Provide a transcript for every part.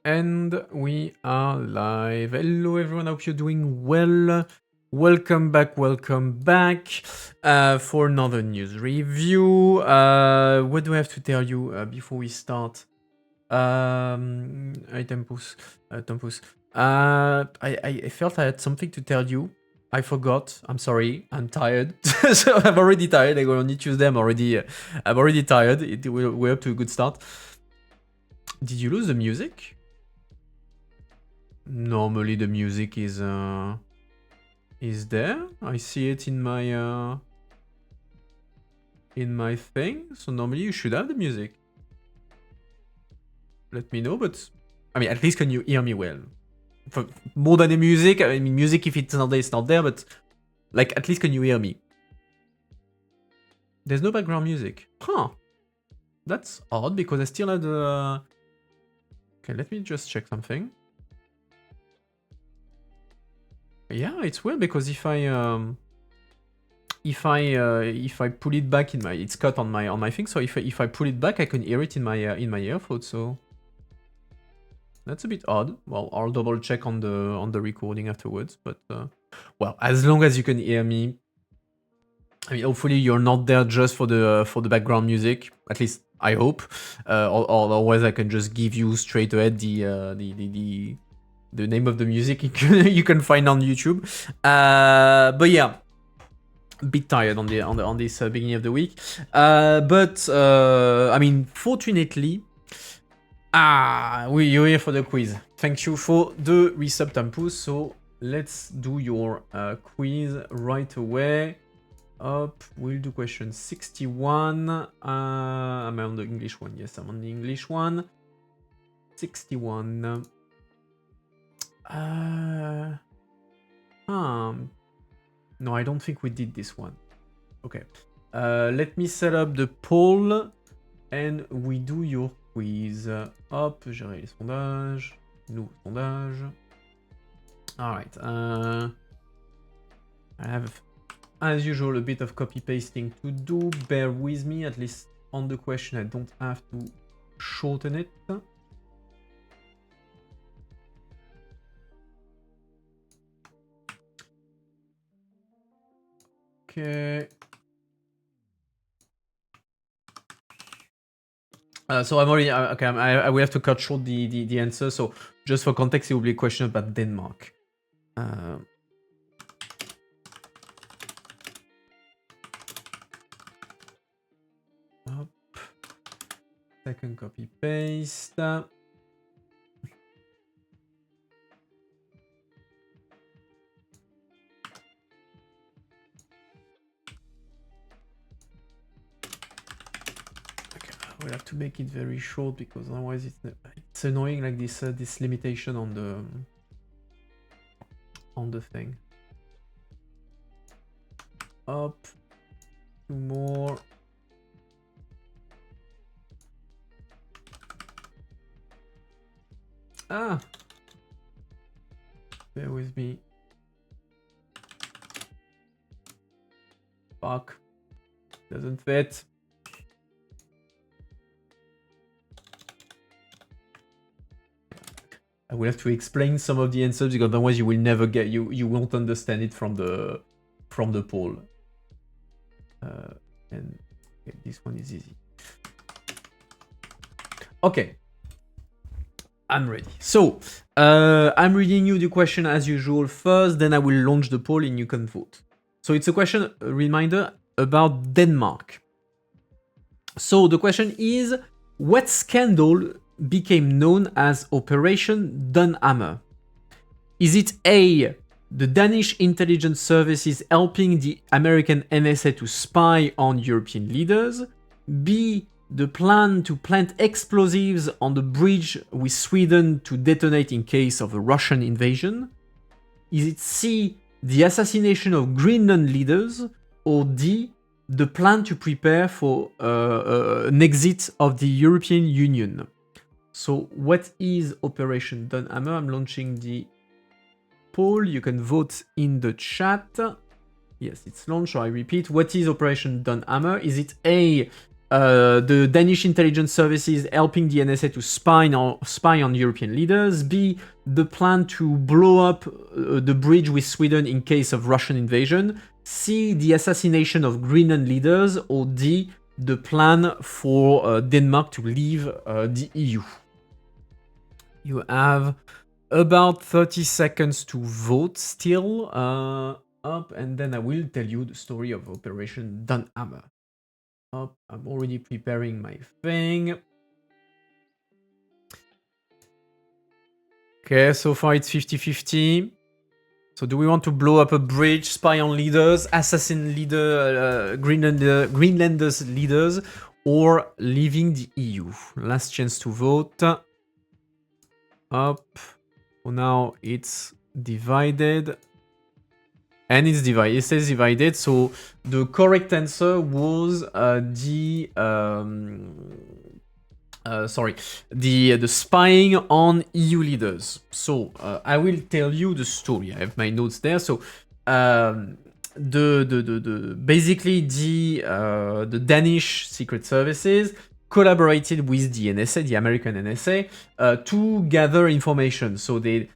And we are live. Hello everyone, I hope you're doing well. Welcome back for another news review. What do I have to tell you before we start? Tempus. I felt I had something to tell you. I forgot. I'm sorry. I'm tired. So I'm already tired. I go on Tuesday. I'm already tired. We're up to a good start. Did you lose the music? Normally the music is there. I see it in my thing. So normally you should have the music. Let me know, but I mean, at least can you hear me well? For more than the music, I mean, music if it's not there, it's not there. But like, at least can you hear me? There's no background music, huh? That's odd because I still had the. Okay, let me just check something. Yeah, it's weird because if I pull it back in my, it's cut on my thing. So if I pull it back, I can hear it in my earphone. So that's a bit odd. Well, I'll double check on the recording afterwards. But well, as long as you can hear me, I mean, hopefully you're not there just for the background music. At least I hope. Otherwise, I can just give you straight ahead the name of the music you can find on YouTube. But yeah, a bit tired on this beginning of the week. But I mean, fortunately, you're here for the quiz. Thank you for the resub, Tempus. So let's do your quiz right away. Up, we'll do question 61. Am I on the English one? Yes, I'm on the English one. 61. No, I don't think we did this one. Okay. Let me set up the poll and we do your quiz. Hop, gérer les sondages. Nouveau sondage. Alright. I have, as usual, a bit of copy pasting to do. Bear with me, at least on the question. I don't have to shorten it. Okay. So I'm already okay. I will have to cut short the answer. So just for context, it will be a question about Denmark. Up. Second copy paste. We'll have to make it very short because otherwise it's annoying, like this limitation on the thing. Up, 2 more. Bear with me. Fuck, doesn't fit. I will have to explain some of the answers because otherwise you will never get, you won't understand it from the poll. And okay, this one is easy. Okay, I'm ready. So I'm reading you the question as usual first, then I will launch the poll and you can vote. So it's a question, a reminder about Denmark. So the question is, what scandal became known as Operation Dunhammer? Is it A, the Danish intelligence services helping the American NSA to spy on European leaders? B, the plan to plant explosives on the bridge with Sweden to detonate in case of a Russian invasion? Is it C, the assassination of Greenland leaders? Or D, the plan to prepare for an exit of the European Union? So what is Operation Dunhammer? I'm launching the poll. You can vote in the chat. Yes, it's launched. So I repeat, what is Operation Dunhammer? Is it A, the Danish intelligence services helping the NSA to spy on European leaders. B, the plan to blow up the bridge with Sweden in case of Russian invasion. C, the assassination of Greenland leaders. Or D, the plan for Denmark to leave the EU. You have about 30 seconds to vote still. Up, and then I will tell you the story of Operation Dunhammer. Up, I'm already preparing my thing. Okay, so far it's 50-50. So do we want to blow up a bridge, spy on leaders, assassin Greenlanders leaders, or leaving the EU? Last chance to vote. Up. For now it's divided. And it's divided. It says divided. So the correct answer was the spying on EU leaders. So I will tell you the story. I have my notes there. So basically the Danish secret services collaborated with the NSA, the American NSA, to gather information. So they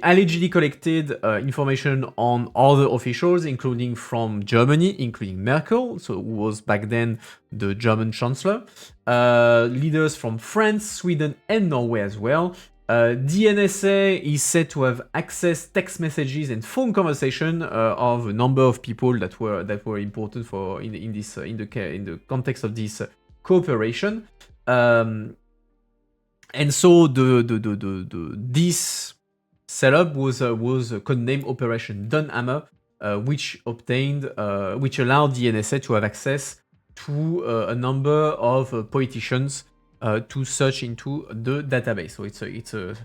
allegedly collected information on other officials, including from Germany, including Merkel, so who was back then the German chancellor, leaders from France, Sweden, and Norway as well. The NSA is said to have accessed text messages and phone conversation of a number of people that were important for in the context of this cooperation. And so this setup was codenamed Operation Dunhammer, which allowed the NSA to have access to a number of politicians to search into the database. So it's a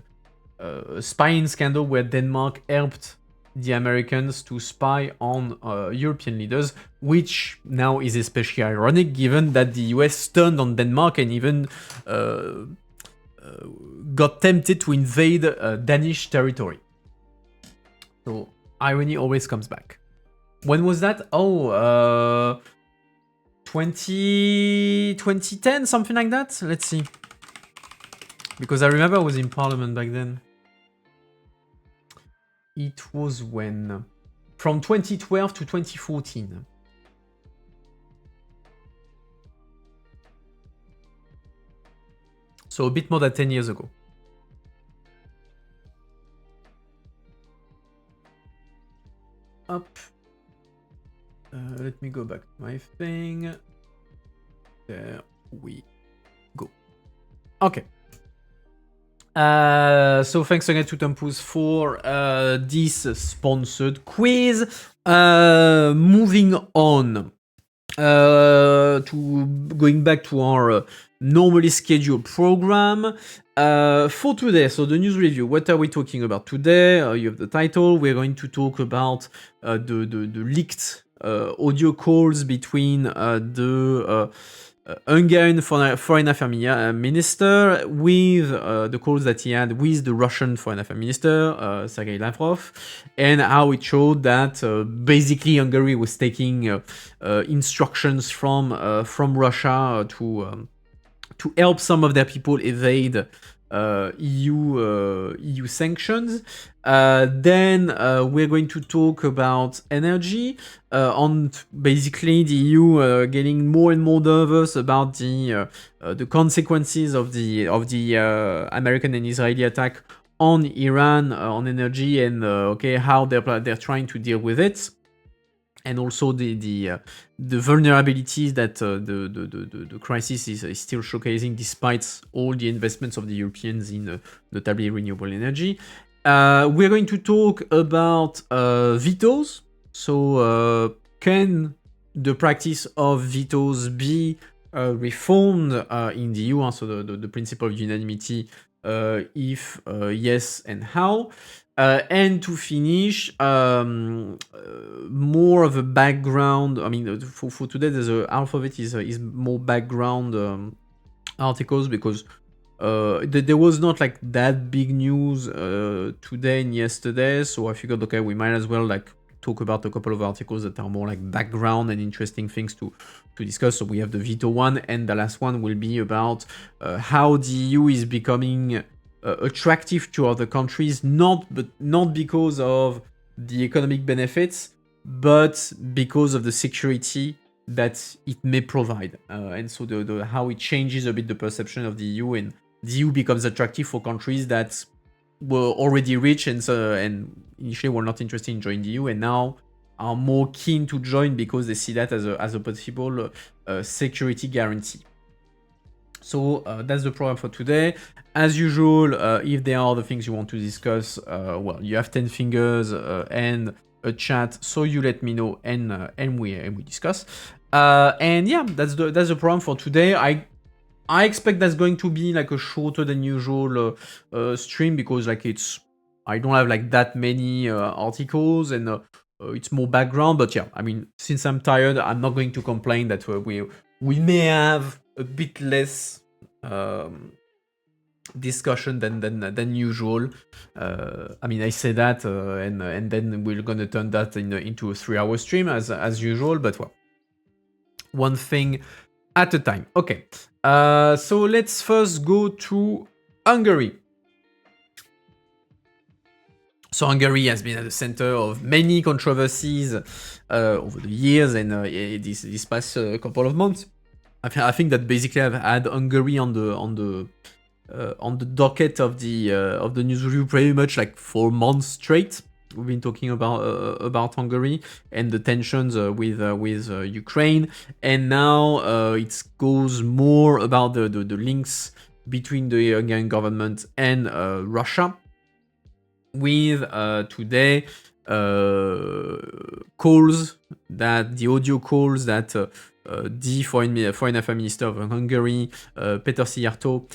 spying scandal where Denmark helped the Americans to spy on European leaders, which now is especially ironic given that the US turned on Denmark and even got tempted to invade Danish territory. So irony always comes back. When was that? 2010, something like that? Let's see. Because I remember I was in Parliament back then. It was when? From 2012 to 2014. So a bit more than 10 years ago. Up. Let me go back to my thing. There we go. Okay. So thanks again to Tempus for this sponsored quiz. Moving on. To going back to our normally scheduled program for today. So the news review. What are we talking about today? You have the title. We're going to talk about the leaked audio calls between the Hungarian Foreign Affairs Minister with the calls that he had with the Russian Foreign Affairs Minister, Sergei Lavrov, and how it showed that basically Hungary was taking instructions from Russia to help some of their people evade EU sanctions. Then we're going to talk about energy, on basically the EU getting more and more nervous about the consequences of the American and Israeli attack on Iran on energy, and how they're trying to deal with it. And also the vulnerabilities that the crisis is still showcasing, despite all the investments of the Europeans in notably renewable energy. We're going to talk about vetos. So can the practice of vetos be reformed in the EU? So the principle of unanimity, if yes, and how? And to finish, more of a background. I mean, for today, there's half of it is more background articles, because there was not like that big news today and yesterday. So I figured, okay, we might as well like talk about a couple of articles that are more like background and interesting things to discuss. So we have the veto one, and the last one will be about how the EU is becoming attractive to other countries, not because of the economic benefits, but because of the security that it may provide. And so the how it changes a bit the perception of the EU, and the EU becomes attractive for countries that were already rich and initially were not interested in joining the EU, and now are more keen to join because they see that as a possible security guarantee. So that's the program for today. As usual, if there are other things you want to discuss, well, you have 10 fingers and a chat, so you let me know, and we discuss. And yeah, that's the program for today. I expect that's going to be like a shorter than usual stream, because like I don't have like that many articles, and it's more background. But yeah, I mean, since I'm tired, I'm not going to complain that we may have a bit less discussion than usual. I mean, I say that, and then we're gonna turn that into a 3-hour stream as usual. But well, one thing at a time. Okay, so let's first go to Hungary. So Hungary has been at the center of many controversies over the years, and this past couple of months. I think that basically I've had Hungary on the docket of the news review pretty much like 4 months straight. We've been talking about Hungary and the tensions with Ukraine, and now it goes more about the links between the Hungarian government and Russia. With today calls that the audio calls that the foreign affairs minister of Hungary, Peter Szijjártó,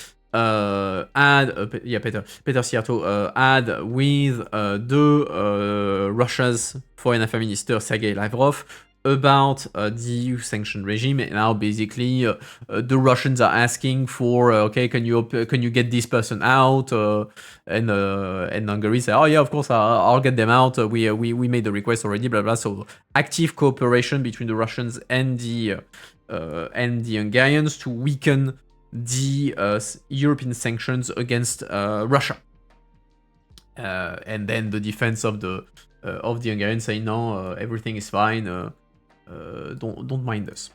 Peter Szijjártó had with the Russia's foreign affairs minister Sergei Lavrov about the EU sanction regime. And now basically the Russians are asking for okay, can you get this person out, and Hungary say, oh yeah, of course, I'll get them out, we made the request already, blah blah. So active cooperation between the Russians and the Hungarians to weaken the European sanctions against Russia. And then the defense of the Hungarians say, no, everything is fine, don't mind us.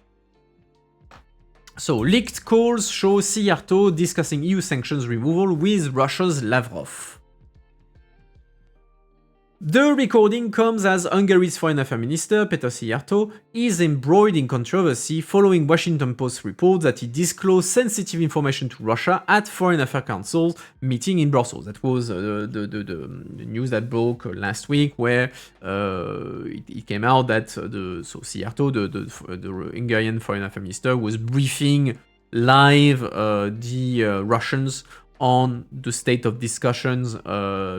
So leaked calls show Szijjártó discussing EU sanctions removal with Russia's Lavrov. The recording comes as Hungary's foreign affairs minister, Peter Szijjártó, is embroiled in controversy following Washington Post reports that he disclosed sensitive information to Russia at Foreign Affairs Council meeting in Brussels. That was the news that broke last week, where it came out that Szijjártó, the Hungarian foreign affairs minister, was briefing live the Russians on the state of discussions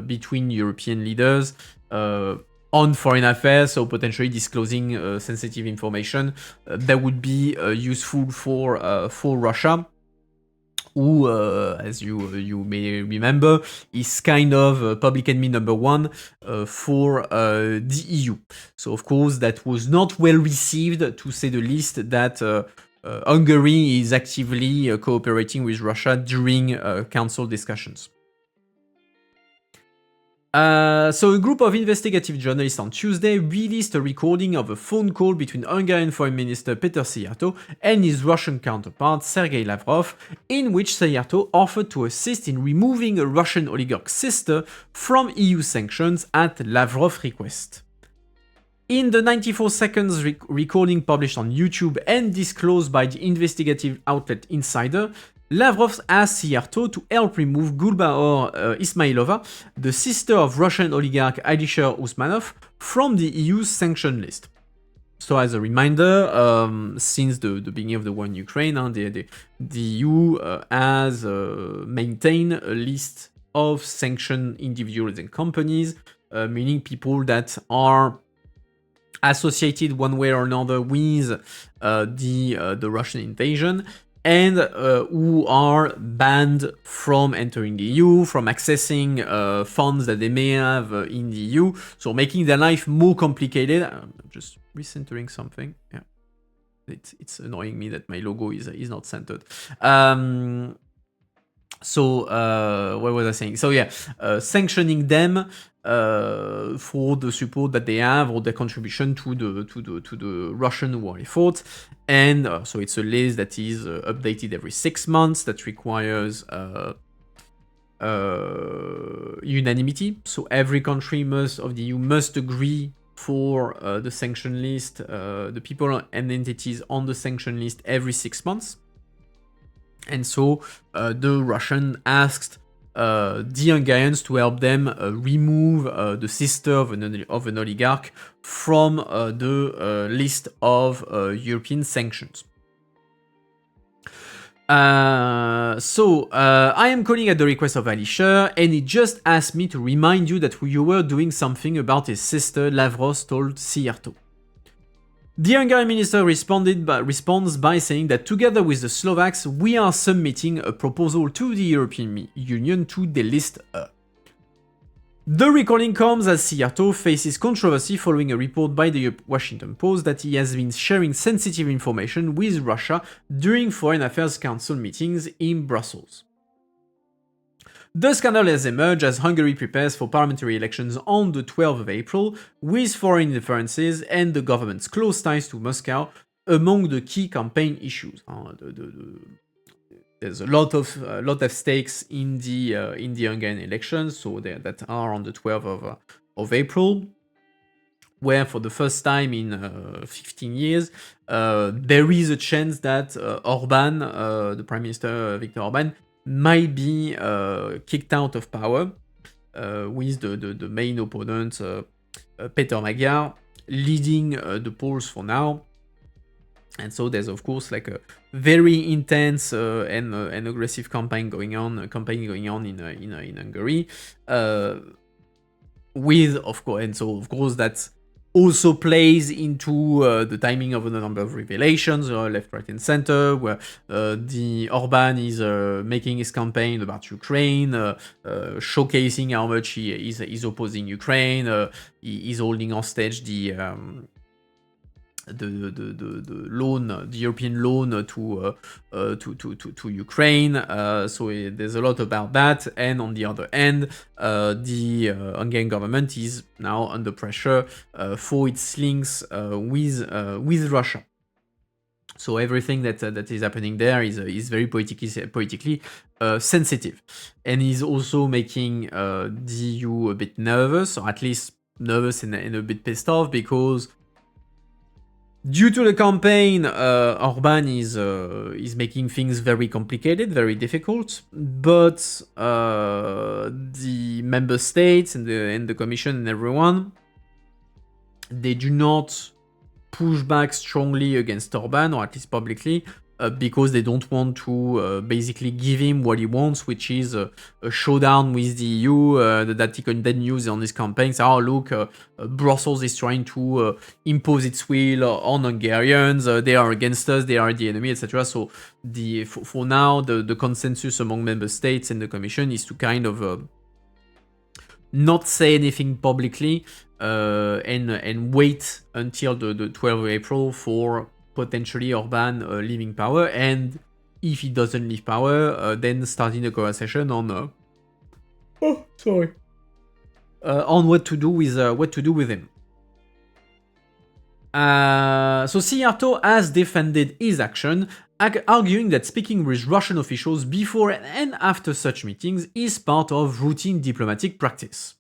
between European leaders on foreign affairs, so potentially disclosing sensitive information that would be useful for Russia, who, as you may remember, is kind of public enemy number one for the EU. So of course that was not well received, to say the least, that Hungary is actively cooperating with Russia during council discussions. So a group of investigative journalists on Tuesday released a recording of a phone call between Hungarian Foreign Minister Peter Szijjártó and his Russian counterpart Sergei Lavrov, in which Szijjártó offered to assist in removing a Russian oligarch's sister from EU sanctions at Lavrov's request. In the 94 seconds recording published on YouTube and disclosed by the investigative outlet Insider, Lavrov asked Szijjártó to help remove Gulbakhor Ismailova, the sister of Russian oligarch Alisher Usmanov, from the EU's sanction list. So as a reminder, since the beginning of the war in Ukraine, the EU has maintained a list of sanctioned individuals and companies, meaning people that are associated one way or another with the Russian invasion. and who are banned from entering the EU, from accessing funds that they may have in the EU, so making their life more complicated. I'm just recentering something. Yeah, it's annoying me that my logo is not centered. So what was I saying? So yeah, sanctioning them for the support that they have or their contribution to the Russian war effort, and so it's a list that is updated every 6 months that requires unanimity. So every country of the EU must agree for the sanction list, the people and entities on the sanction list every 6 months. And so the Russian asked the Hungarians to help them remove the sister of an oligarch from the list of European sanctions. So I am calling at the request of Alisher, and he just asked me to remind you that you were doing something about his sister, Lavros told Szijjártó. The Hungarian minister responds by saying that together with the Slovaks, we are submitting a proposal to the European Union to delist her. The recording comes as Szijjártó faces controversy following a report by the Washington Post that he has been sharing sensitive information with Russia during Foreign Affairs Council meetings in Brussels. The scandal has emerged as Hungary prepares for parliamentary elections on the 12th of April, with foreign interferences and the government's close ties to Moscow among the key campaign issues. There's a lot of stakes in the Hungarian elections, so that are on the 12th of April, where for the first time in 15 years, there is a chance that Orban, the Prime Minister Viktor Orban, might be kicked out of power, with the main opponent, Peter Magyar, leading the polls for now. And so there's of course like a very intense and aggressive campaign going on in Hungary, with of course, and so of course that also plays into the timing of a number of revelations, left, right, and center, where the Orban is making his campaign about Ukraine, showcasing how much he is opposing Ukraine. He is holding hostage the loan, the European loan to Ukraine. So there's a lot about that. And on the other end, the Hungarian government is now under pressure for its links with Russia. So everything that is happening there is very politically sensitive, and is also making the EU a bit nervous, or at least nervous and a bit pissed off, because due to the campaign, Orban is making things very complicated, very difficult. But the member states and the Commission and everyone, they do not push back strongly against Orban, or at least publicly, because they don't want to basically give him what he wants, which is a showdown with the EU that he can then use on his campaign. So, look, Brussels is trying to impose its will on Hungarians. They are against us. They are the enemy, etc. So for now, the consensus among member states and the Commission is to kind of not say anything publicly and wait until the 12th of April for potentially Orban leaving power, and if he doesn't leave power, then starting a conversation on on what to do with him. So Szijjártó has defended his action, arguing that speaking with Russian officials before and after such meetings is part of routine diplomatic practice.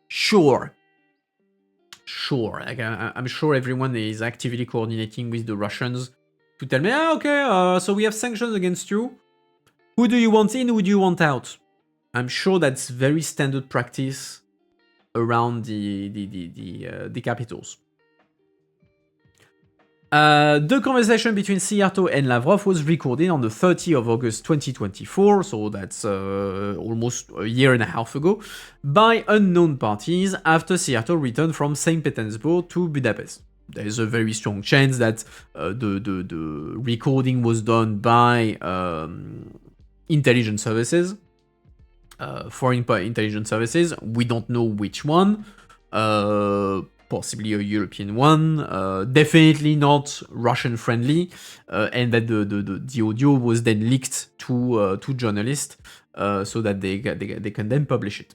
Sure, like, I'm sure everyone is actively coordinating with the Russians to tell me, okay, so we have sanctions against you. Who do you want in? Who do you want out? I'm sure that's very standard practice around the capitals. The conversation between Szijjártó and Lavrov was recorded on the 30th of August 2024, so that's almost a year and a half ago, by unknown parties after Szijjártó returned from St. Petersburg to Budapest. there's a very strong chance that the recording was done by intelligence services, foreign intelligence services. We don't know which one. Possibly a European one, definitely not Russian friendly, and that the audio was then leaked to journalists so that they can then publish it.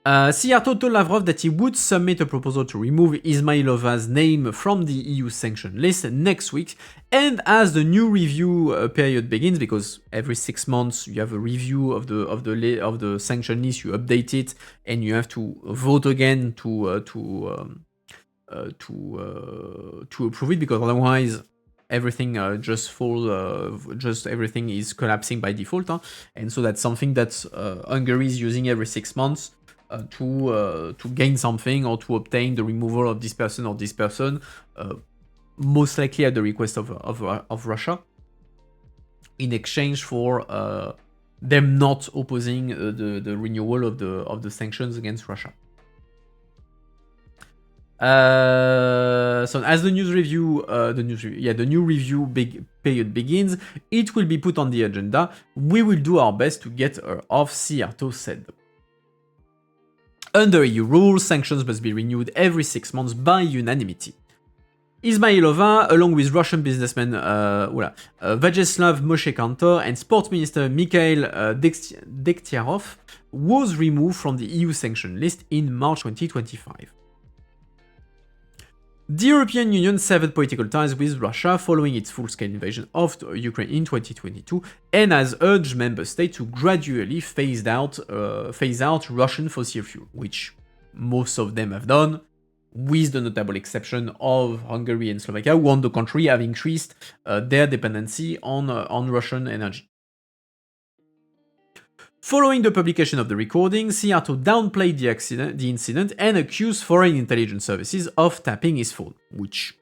Siarto told Lavrov that he would submit a proposal to remove Ismailova's name from the EU sanction list next week, and as the new review period begins, because every 6 months you have a review of the sanction list, you update it, and you have to vote again to approve it, because otherwise everything everything is collapsing by default, and so that's something that Hungary is using every 6 months. To gain something or to obtain the removal of this person, most likely at the request of Russia, in exchange for them not opposing the renewal of the sanctions against Russia. So as the new review period begins, it will be put on the agenda. We will do our best to get her off, Siarto said. Under EU rules, sanctions must be renewed every 6 months by unanimity. Ismailova, along with Russian businessman Vyacheslav Moshe-Kantor and Sports Minister Mikhail Degtyaryov, was removed from the EU sanction list in March 2025. The European Union severed political ties with Russia following its full-scale invasion of Ukraine in 2022 and has urged member states to gradually phase out Russian fossil fuel, which most of them have done, with the notable exception of Hungary and Slovakia, who on the contrary have increased their dependency on Russian energy. Following the publication of the recording, Siarto downplayed the incident and accused foreign intelligence services of tapping his phone, which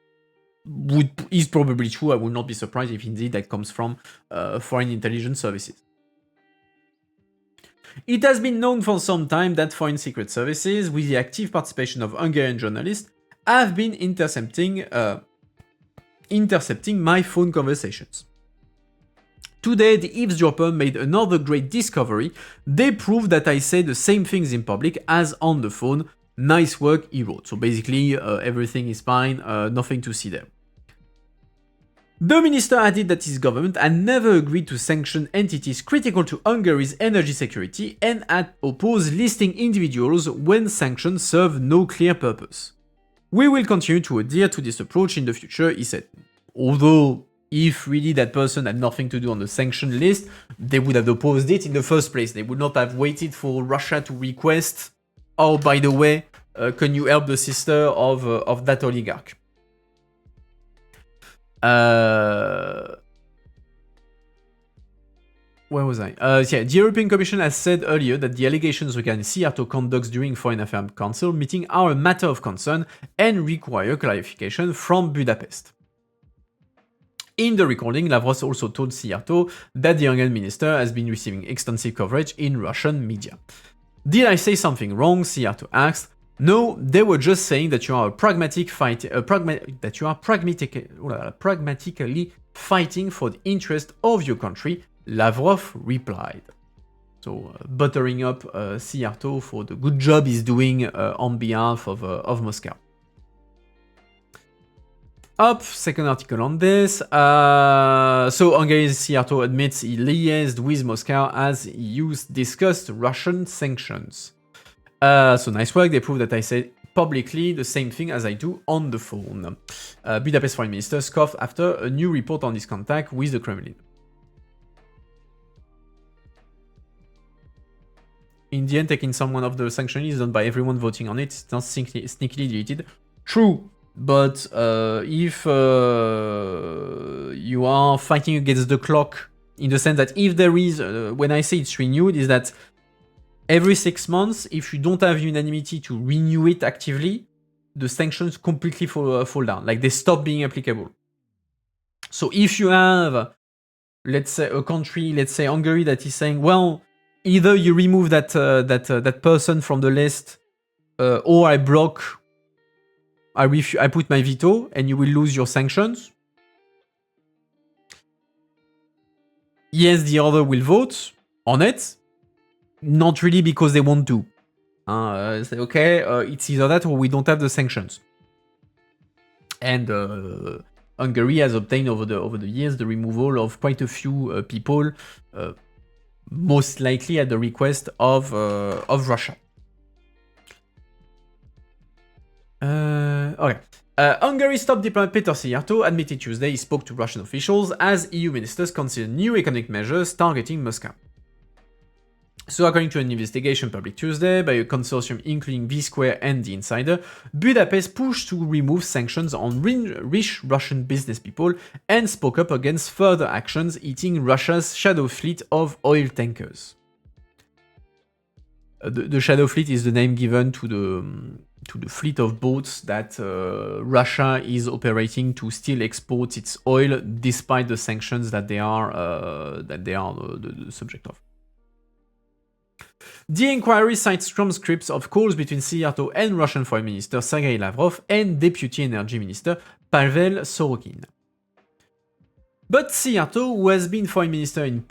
is probably true. I would not be surprised if indeed that comes from foreign intelligence services. It has been known for some time that foreign secret services, with the active participation of Hungarian journalists, have been intercepting my phone conversations. Today, the eavesdropper made another great discovery. They proved that I say the same things in public as on the phone. Nice work, he wrote. So basically, everything is fine, nothing to see there. The minister added that his government had never agreed to sanction entities critical to Hungary's energy security and had opposed listing individuals when sanctions serve no clear purpose. We will continue to adhere to this approach in the future, he said. Although, if really that person had nothing to do on the sanction list, they would have opposed it in the first place. They would not have waited for Russia to request, oh, by the way, can you help the sister of that oligarch? Where was I? The European Commission has said earlier that the allegations regarding Siarto conducts during Foreign Affairs Council meeting are a matter of concern and require clarification from Budapest. In the recording, Lavrov also told Siarto that the Hungarian minister has been receiving extensive coverage in Russian media. Did I say something wrong? Siarto asked. No, they were just saying that you are pragmatically fighting for the interest of your country, Lavrov replied. So, buttering up Siarto for the good job he's doing on behalf of Moscow. Second article on this. So Hungarian Siarto admits he liaised with Moscow as EU's discussed Russian sanctions. So nice work, they prove that I said publicly the same thing as I do on the phone. Budapest foreign minister scoffed after a new report on his contact with the Kremlin. In the end, taking someone off the sanction is done by everyone voting on it. It's not sneakily deleted. True. But if you are fighting against the clock, in the sense that if there is, when I say it's renewed, is that every 6 months, if you don't have unanimity to renew it actively, the sanctions completely fall down. Like they stop being applicable. So if you have, let's say, a country, let's say Hungary, that is saying, well, either you remove that person from the list, or I block I put my veto and you will lose your sanctions. Yes, the other will vote on it. Not really because they want to. Say, okay, it's either that or we don't have the sanctions. And Hungary has obtained over the years the removal of quite a few people, most likely at the request of Russia. Okay. Hungary top diplomat Peter Szijjártó admitted Tuesday he spoke to Russian officials as EU ministers consider new economic measures targeting Moscow. So according to an investigation published Tuesday by a consortium including V-Square and The Insider, Budapest pushed to remove sanctions on rich Russian business people and spoke up against further actions hitting Russia's shadow fleet of oil tankers. The shadow fleet is the name given to the fleet of boats that Russia is operating to still export its oil despite the sanctions that they are the subject of. The inquiry cites transcripts of calls between Szijjártó and Russian Foreign Minister Sergei Lavrov and Deputy Energy Minister Pavel Sorokin. But Szijjártó, who has been Foreign Minister in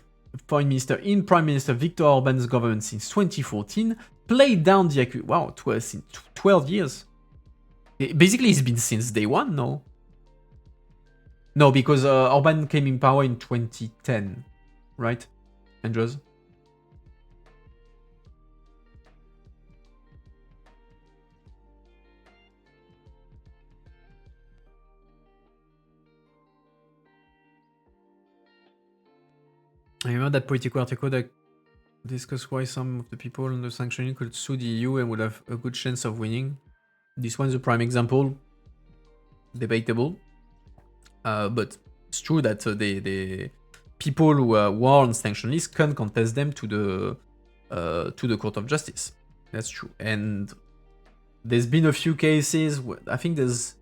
Prime Minister Viktor Orban's government since 2014, played down the accusation. Wow, 12 years. Basically, he's been since day one, no? No, because Orban came in power in 2010, right, Andres? I remember that political article that discussed why some of the people on the sanctioning could sue the EU and would have a good chance of winning. This one's a prime example. Debatable. But it's true that the people who are on sanction list can contest them to the Court of Justice. That's true. And there's been a few cases. I think there's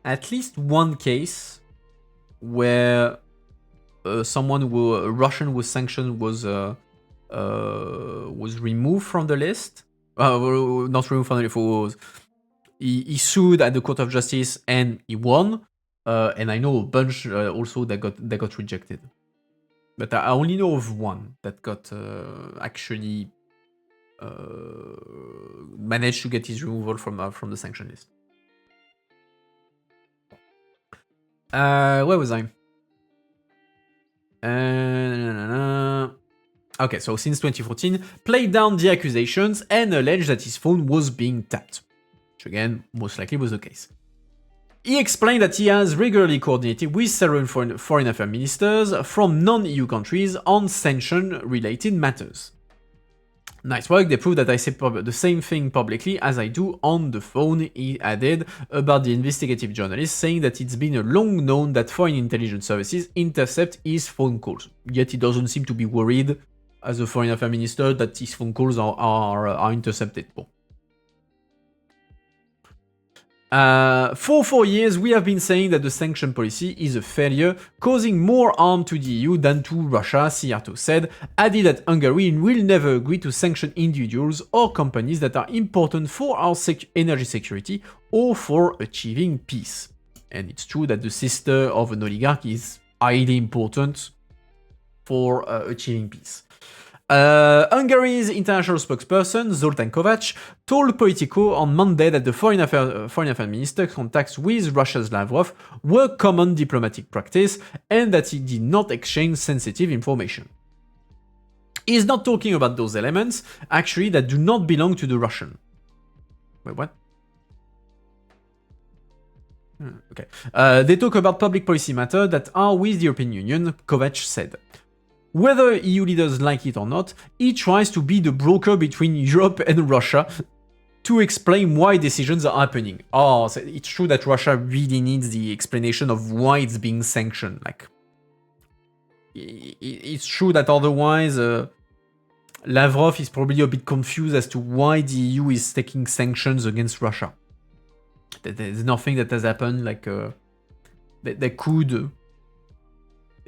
at least one case where someone who a Russian was sanctioned was removed from the list. Not removed from the list. He sued at the Court of Justice and he won. And I know a bunch also that got rejected. But I only know of one that got actually managed to get his removal from the sanction list. Where was I? Okay, so since 2014, played down the accusations and alleged that his phone was being tapped. Which again, most likely was the case. He explained that he has regularly coordinated with several foreign affairs ministers from non-EU countries on sanction-related matters. Nice work, they prove that I say the same thing publicly as I do on the phone, he added about the investigative journalist, saying that it's been long known that foreign intelligence services intercept his phone calls. Yet he doesn't seem to be worried, as a foreign affairs minister, that his phone calls are intercepted. For 4 years, we have been saying that the sanction policy is a failure, causing more harm to the EU than to Russia, Szijjártó said, added that Hungary will never agree to sanction individuals or companies that are important for our energy security or for achieving peace. And it's true that the sister of an oligarch is highly important for achieving peace. Hungary's international spokesperson, Zoltán Kovács, told Politico on Monday that the foreign affairs minister contacts with Russia's Lavrov were common diplomatic practice and that he did not exchange sensitive information. He's not talking about those elements, actually, that do not belong to the Russian. Wait, what? Okay. They talk about public policy matters that are with the European Union, Kovács said. Whether EU leaders like it or not, he tries to be the broker between Europe and Russia to explain why decisions are happening. Oh, so it's true that Russia really needs the explanation of why it's being sanctioned. Like, it's true that otherwise, Lavrov is probably a bit confused as to why the EU is taking sanctions against Russia. There's nothing that has happened like that could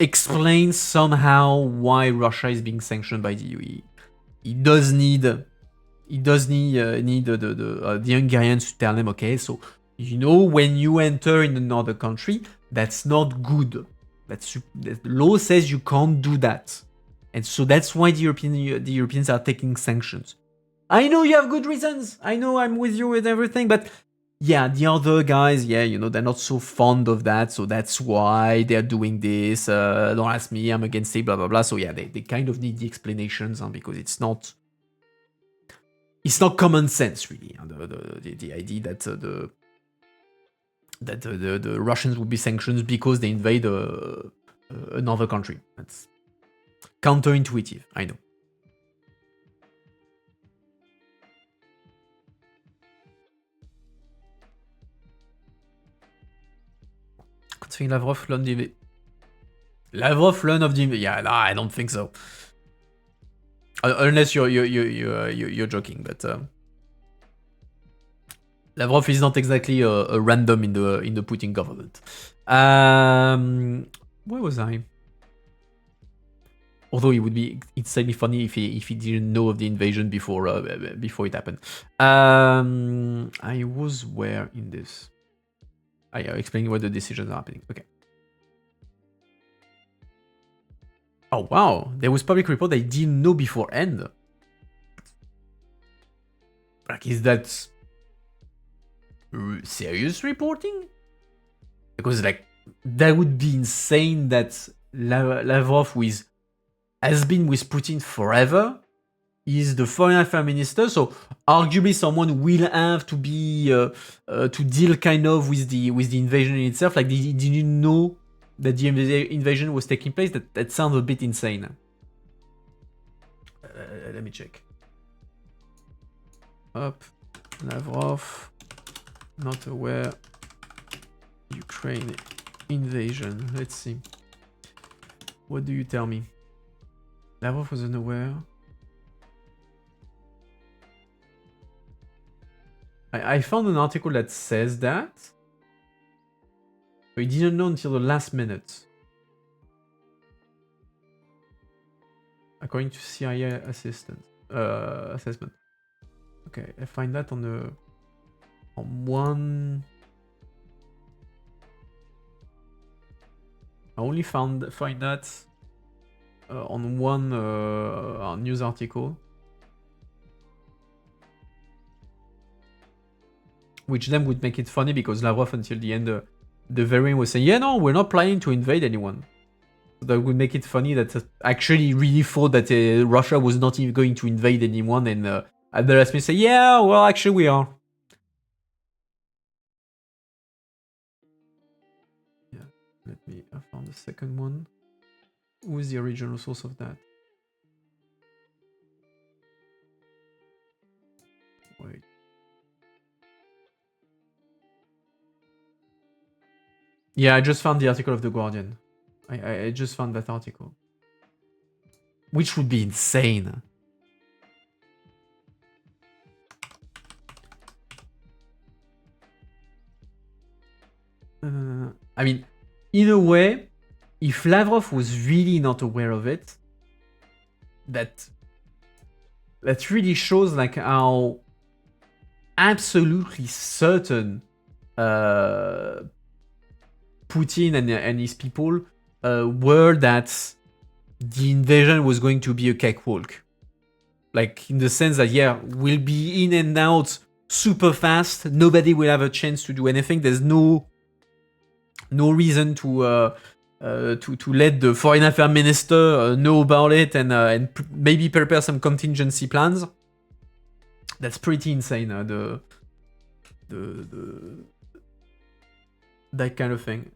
explain somehow why Russia is being sanctioned by the EU. He does need the Hungarians to tell them, okay, so You know, when you enter in another country, that's not good. The law says you can't do that. And so that's why the Europeans are taking sanctions. I know you have good reasons. I know I'm with you with everything, but yeah, the other guys, yeah, you know, they're not so fond of that, so that's why they're doing this. Don't ask me, I'm against it, blah blah blah. So yeah, they kind of need the explanations, because it's not common sense really. The idea that the Russians would be sanctioned because they invade another country. That's counterintuitive, I know. Considering Lavrov learned the... Lavrov learned of the... Yeah, no, I don't think so. Unless you're joking, but Lavrov is not exactly a random in the Putin government. Where was I? Although it would be insanely funny if he didn't know of the invasion before it happened. I was where in this? Yeah, explaining why the decisions are happening. Okay. Oh wow, there was public report they didn't know beforehand. Like, is that serious reporting? Because like that would be insane that Lavrov has been with Putin forever. He's the foreign affairs minister, so arguably someone will have to be to deal kind of with the invasion in itself. Like, did you know that the invasion was taking place? That sounds a bit insane. Let me check. Up, Lavrov, not aware. Ukraine invasion. Let's see. What do you tell me? Lavrov was unaware. I found an article that says that. But he didn't know until the last minute. According to CIA assessment. Okay, I find that on one. I only find that on one news article, which then would make it funny because Lavrov until the end, the very end was saying, yeah, no, we're not planning to invade anyone. So that would make it funny that actually really thought that Russia was not even going to invade anyone, and at the last minute say, yeah, well, actually we are. Yeah, I found the second one. Who is the original source of that? Wait. Yeah, I just found the article of The Guardian. I just found that article. Which would be insane. I mean, in a way, if Lavrov was really not aware of it, that really shows like how absolutely certain Putin and his people were that the invasion was going to be a cakewalk. Like, in the sense that, yeah, we'll be in and out super fast. Nobody will have a chance to do anything. There's no reason to let the foreign affairs minister know about it and maybe prepare some contingency plans. That's pretty insane. That kind of thing.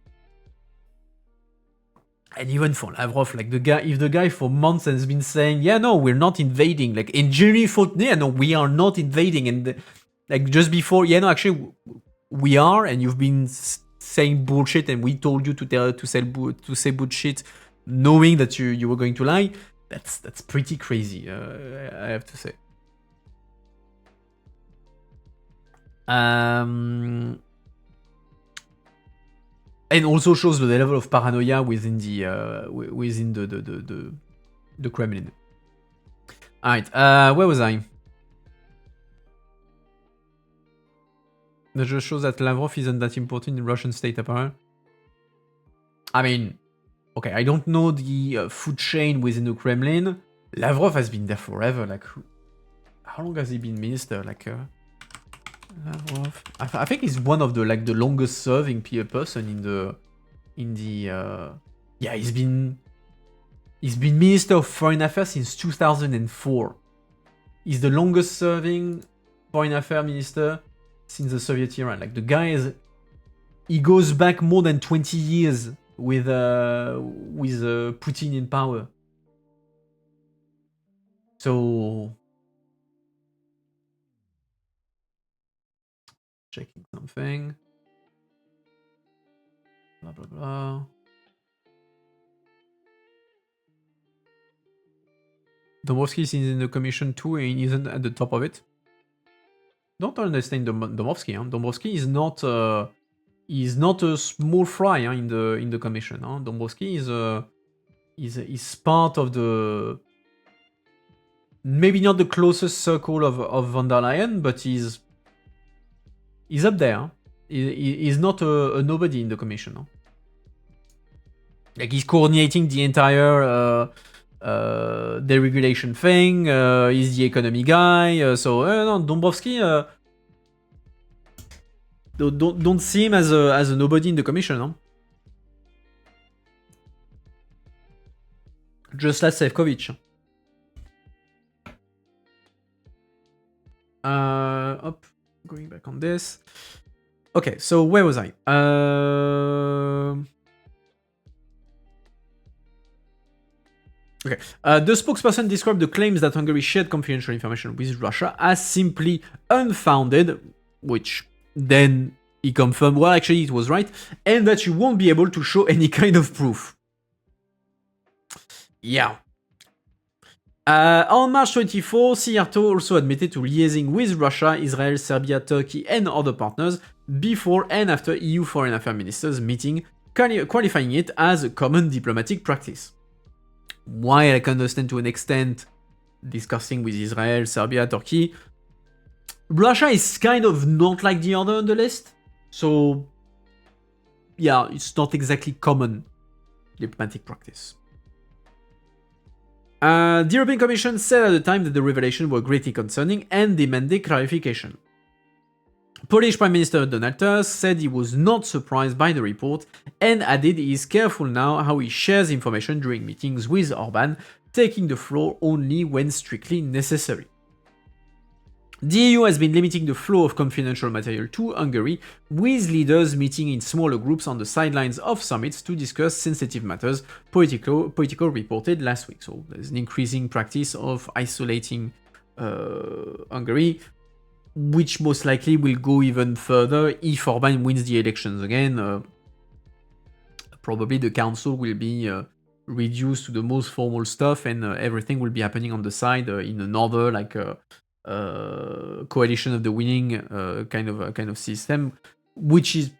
And even for Lavrov, like if the guy for months has been saying, yeah, no, we're not invading. Like, in January, thought, yeah, no, we are not invading. And like just before, yeah, no, actually, we are. And you've been saying bullshit, and we told you to say bullshit, knowing that you were going to lie. That's pretty crazy. I have to say. And also shows the level of paranoia within the Kremlin. All right, where was I? That just shows that Lavrov isn't that important in Russian state apparel. I mean, okay, I don't know the food chain within the Kremlin. Lavrov has been there forever. Like, how long has he been minister? Like, Lavrov. I think he's one of the the longest serving person in the. Yeah, he's been Minister of Foreign Affairs since 2004. He's the longest serving Foreign Affairs Minister since the Soviet era. Like, the guy he goes back more than 20 years with Putin in power. So, checking something. Blah blah blah. Dombrovsky is in the commission too, and isn't at the top of it. Don't understand Dombrovsky. Huh? Dombrovsky is not a small fry in the commission. Huh? Dombrovsky is part of the, maybe not the closest circle of von der Leyen, but he's up there. Huh? He's not a nobody in the commission. Huh? Like, he's coordinating the entire deregulation thing. He's the economy guy. No, Dombrovsky. Don't see him as a nobody in the commission. Huh? Just like Sefcovic. Up. Going back on this. Okay, so where was I? Okay. The spokesperson described the claims that Hungary shared confidential information with Russia as simply unfounded, which then he confirmed, well, actually it was right, and that you won't be able to show any kind of proof. Yeah. On March 24, Sierto also admitted to liaising with Russia, Israel, Serbia, Turkey, and other partners before and after EU foreign affairs ministers meeting, qualifying it as a common diplomatic practice. While I can understand to an extent discussing with Israel, Serbia, Turkey, Russia is kind of not like the other on the list. So, yeah, it's not exactly common diplomatic practice. The European Commission said at the time that the revelations were greatly concerning and demanded clarification. Polish Prime Minister Donald Tusk said he was not surprised by the report and added he is careful now how he shares information during meetings with Orban, taking the floor only when strictly necessary. The EU has been limiting the flow of confidential material to Hungary, with leaders meeting in smaller groups on the sidelines of summits to discuss sensitive matters, Politico reported last week. So there's an increasing practice of isolating Hungary, which most likely will go even further if Orban wins the elections again. Probably the council will be reduced to the most formal stuff, and everything will be happening on the side in another coalition of the winning kind of system, which is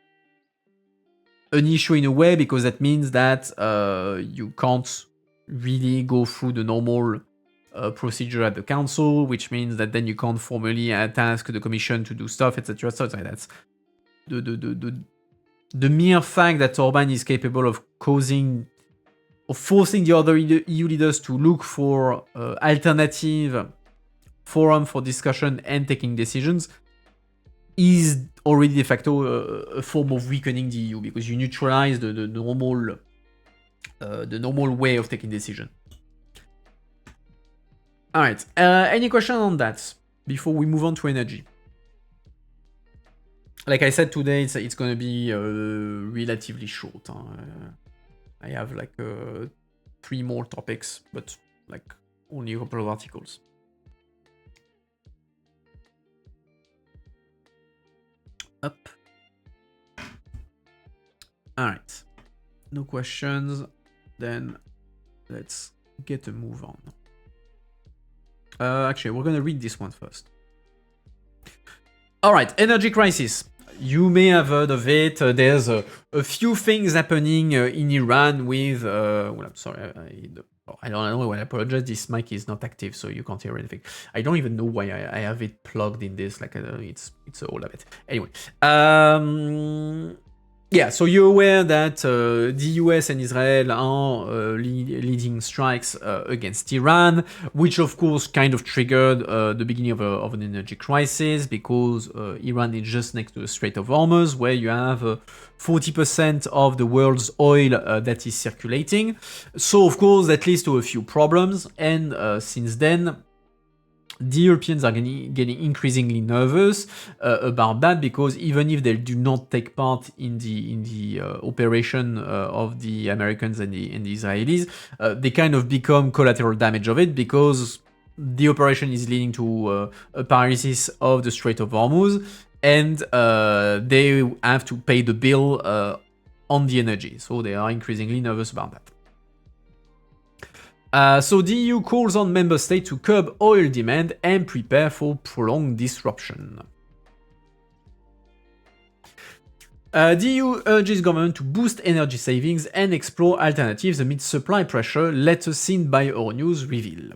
an issue in a way because that means that you can't really go through the normal procedure at the council, which means that then you can't formally task the commission to do stuff, etc. So that's the mere fact that Orban is capable of forcing the other EU leaders to look for alternative forum for discussion and taking decisions is already de facto a form of weakening the EU, because you neutralize the normal way of taking decision. All right. Any question on that before we move on to energy? Like I said, today it's going to be relatively short. I have 3 more topics, but only a couple of articles. Up. All right. No questions. Then let's get a move on. Actually, we're going to read this one first. All right, energy crisis. You may have heard of it. There's a few things happening in Iran with... I'm sorry, Oh, I don't know. I apologize. This mic is not active, so you can't hear anything. I don't even know why I have it plugged in this. Like it's all of it. Anyway, yeah. So you're aware that the US and Israel are leading strikes against Iran, which of course kind of triggered the beginning of an energy crisis because Iran is just next to the Strait of Hormuz, where you have 40% of the world's oil that is circulating. So of course that leads to a few problems, and since then the Europeans are getting increasingly nervous about that, because even if they do not take part in the operation of the Americans and the Israelis, they kind of become collateral damage of it, because the operation is leading to a paralysis of the Strait of Hormuz, and they have to pay the bill on the energy. So they are increasingly nervous about that. So the EU calls on member states to curb oil demand and prepare for prolonged disruption. The EU urges government to boost energy savings and explore alternatives amid supply pressure, later seen by Euronews reveal.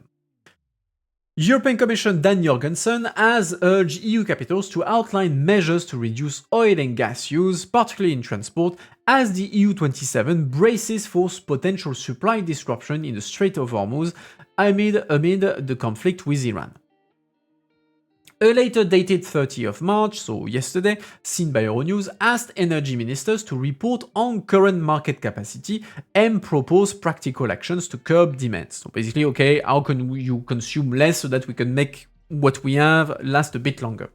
European Commission Dan Jorgensen has urged EU capitals to outline measures to reduce oil and gas use, particularly in transport, as the EU27 braces for potential supply disruption in the Strait of Hormuz amid the conflict with Iran. A later dated 30th of March, so yesterday, seen by Euronews, asked energy ministers to report on current market capacity and propose practical actions to curb demand. So basically, okay, how can you consume less so that we can make what we have last a bit longer?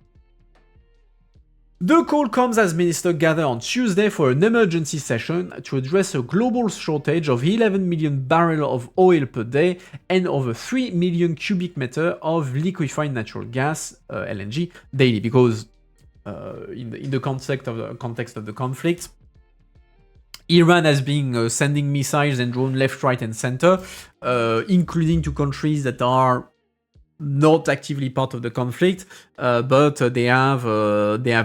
The call comes as ministers gather on Tuesday for an emergency session to address a global shortage of 11 million barrels of oil per day and over 3 million cubic meters of liquefied natural gas, LNG, daily. Because in the context of the conflict, Iran has been sending missiles and drones left, right, and center, including to countries that are not actively part of the conflict, but they have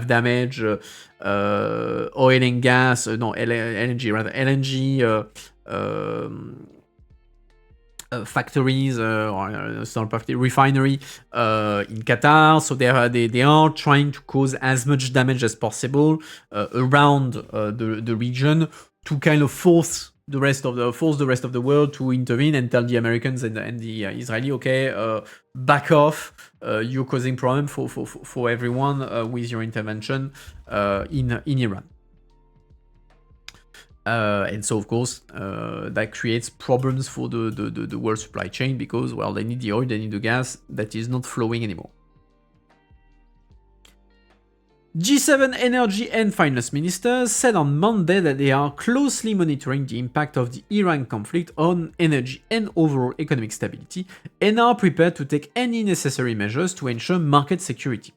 damaged oil and gas, LNG rather, LNG factories or refinery in Qatar. So they are trying to cause as much damage as possible around the region to kind of force the rest of the world to intervene and tell the Americans and the Israeli, okay, back off. You're causing problem for everyone with your intervention in Iran. And so, of course, that creates problems for the world supply chain, because, well, they need the oil, they need the gas that is not flowing anymore. G7 energy and finance ministers said on Monday that they are closely monitoring the impact of the Iran conflict on energy and overall economic stability, and are prepared to take any necessary measures to ensure market security.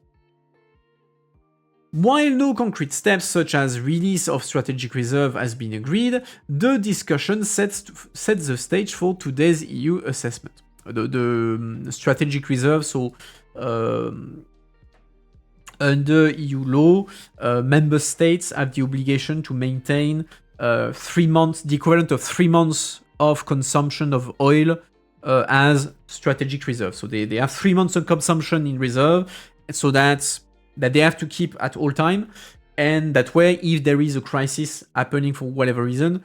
While no concrete steps such as release of strategic reserve has been agreed, the discussion sets the stage for today's EU assessment. The strategic reserve, so under EU law, member states have the obligation to maintain 3 months, the equivalent of 3 months of consumption of oil as strategic reserve. So they have 3 months of consumption in reserve, so that they have to keep at all time, and that way, if there is a crisis happening for whatever reason,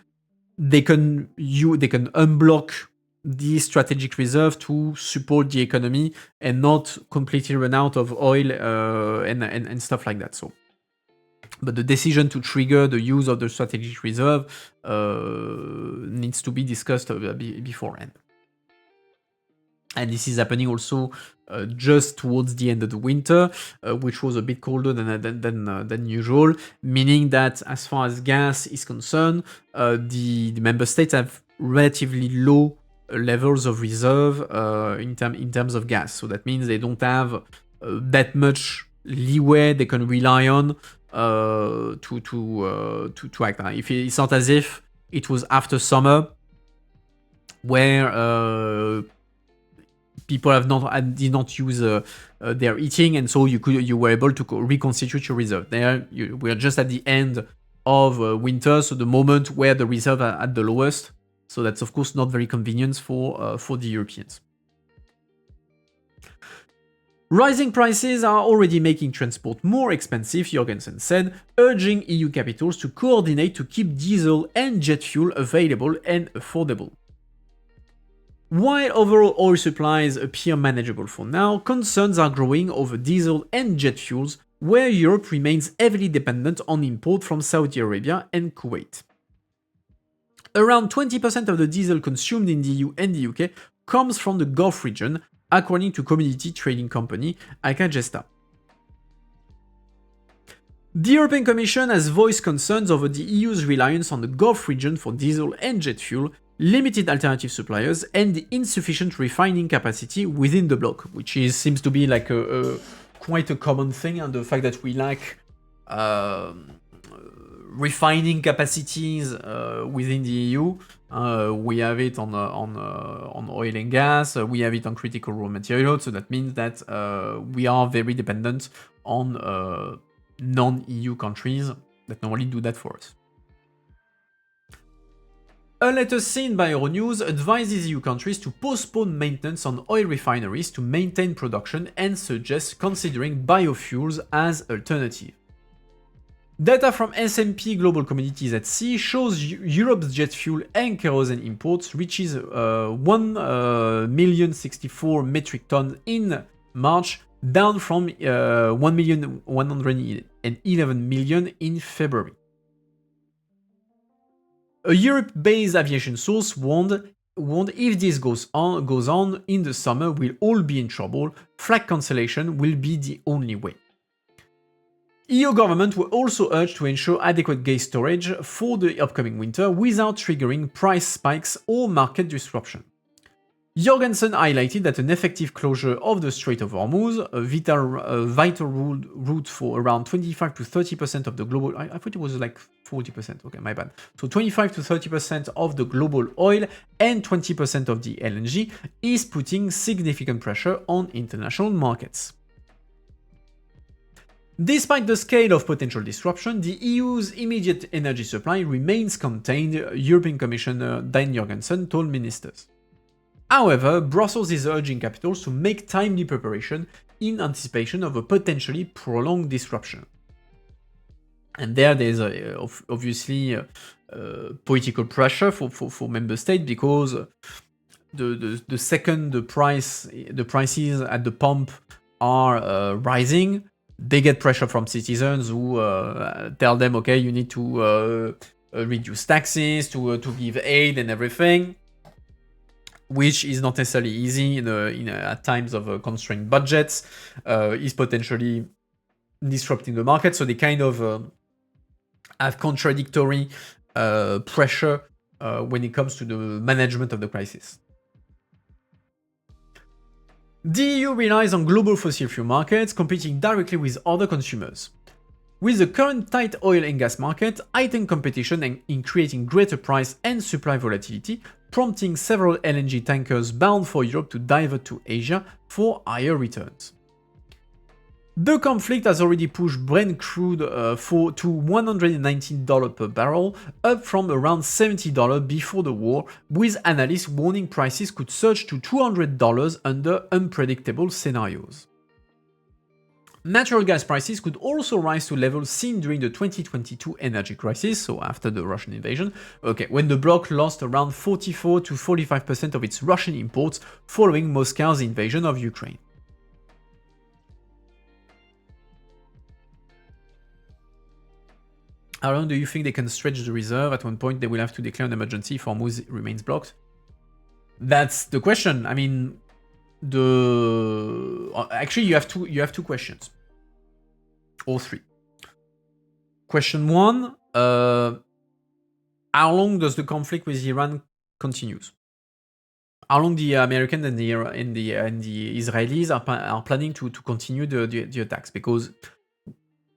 they can unblock the strategic reserve to support the economy and not completely run out of oil and stuff like that. So, but the decision to trigger the use of the strategic reserve needs to be discussed beforehand. And this is happening also just towards the end of the winter, which was a bit colder than usual, meaning that as far as gas is concerned, the member states have relatively low levels of reserve in terms of gas. So that means they don't have that much leeway they can rely on to act. If it's not as if it was after summer, where people did not use their heating, and so you were able to reconstitute your reserve. We are just at the end of winter, so the moment where the reserve are at the lowest, So that's of course not very convenient for the Europeans. Rising prices are already making transport more expensive, Jorgensen said, urging EU capitals to coordinate to keep diesel and jet fuel available and affordable. While overall oil supplies appear manageable for now, concerns are growing over diesel and jet fuels, where Europe remains heavily dependent on import from Saudi Arabia and Kuwait. Around 20% of the diesel consumed in the EU and the UK comes from the Gulf region, according to commodity trading company Akagesta. The European Commission has voiced concerns over the EU's reliance on the Gulf region for diesel and jet fuel, limited alternative suppliers, and the insufficient refining capacity within the bloc, which seems to be like quite a common thing, and the fact that we lack refining capacities within the EU. We have it on oil and gas, we have it on critical raw materials, so that means that we are very dependent on non-EU countries that normally do that for us. A letter seen by Euronews advises EU countries to postpone maintenance on oil refineries to maintain production and suggests considering biofuels as alternative. Data from S&P Global Commodities at Sea shows Europe's jet fuel and kerosene imports reaches 1,064 metric tons in March, down from 1,111 million in February. A Europe-based aviation source warned if this goes on in the summer, we'll all be in trouble. Flight cancellation will be the only way. EU government were also urged to ensure adequate gas storage for the upcoming winter without triggering price spikes or market disruption. Jorgensen highlighted that an effective closure of the Strait of Hormuz, a vital route for around 25 to 30% of the global... I thought it was like 40%, okay, my bad. So 25 to 30% of the global oil and 20% of the LNG is putting significant pressure on international markets. Despite the scale of potential disruption, the EU's immediate energy supply remains contained, European Commissioner Dan Jorgensen told ministers. However, Brussels is urging capitals to make timely preparation in anticipation of a potentially prolonged disruption. And there's obviously political pressure for member states, because the second the prices at the pump are rising, they get pressure from citizens who tell them, okay, you need to reduce taxes, to give aid and everything, which is not necessarily easy at times of constrained budgets, is potentially disrupting the market. So they kind of have contradictory pressure when it comes to the management of the crisis. The EU relies on global fossil fuel markets, competing directly with other consumers. With the current tight oil and gas market, heightened competition in creating greater price and supply volatility, prompting several LNG tankers bound for Europe to divert to Asia for higher returns. The conflict has already pushed Brent crude to $119 per barrel, up from around $70 before the war, with analysts warning prices could surge to $200 under unpredictable scenarios. Natural gas prices could also rise to levels seen during the 2022 energy crisis, so after the Russian invasion, when the bloc lost around 44 to 45% of its Russian imports following Moscow's invasion of Ukraine. How long do you think they can stretch the reserve? At one point, they will have to declare an emergency if Hormuz remains blocked. That's the question. I mean, actually, you have two questions, or three. Question one: how long does the conflict with Iran continues? How long the Americans and the Israelis are planning to continue the attacks? Because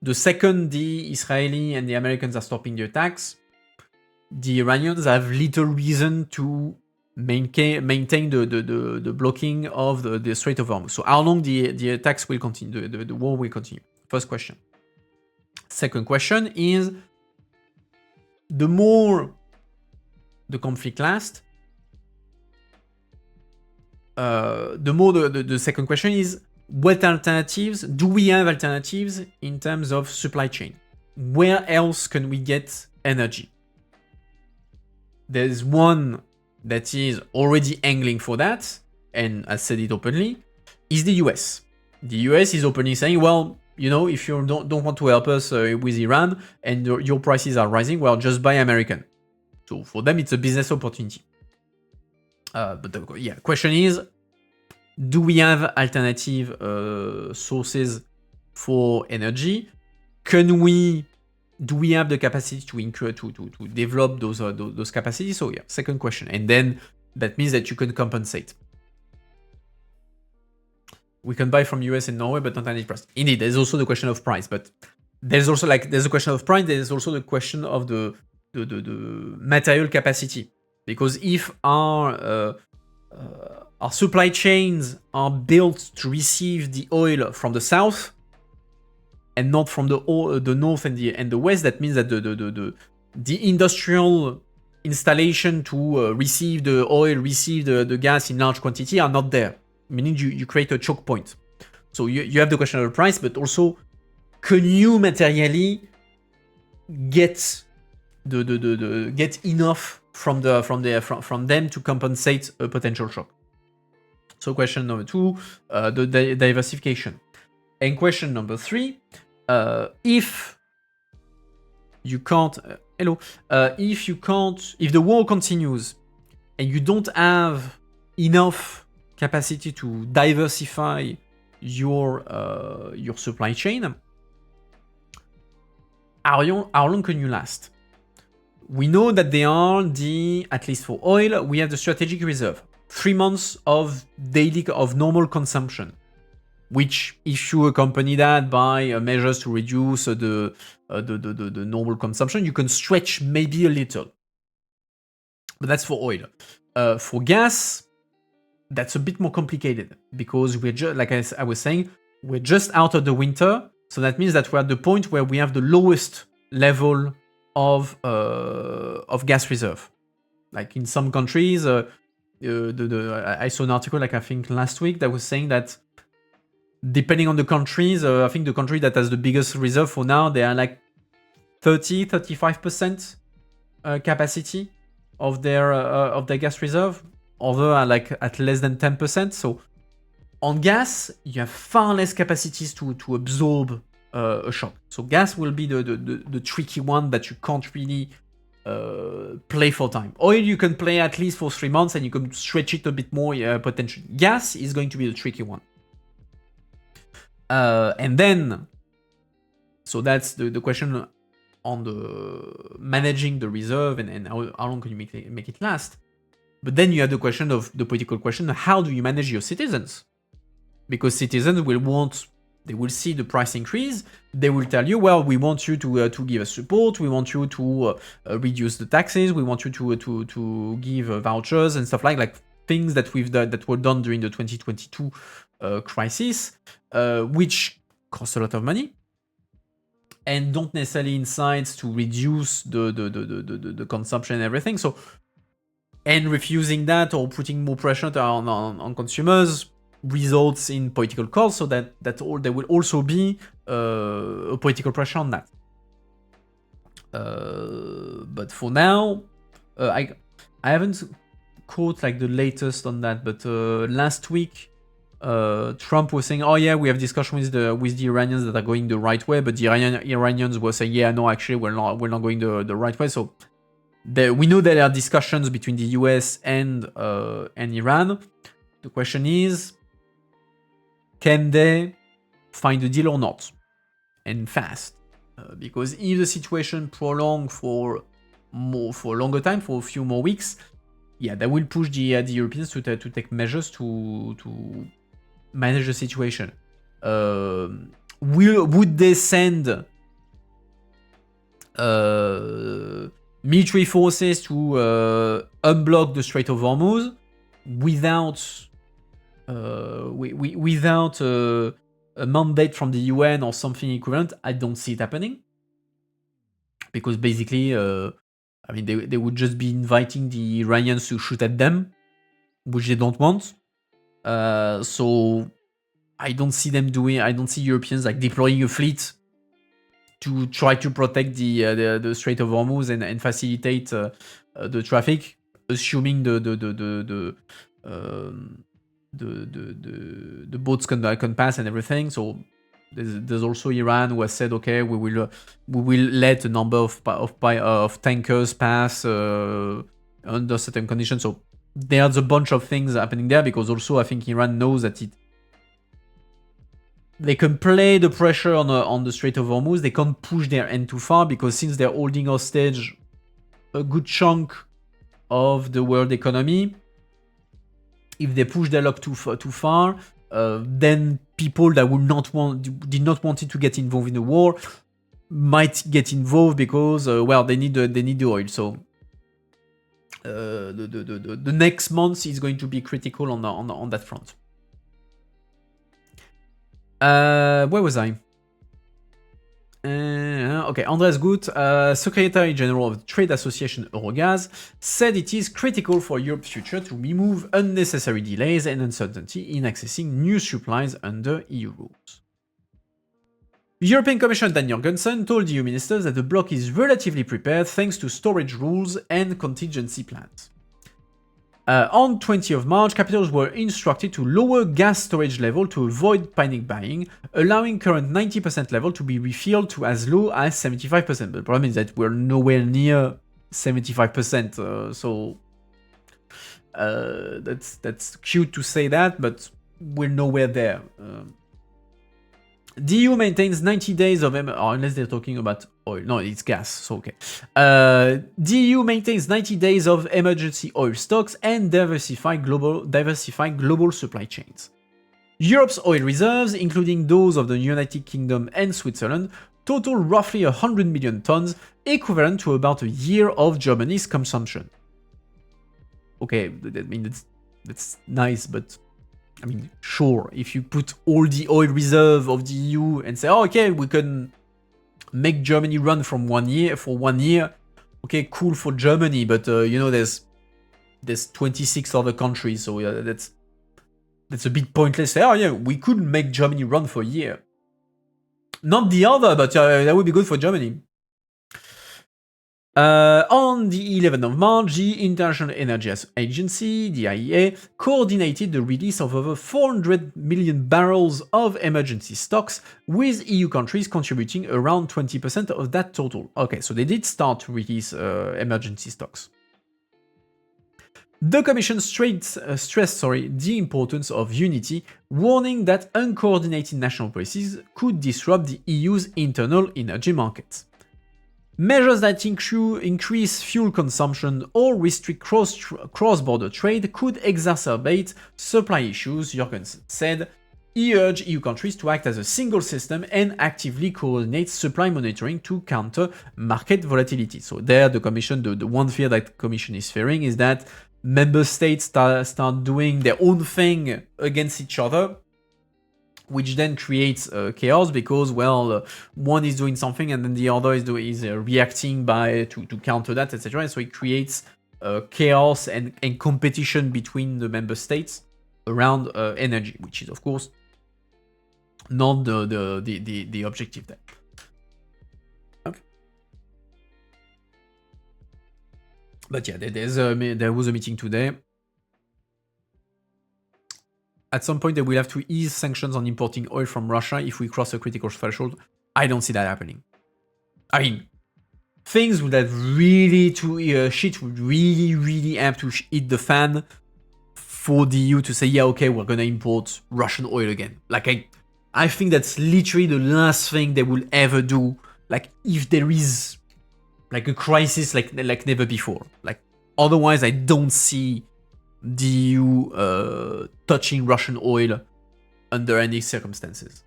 the second the Israeli and the Americans are stopping the attacks, the Iranians have little reason to maintain the blocking of the Strait of Hormuz. So how long the attacks will continue, the war will continue? First question. Second question is, the more the conflict lasts, the second question is, what alternatives do we have alternatives in terms of supply chain? Where else can we get energy? There's one that is already angling for that, and has said it openly, is the US. The US is openly saying, well, you know, if you don't want to help us with Iran and your prices are rising, well, just buy American. So for them, it's a business opportunity. But the question is, do we have alternative sources for energy? Do we have the capacity to develop those capacities? So yeah, second question. And then that means that you can compensate. We can buy from US and Norway, but not any price. Indeed, there's also the question of price, but there's also there's a question of price, there's also the question of the material capacity. Because if our supply chains are built to receive the oil from the south and not from the north and the west, that means that the industrial installation to receive the oil, receive the gas in large quantity are not there. Meaning you create a choke point. So you have the question of the price, but also, can you materially get get enough from them to compensate a potential shock? So question number 2, the diversification. And question number 3, if you can't, if the war continues and you don't have enough capacity to diversify your supply chain, how long can you last? We know that they are at least for oil, we have the strategic reserve, 3 months of normal consumption, which if you accompany that by measures to reduce the normal consumption, you can stretch maybe a little. But that's for oil. For gas, that's a bit more complicated because we're just, like I was saying, we're just out of the winter. So that means that we're at the point where we have the lowest level of gas reserve. Like in some countries, I saw an article, like I think last week, that was saying that depending on the countries, I think the country that has the biggest reserve for now, they are like 35% capacity of their gas reserve. Other are like at less than 10%. So on gas, you have far less capacities to absorb a shock. So gas will be the tricky one that you can't really play for time. Oil you can play at least for 3 months and you can stretch it a bit more potentially. Gas is going to be the tricky one. And then, so that's the question on the managing the reserve and how long can you make it last. But then you have the question of the political question: how do you manage your citizens? Because citizens they will see the price increase. They will tell you, well, we want you to give us support. We want you to reduce the taxes. We want you to give vouchers and stuff like things that were done during the 2022 crisis, which cost a lot of money and don't necessarily incite to reduce the consumption and everything. So, and refusing that or putting more pressure on consumers results in political calls, so that there will also be a political pressure on that. But for now, I haven't caught like the latest on that, but last week Trump was saying, oh yeah, we have discussion with the Iranians that are going the right way, but the Iranians were saying, yeah, no, actually we're not going the right way. So we know that there are discussions between the US and Iran. The question is, can they find a deal or not? And fast. Because if the situation prolongs for a longer time, for a few more weeks, yeah, that will push the Europeans to take measures to manage the situation. Would they send military forces to unblock the Strait of Hormuz without a mandate from the UN or something equivalent? I don't see it happening, because basically I mean, they would just be inviting the Iranians to shoot at them, which they don't want. So I don't see them doing. I don't see Europeans like deploying a fleet to try to protect the Strait of Hormuz and facilitate the traffic, assuming the boats can pass and everything. So there's also Iran who has said, okay, we will let a number of tankers pass under certain conditions. So there's a bunch of things happening there, because also I think Iran knows that they can play the pressure on the Strait of Hormuz. They can't push their end too far, because since they're holding hostage a good chunk of the world economy, if they push their luck too far, then people that did not want it to get involved in the war might get involved, because they need the oil. So the next month is going to be critical on that front. Where was I? Okay, Andreas Gut, Secretary General of the Trade Association Eurogaz, said it is critical for Europe's future to remove unnecessary delays and uncertainty in accessing new supplies under EU rules. European Commissioner Dan Jorgensen told EU ministers that the bloc is relatively prepared thanks to storage rules and contingency plans. On 20th of March, capitals were instructed to lower gas storage level to avoid panic buying, allowing current 90% level to be refilled to as low as 75%. But the problem is that we're nowhere near 75%, so that's cute to say that, but we're nowhere there. The EU maintains 90 days of unless they're talking about oil. No, it's gas, so okay. The EU maintains 90 days of emergency oil stocks and diversify global supply chains. Europe's oil reserves, including those of the United Kingdom and Switzerland, total roughly 100 million tons, equivalent to about a year of Germany's consumption. Okay, I mean, that's nice, but I mean, sure, if you put all the oil reserve of the EU and say, oh, okay, we can make Germany run for 1 year, okay, cool for Germany, but there's 26 other countries, so that's a bit pointless. Oh yeah, we could make Germany run for a year. Not the other, but that would be good for Germany. On the 11th of March, the International Energy Agency, the IEA, coordinated the release of over 400 million barrels of emergency stocks, with EU countries contributing around 20% of that total. Okay, so they did start to release emergency stocks. The Commission stressed the importance of unity, warning that uncoordinated national policies could disrupt the EU's internal energy market. Measures that increase fuel consumption or restrict cross-border trade could exacerbate supply issues, Jorgensen said. He urged EU countries to act as a single system and actively coordinate supply monitoring to counter market volatility. So there, the Commission, the one fear that the Commission is fearing is that member states start doing their own thing against each other, which then creates chaos, because one is doing something and then the other is reacting to counter that, etc. And so it creates chaos and competition between the member states around energy, which is of course not the objective there. Okay. But yeah, there was a meeting today. At some point, they will have to ease sanctions on importing oil from Russia if we cross a critical threshold. I don't see that happening. I mean, things would have shit would really have to hit the fan for the EU to say, yeah, okay, we're gonna import Russian oil again. Like, I think that's literally the last thing they will ever do. Like, if there is like a crisis like never before. Like, otherwise, I don't see the EU touching Russian oil under any circumstances.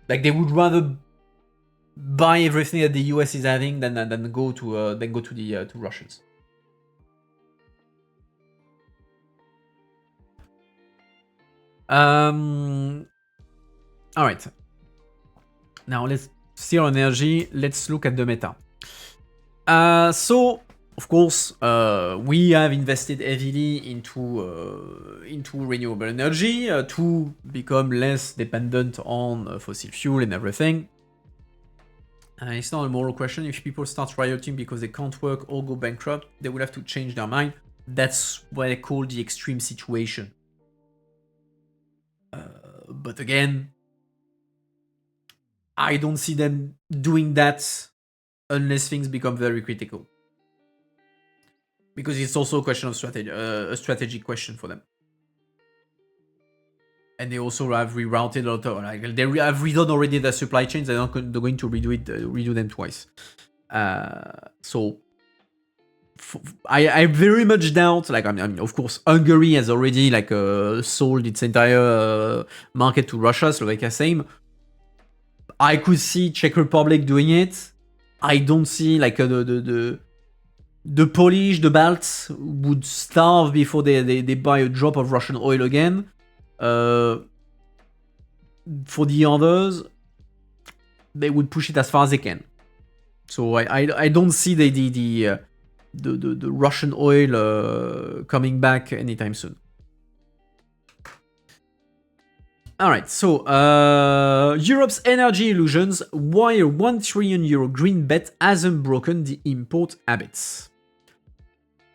Like, they would rather buy everything that the US is having than go to the Russians. All right. Now let's steer energy. Let's look at the meta. So of course, we have invested heavily into renewable energy to become less dependent on fossil fuel and everything. It's not a moral question. If people start rioting because they can't work or go bankrupt, they will have to change their mind. That's what I call the extreme situation. But again, I don't see them doing that unless things become very critical. Because it's also a question of strategy, a strategic question for them. And they also have rerouted a lot of, like, they have redone already their supply chains. They're going to redo them twice. So I very much doubt. Like, I mean, of course, Hungary has already like sold its entire market to Russia. Slovakia same. I could see Czech Republic doing it. I don't see like the Polish, the Balts would starve before they buy a drop of Russian oil again. For the others, they would push it as far as they can. So I don't see the Russian oil coming back anytime soon. Alright, so Europe's energy illusions, why a €1 trillion green bet hasn't broken the import habits.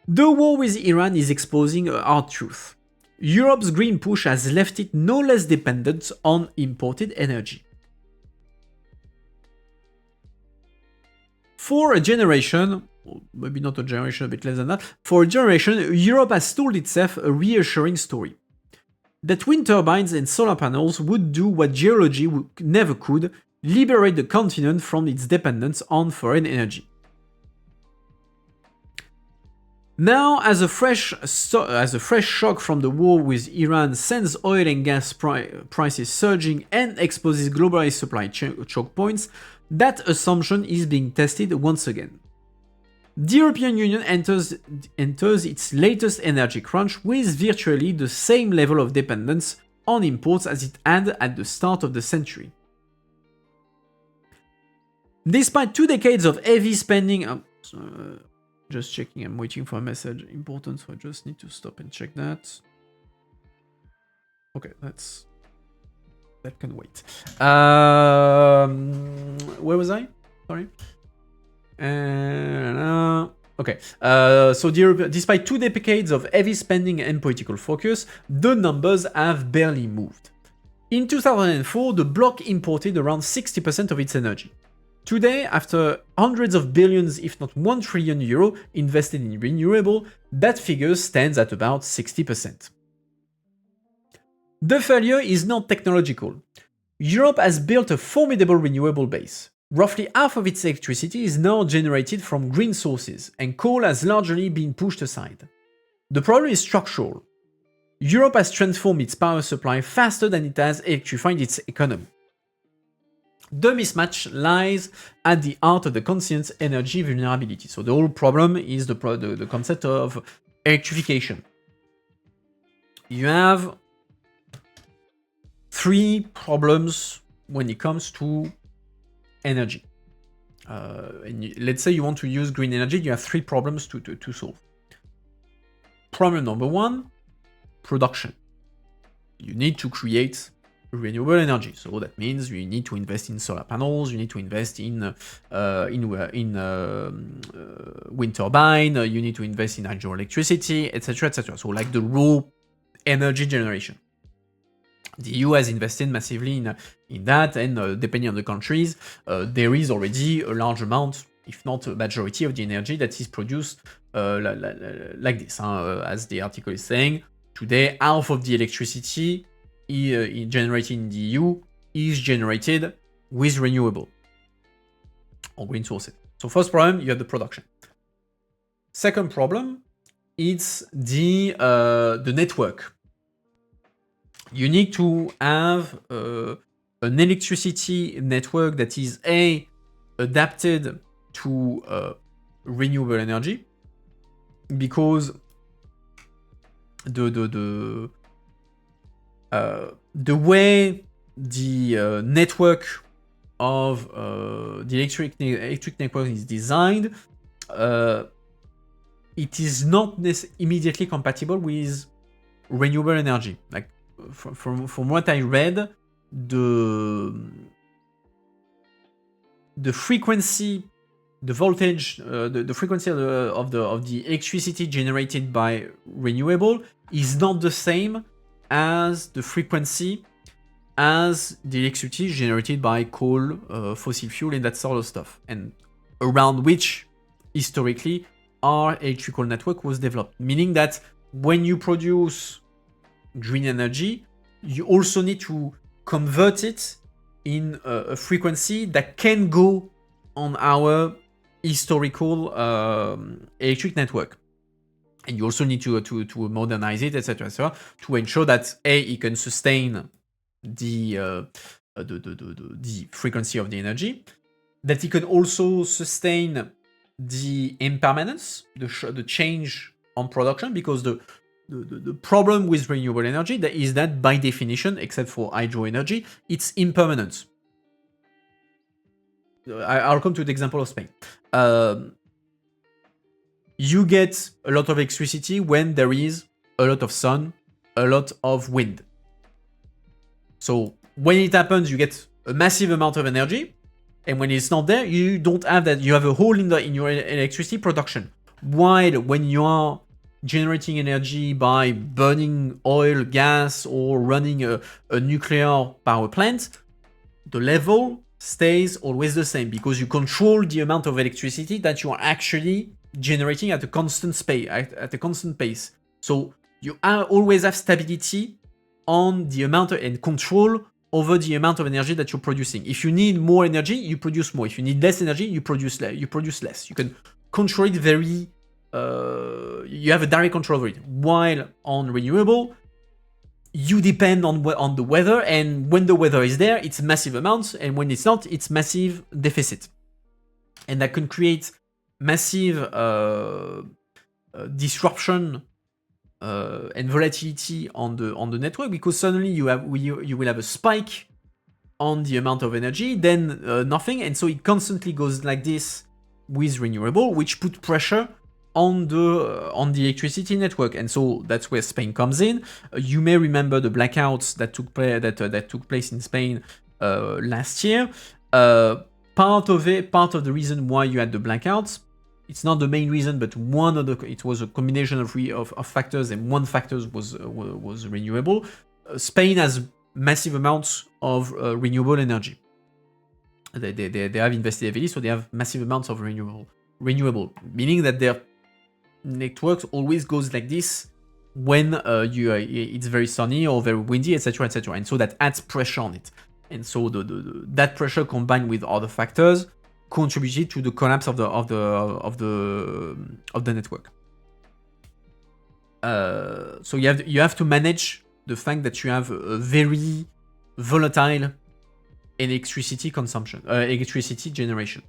The war with Iran is exposing a hard truth. Europe's green push has left it no less dependent on imported energy. For a generation, or maybe not a generation, a bit less than that, for a generation, Europe has told itself a reassuring story. That wind turbines and solar panels would do what geology never could, liberate the continent from its dependence on foreign energy. Now, as a fresh shock from the war with Iran sends oil and gas prices surging and exposes globalized supply choke points, that assumption is being tested once again. The European Union enters its latest energy crunch with virtually the same level of dependence on imports as it had at the start of the century. Despite 2 decades of heavy spending... just checking, I'm waiting for a message important, so I just need to stop and check that. Okay, that can wait. Where was I? Sorry. Okay, so despite 2 decades of heavy spending and political focus, the numbers have barely moved. In 2004, the bloc imported around 60% of its energy. Today, after hundreds of billions, if not €1 trillion invested in renewable, that figure stands at about 60%. The failure is not technological. Europe has built a formidable renewable base. Roughly half of its electricity is now generated from green sources, and coal has largely been pushed aside. The problem is structural. Europe has transformed its power supply faster than it has electrified its economy. The mismatch lies at the heart of the continent's energy vulnerability. So the whole problem is the concept of electrification. You have 3 problems when it comes to energy. Let's say you want to use green energy, you have 3 problems to solve. Problem number 1, production. You need to create renewable energy. So that means you need to invest in solar panels, you need to invest in wind turbine, you need to invest in hydroelectricity, etc., etc. So like the raw energy generation. The EU has invested massively in that, and depending on the countries, there is already a large amount, if not a majority of the energy that is produced like this. As the article is saying, today half of the electricity generated in the EU is generated with renewable or green sources. So first problem, you have the production. Second problem, it's the network. You need to have an electricity network that is adapted to renewable energy, because the way the network of the electric network is designed, it is not immediately compatible with renewable energy. Like from what I read, the frequency, the voltage, the frequency of the electricity generated by renewable is not the same as the frequency as the electricity generated by coal, fossil fuel, and that sort of stuff, and around which historically our electrical network was developed. Meaning that when you produce green energy, you also need to convert it in a frequency that can go on our historical electric network. And you also need to modernize it, etc., to ensure that it can sustain the frequency of the energy, that it can also sustain the impermanence, the change on production, because the problem with renewable energy is that by definition, except for hydro energy, it's impermanent. I'll come to the example of Spain. You get a lot of electricity when there is a lot of sun, a lot of wind. So when it happens, you get a massive amount of energy, and when it's not there, you don't have that. You have a hole in your electricity production. While when you are generating energy by burning oil, gas, or running a nuclear power plant, the level stays always the same because you control the amount of electricity that you are actually generating at a constant pace. So you always have stability on the amount and control over the amount of energy that you're producing. If you need more energy, you produce more. If you need less energy, you produce less. You can control it very. You have a direct control over it. While on renewable, you depend on the weather, and when the weather is there, it's massive amounts, and when it's not, it's massive deficit, and that can create massive disruption and volatility on the network, because suddenly you will have a spike on the amount of energy, then nothing, and so it constantly goes like this with renewable, which put pressure on the electricity network, and so that's where Spain comes in. You may remember the blackouts that took place in Spain last year. Part of the reason why you had the blackouts, it's not the main reason, but it was a combination of factors, and one factor was renewable. Spain has massive amounts of renewable energy. They have invested heavily, so they have massive amounts of renewable, meaning that their network always goes like this when it's very sunny or very windy, etc., and so that adds pressure on it, and so that pressure combined with other factors contributed to the collapse of the network. So you have to manage the fact that you have a very volatile electricity generation,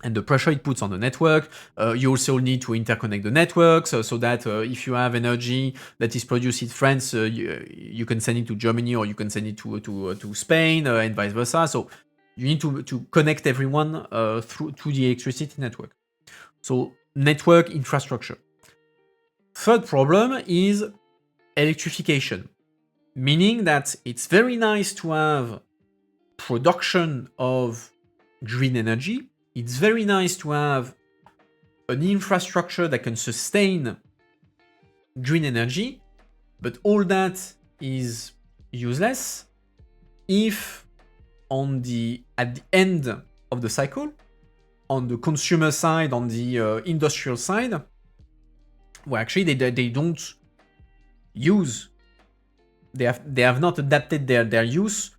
and the pressure it puts on the network. You also need to interconnect the network so that if you have energy that is produced in France, you can send it to Germany, or you can send it to Spain, and vice versa. So you need to connect everyone to the electricity network. So network infrastructure. Third problem is electrification, meaning that it's very nice to have production of green energy. It's very nice to have an infrastructure that can sustain green energy, but all that is useless if at the end of the cycle, on the consumer side, on the industrial side, well, actually they don't use. They have not adapted their use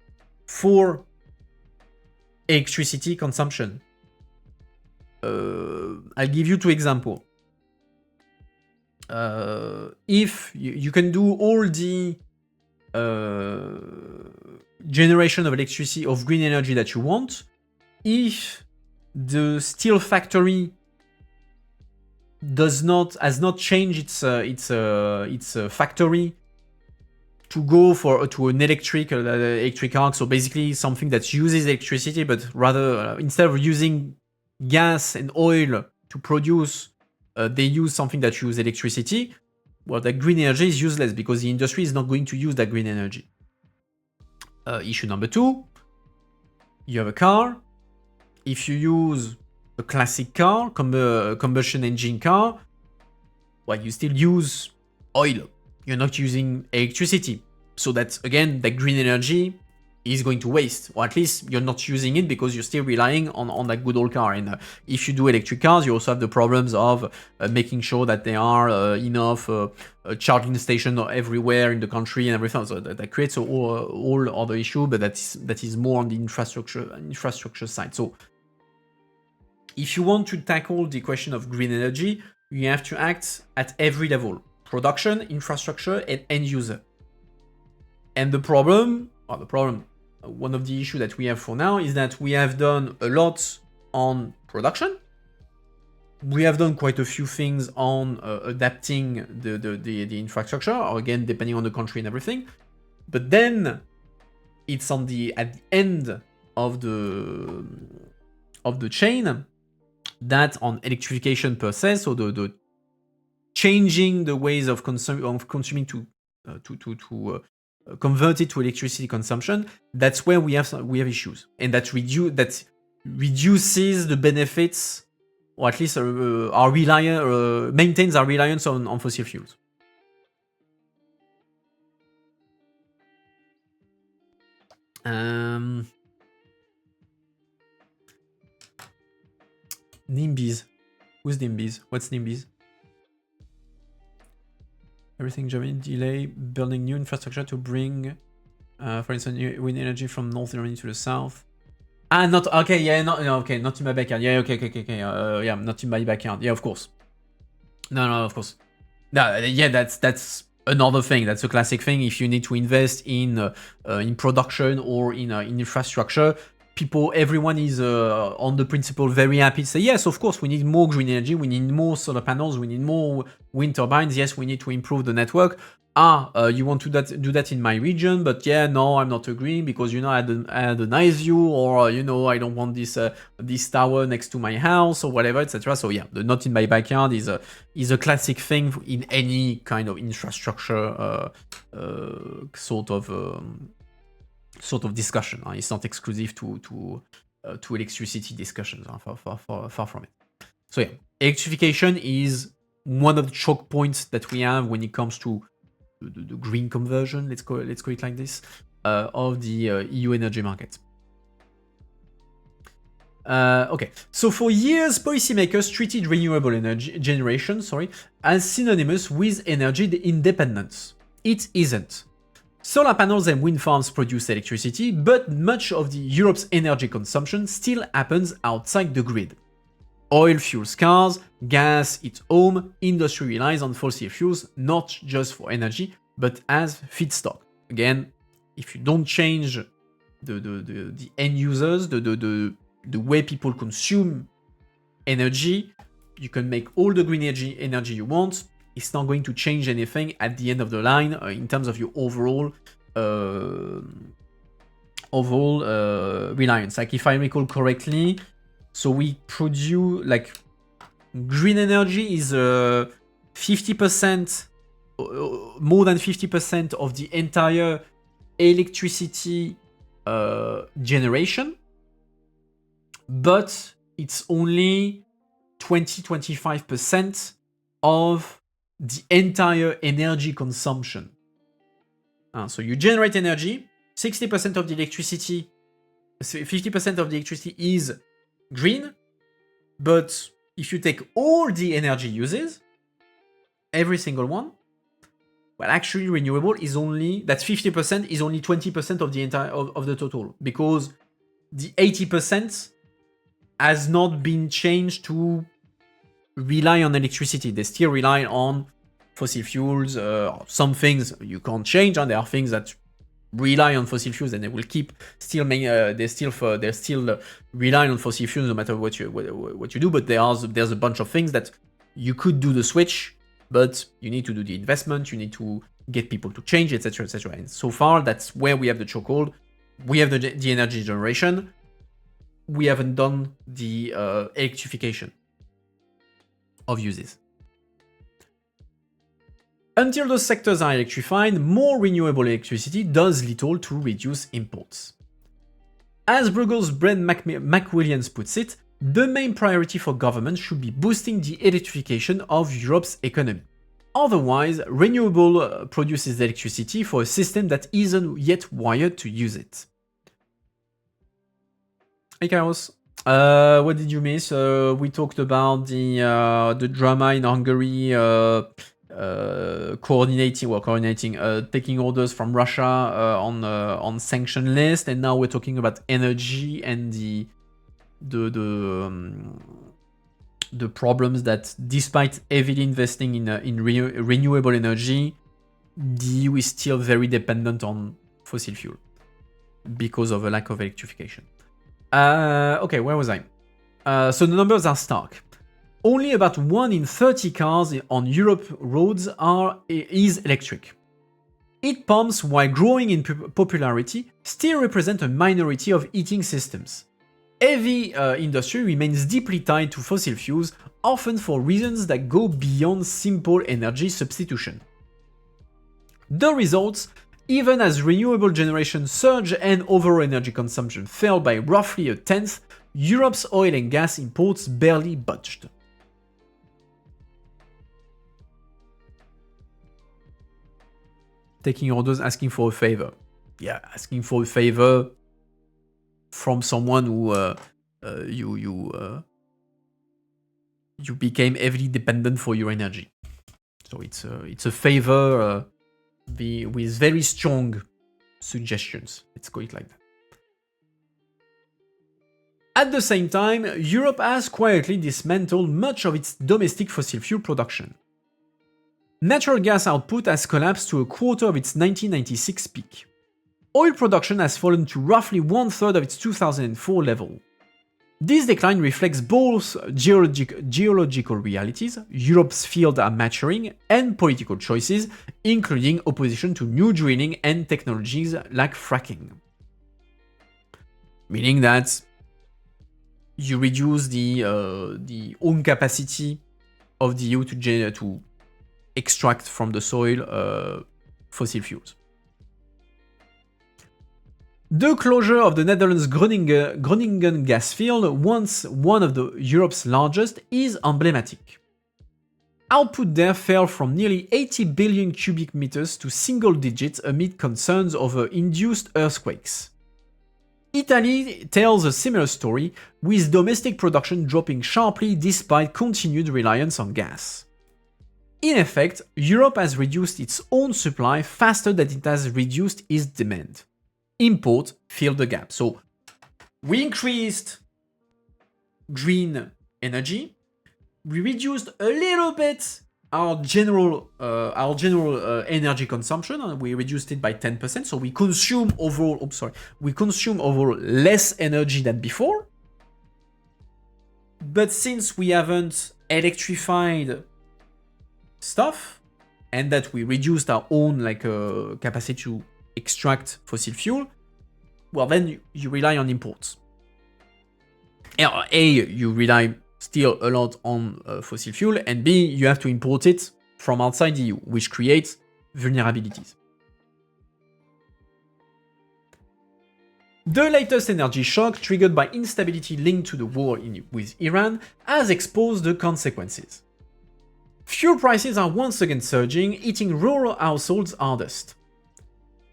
for electricity consumption. I'll give you two examples. If you can do all the generation of electricity, of green energy that you want, if the steel factory has not changed its factory to go to an electric arc, so basically something that uses electricity, but rather instead of using gas and oil to produce they use something that use electricity, well, that green energy is useless because the industry is not going to use that green energy. Issue number 2, you have a car. If you use a classic car, combustion engine car, well, you still use oil. You're not using electricity. So that's, again, that green energy is going to waste, or at least you're not using it because you're still relying on that good old car. And if you do electric cars, you also have the problems of making sure that there are enough charging stations everywhere in the country and everything. So that creates all other issue, but that is more on the infrastructure side. So if you want to tackle the question of green energy, you have to act at every level: production, infrastructure, and end user. And one of the issues that we have for now is that we have done a lot on production. We have done quite a few things on adapting the infrastructure, or again, depending on the country and everything. But then it's at the end of the chain that on electrification per se, so the changing the ways of consuming to convert it to electricity consumption, that's where we have issues, and that reduces the benefits, or at least maintains our reliance on fossil fuels. NIMBYs. Who's NIMBYs? What's NIMBYs? Everything Germany delay building new infrastructure to bring, for instance, wind energy from North Germany to the south. Not okay. Yeah, not in my backyard. Yeah, okay. Yeah, not in my backyard. Yeah, of course. No, of course. No, yeah, that's another thing. That's a classic thing. If you need to invest in production or in infrastructure, everyone is on the principle very happy to say, yes, of course, we need more green energy, we need more solar panels, we need more wind turbines, yes, we need to improve the network. You want to do that in my region, but yeah, no, I'm not agreeing because, I had a nice view, or, I don't want this tower next to my house or whatever, etc. So yeah, the not in my backyard is a classic thing in any kind of infrastructure sort of discussion. It's not exclusive to electricity discussions. Far from it. So yeah, electrification is one of the choke points that we have when it comes to the green conversion. Let's call it like this, of the EU energy market. Okay, so for years, policymakers treated renewable energy generation, as synonymous with energy independence. It isn't. Solar panels and wind farms produce electricity, but much of Europe's energy consumption still happens outside the grid. Oil fuels cars, gas heats home, industry relies on fossil fuels not just for energy, but as feedstock. Again, if you don't change the end users, the way people consume energy, you can make all the green energy you want. It's not going to change anything at the end of the line in terms of your overall reliance. Like, if I recall correctly, so we produce, like, green energy is 50%, more than 50% of the entire electricity generation, but it's only 20-25% of the entire energy consumption. So you generate energy, 60% of the electricity, 50% of the electricity is green, but if you take all the energy uses, every single one, well, actually renewable is only, that's 50% is only 20% of the entire of the total, because the 80% has not been changed to rely on electricity. They still rely on fossil fuels. Some things you can't change, and there are things that rely on fossil fuels, and they will keep they still rely on fossil fuels no matter what you do. But there's a bunch of things that you could do the switch, but you need to do the investment, you need to get people to change, etc., etc. And so far, that's where we have the chokehold. We have the energy generation. We haven't done the electrification of uses. Until those sectors are electrified, more renewable electricity does little to reduce imports. As Bruegel's Brent McWilliams puts it, the main priority for governments should be boosting the electrification of Europe's economy. Otherwise, renewable produces electricity for a system that isn't yet wired to use it. Hey Chaos, what did you miss? We talked about the drama in Hungary, taking orders from Russia on sanction list, and now we're talking about energy and the problems that, despite heavily investing in renewable energy, the EU is still very dependent on fossil fuel because of a lack of electrification. Okay, where was I? So the numbers are stark. Only about 1 in 30 cars on Europe roads is electric. Heat pumps, while growing in popularity, still represent a minority of heating systems. Heavy industry remains deeply tied to fossil fuels, often for reasons that go beyond simple energy substitution. The results, even as renewable generation surged and overall energy consumption fell by roughly a tenth, Europe's oil and gas imports barely budged. Taking orders, asking for a favor. Yeah, asking for a favor from someone who you became heavily dependent for your energy. So it's a favor with very strong suggestions. Let's go it like that. At the same time, Europe has quietly dismantled much of its domestic fossil fuel production. Natural gas output has collapsed to a quarter of its 1996 peak. Oil production has fallen to roughly 1/3 of its 2004 level. This decline reflects both geological realities, Europe's fields are maturing, and political choices, including opposition to new drilling and technologies like fracking. Meaning that you reduce the own capacity of the EU to extract from the soil fossil fuels. The closure of the Netherlands' Groningen gas field, once one of Europe's largest, is emblematic. Output there fell from nearly 80 billion cubic meters to single digits amid concerns over induced earthquakes. Italy tells a similar story, with domestic production dropping sharply despite continued reliance on gas. In effect, Europe has reduced its own supply faster than it has reduced its demand. Import filled the gap. So we increased green energy, we reduced a little bit our general energy consumption, and we reduced it by 10%. So we consume overall, less energy than before. But since we haven't electrified stuff, and that we reduced our own capacity to extract fossil fuel, well, then you rely on imports. A, you rely still a lot on fossil fuel, and B, you have to import it from outside the EU, which creates vulnerabilities. The latest energy shock, triggered by instability linked to the war with Iran, has exposed the consequences. Fuel prices are once again surging, hitting rural households hardest.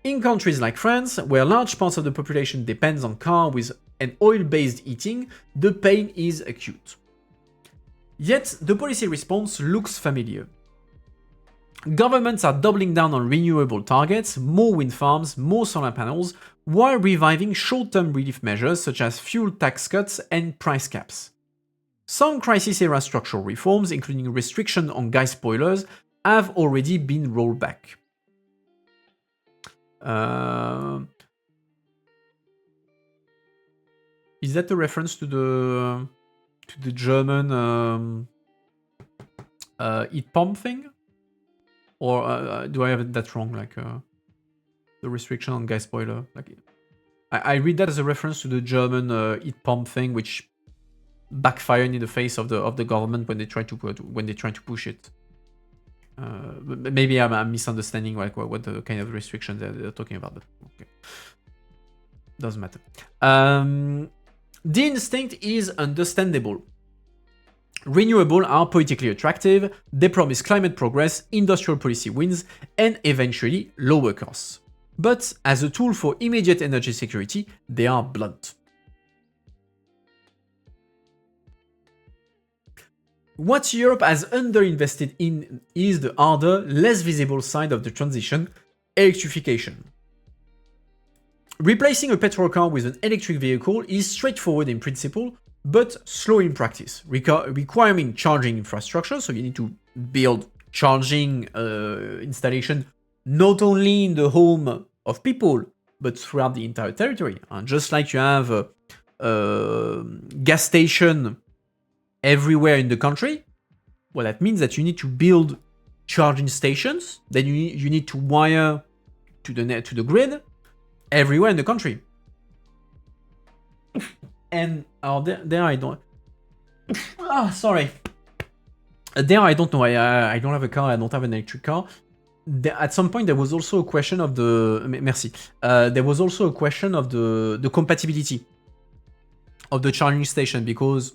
In countries like France, where large parts of the population depends on car with an oil-based heating, the pain is acute. Yet, the policy response looks familiar. Governments are doubling down on renewable targets, more wind farms, more solar panels, while reviving short-term relief measures such as fuel tax cuts and price caps. Some crisis-era structural reforms, including restriction on gas spoilers, have already been rolled back. Is that a reference to the German heat pump thing, or do I have that wrong? The restriction on gas boiler. I read that as a reference to the German heat pump thing, which backfired in the face of the government when they tried to push it. Maybe I'm misunderstanding like what the kind of restrictions they're talking about. But okay. Doesn't matter. The instinct is understandable. Renewable are politically attractive, they promise climate progress, industrial policy wins, and eventually lower costs. But as a tool for immediate energy security, they are blunt. What Europe has underinvested in is the harder, less visible side of the transition, electrification. Replacing a petrol car with an electric vehicle is straightforward in principle, but slow in practice, requiring charging infrastructure, so you need to build charging installation not only in the home of people, but throughout the entire territory. Just like you have a gas station everywhere in the country, well, that means that you need to build charging stations, then you need to wire to the grid everywhere in the country. And there I don't. Sorry. There I don't know. I don't have a car. I don't have an electric car. At some point there was also a question of the. Merci. There was also a question of the compatibility of the charging station, because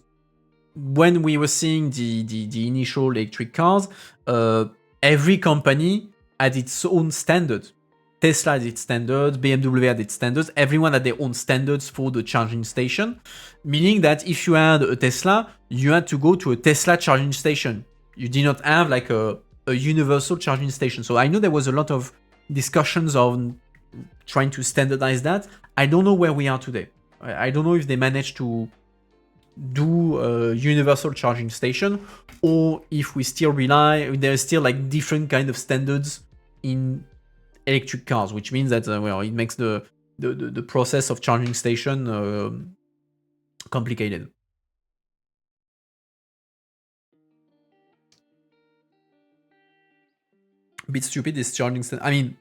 when we were seeing the initial electric cars, every company had its own standard. Tesla had its standards, BMW had its standards, everyone had their own standards for the charging station, meaning that if you had a Tesla, you had to go to a Tesla charging station. You did not have like a universal charging station. So I know there was a lot of discussions on trying to standardize that. I don't know where we are today. I don't know if they managed to do a universal charging station, or if we still rely, there's still like different kind of standards in electric cars, which means that well, it makes the process of charging station complicated. A bit stupid is charging station. I mean,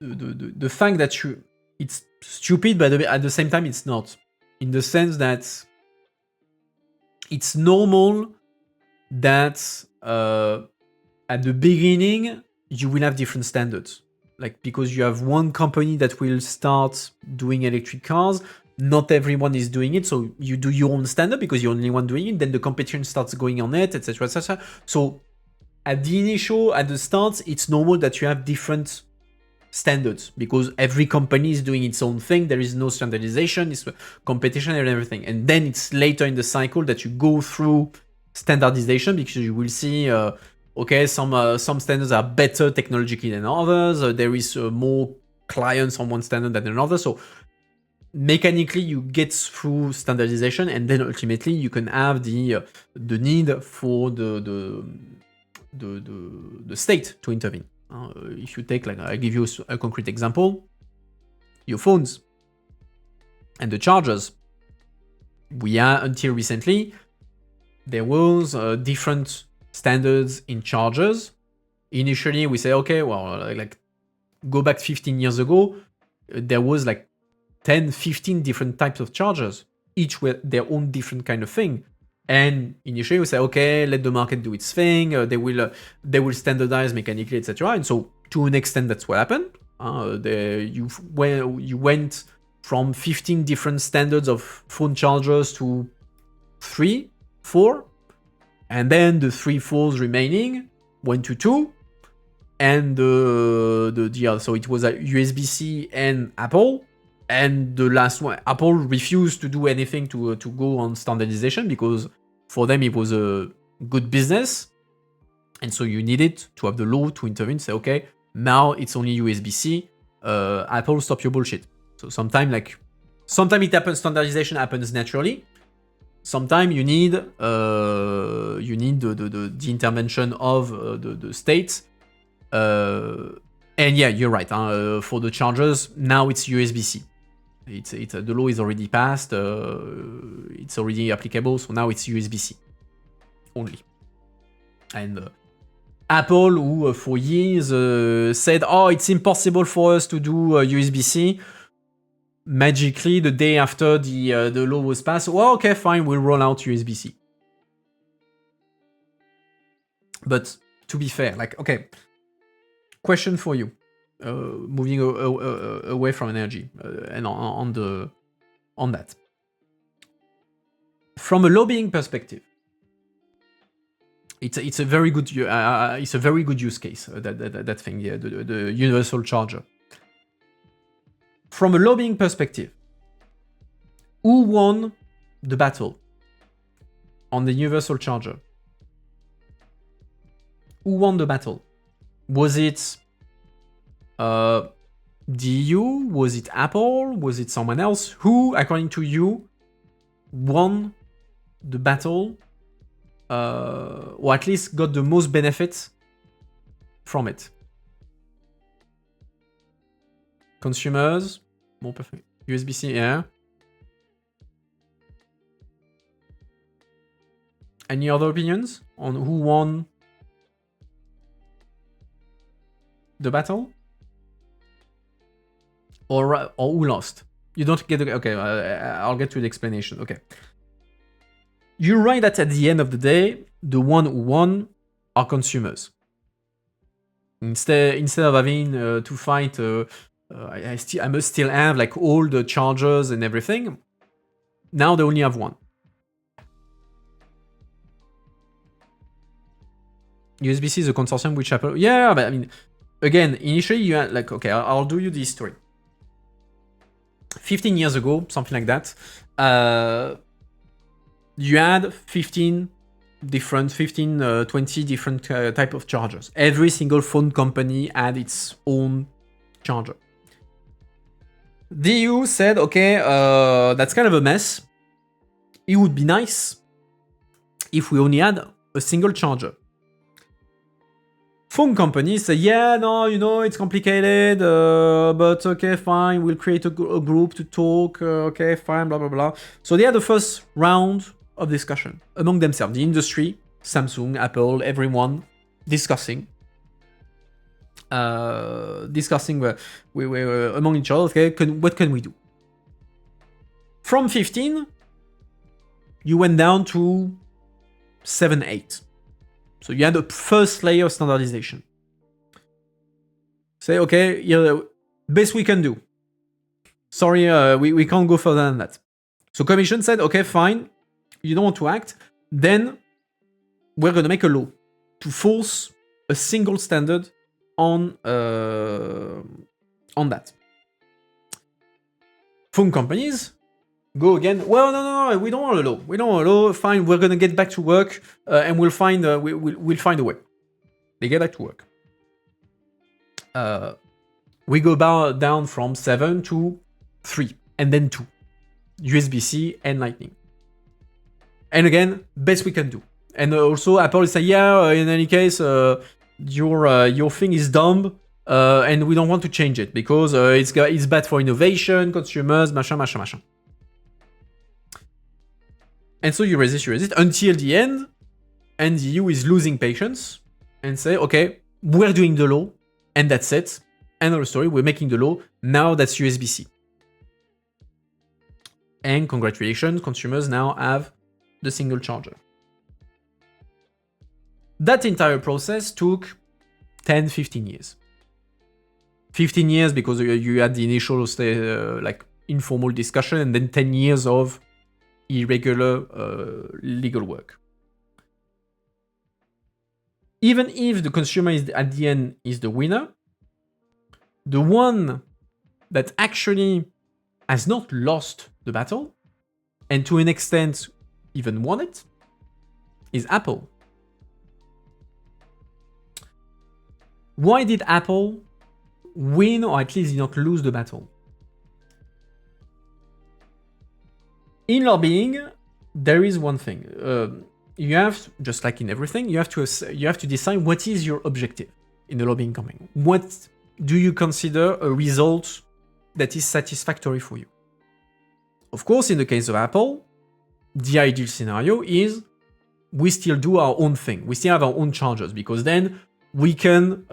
the fact that it's stupid, but at the same time it's not, in the sense that it's normal that at the beginning you will have different standards. Like, because you have one company that will start doing electric cars, not everyone is doing it, so you do your own standard because you're the only one doing it, then the competition starts going on it, etc, etc. So at the start, it's normal that you have different standards, because every company is doing its own thing, there is no standardization, it's competition and everything. And then it's later in the cycle that you go through standardization, because you will see okay, some standards are better technologically than others. There is more clients on one standard than another. So mechanically, you get through standardization, and then ultimately you can have the need for the state to intervene. If you take, like, I give you a concrete example, your phones and the chargers. Until recently, there was different standards in chargers. Initially, we say, okay, well, like go back 15 years ago, there was like 10, 15 different types of chargers, each with their own different kind of thing. And initially, we say, okay, let the market do its thing. They will standardize mechanically, etc. And so, to an extent, that's what happened. You went from 15 different standards of phone chargers to 3, 4. And then the 3 4s remaining went to 2, and the other. So it was USB-C and Apple, and the last one, Apple refused to do anything to go on standardization, because for them it was a good business, and so you needed to have the law to intervene. Say, okay, now it's only USB-C. Apple, stop your bullshit. So sometimes it happens. Standardization happens naturally. Sometimes you need the intervention of the state. And yeah, you're right. For the chargers, now it's USB-C. The law is already passed. It's already applicable. So now it's USB-C only. And Apple, who for years said, "Oh, it's impossible for us to do USB-C." Magically, the day after the law was passed, well, okay, fine, we'll roll out USB-C. But to be fair. Like, okay, question for you. Moving away from energy and on that. From a lobbying perspective, it's a very good use case, that thing, yeah, the universal charger. From a lobbying perspective, who won the battle on the universal charger? Who won the battle? Was it the EU? Was it Apple? Was it someone else? Who, according to you, won the battle, or at least got the most benefits from it? Consumers? Bon, perfect. USB-C, yeah. Any other opinions on who won the battle? Or who lost? You don't get... Okay, I'll get to the explanation. Okay. You're right that at the end of the day, the one who won are consumers. Instead of having to fight... I must still have like all the chargers and everything. Now they only have one. USB-C is a consortium which Apple... Yeah, but I mean, again, initially you had like, okay, I'll do you the history. 15 years ago, something like that, you had 20 different type of chargers. Every single phone company had its own charger. The EU said, okay, that's kind of a mess. It would be nice if we only had a single charger. Phone companies say, yeah, no, you know, it's complicated, but okay, fine, we'll create a group to talk, okay, fine, blah, blah, blah. So they had the first round of discussion among themselves, the industry, Samsung, Apple, everyone, discussing among each other, okay, what can we do? From 15, you went down to 7, 8. So you had a first layer of standardization. Say, okay, yeah, best we can do. Sorry, we can't go further than that. So Commission said, okay, fine, you don't want to act, then we're going to make a law to force a single standard on that. Phone companies go again, well, no, we don't want a law. We don't want a law. Fine, we're gonna get back to work, and we'll find a way. They get back to work. We go down from 7 to 3, and then 2. USB-C and Lightning. And again, best we can do. And also, Apple is saying, yeah, in any case, your thing is dumb, and we don't want to change it because it's bad for innovation, consumers, machin. And so you resist until the end, and the EU is losing patience and say, okay, we're doing the law, and that's it. End of the story, we're making the law, now that's USB-C. And congratulations, consumers now have the single charger. That entire process took 10, 15 years. 15 years because you had the initial like informal discussion, and then 10 years of irregular legal work. Even if the consumer is at the end is the winner, the one that actually has not lost the battle, and to an extent even won it, is Apple. Why did Apple win, or at least did not lose the battle? In lobbying, there is one thing. You have, just like in everything, you have to decide what is your objective in the lobbying campaign. What do you consider a result that is satisfactory for you? Of course, in the case of Apple, the ideal scenario is we still do our own thing. We still have our own chargers, because then we can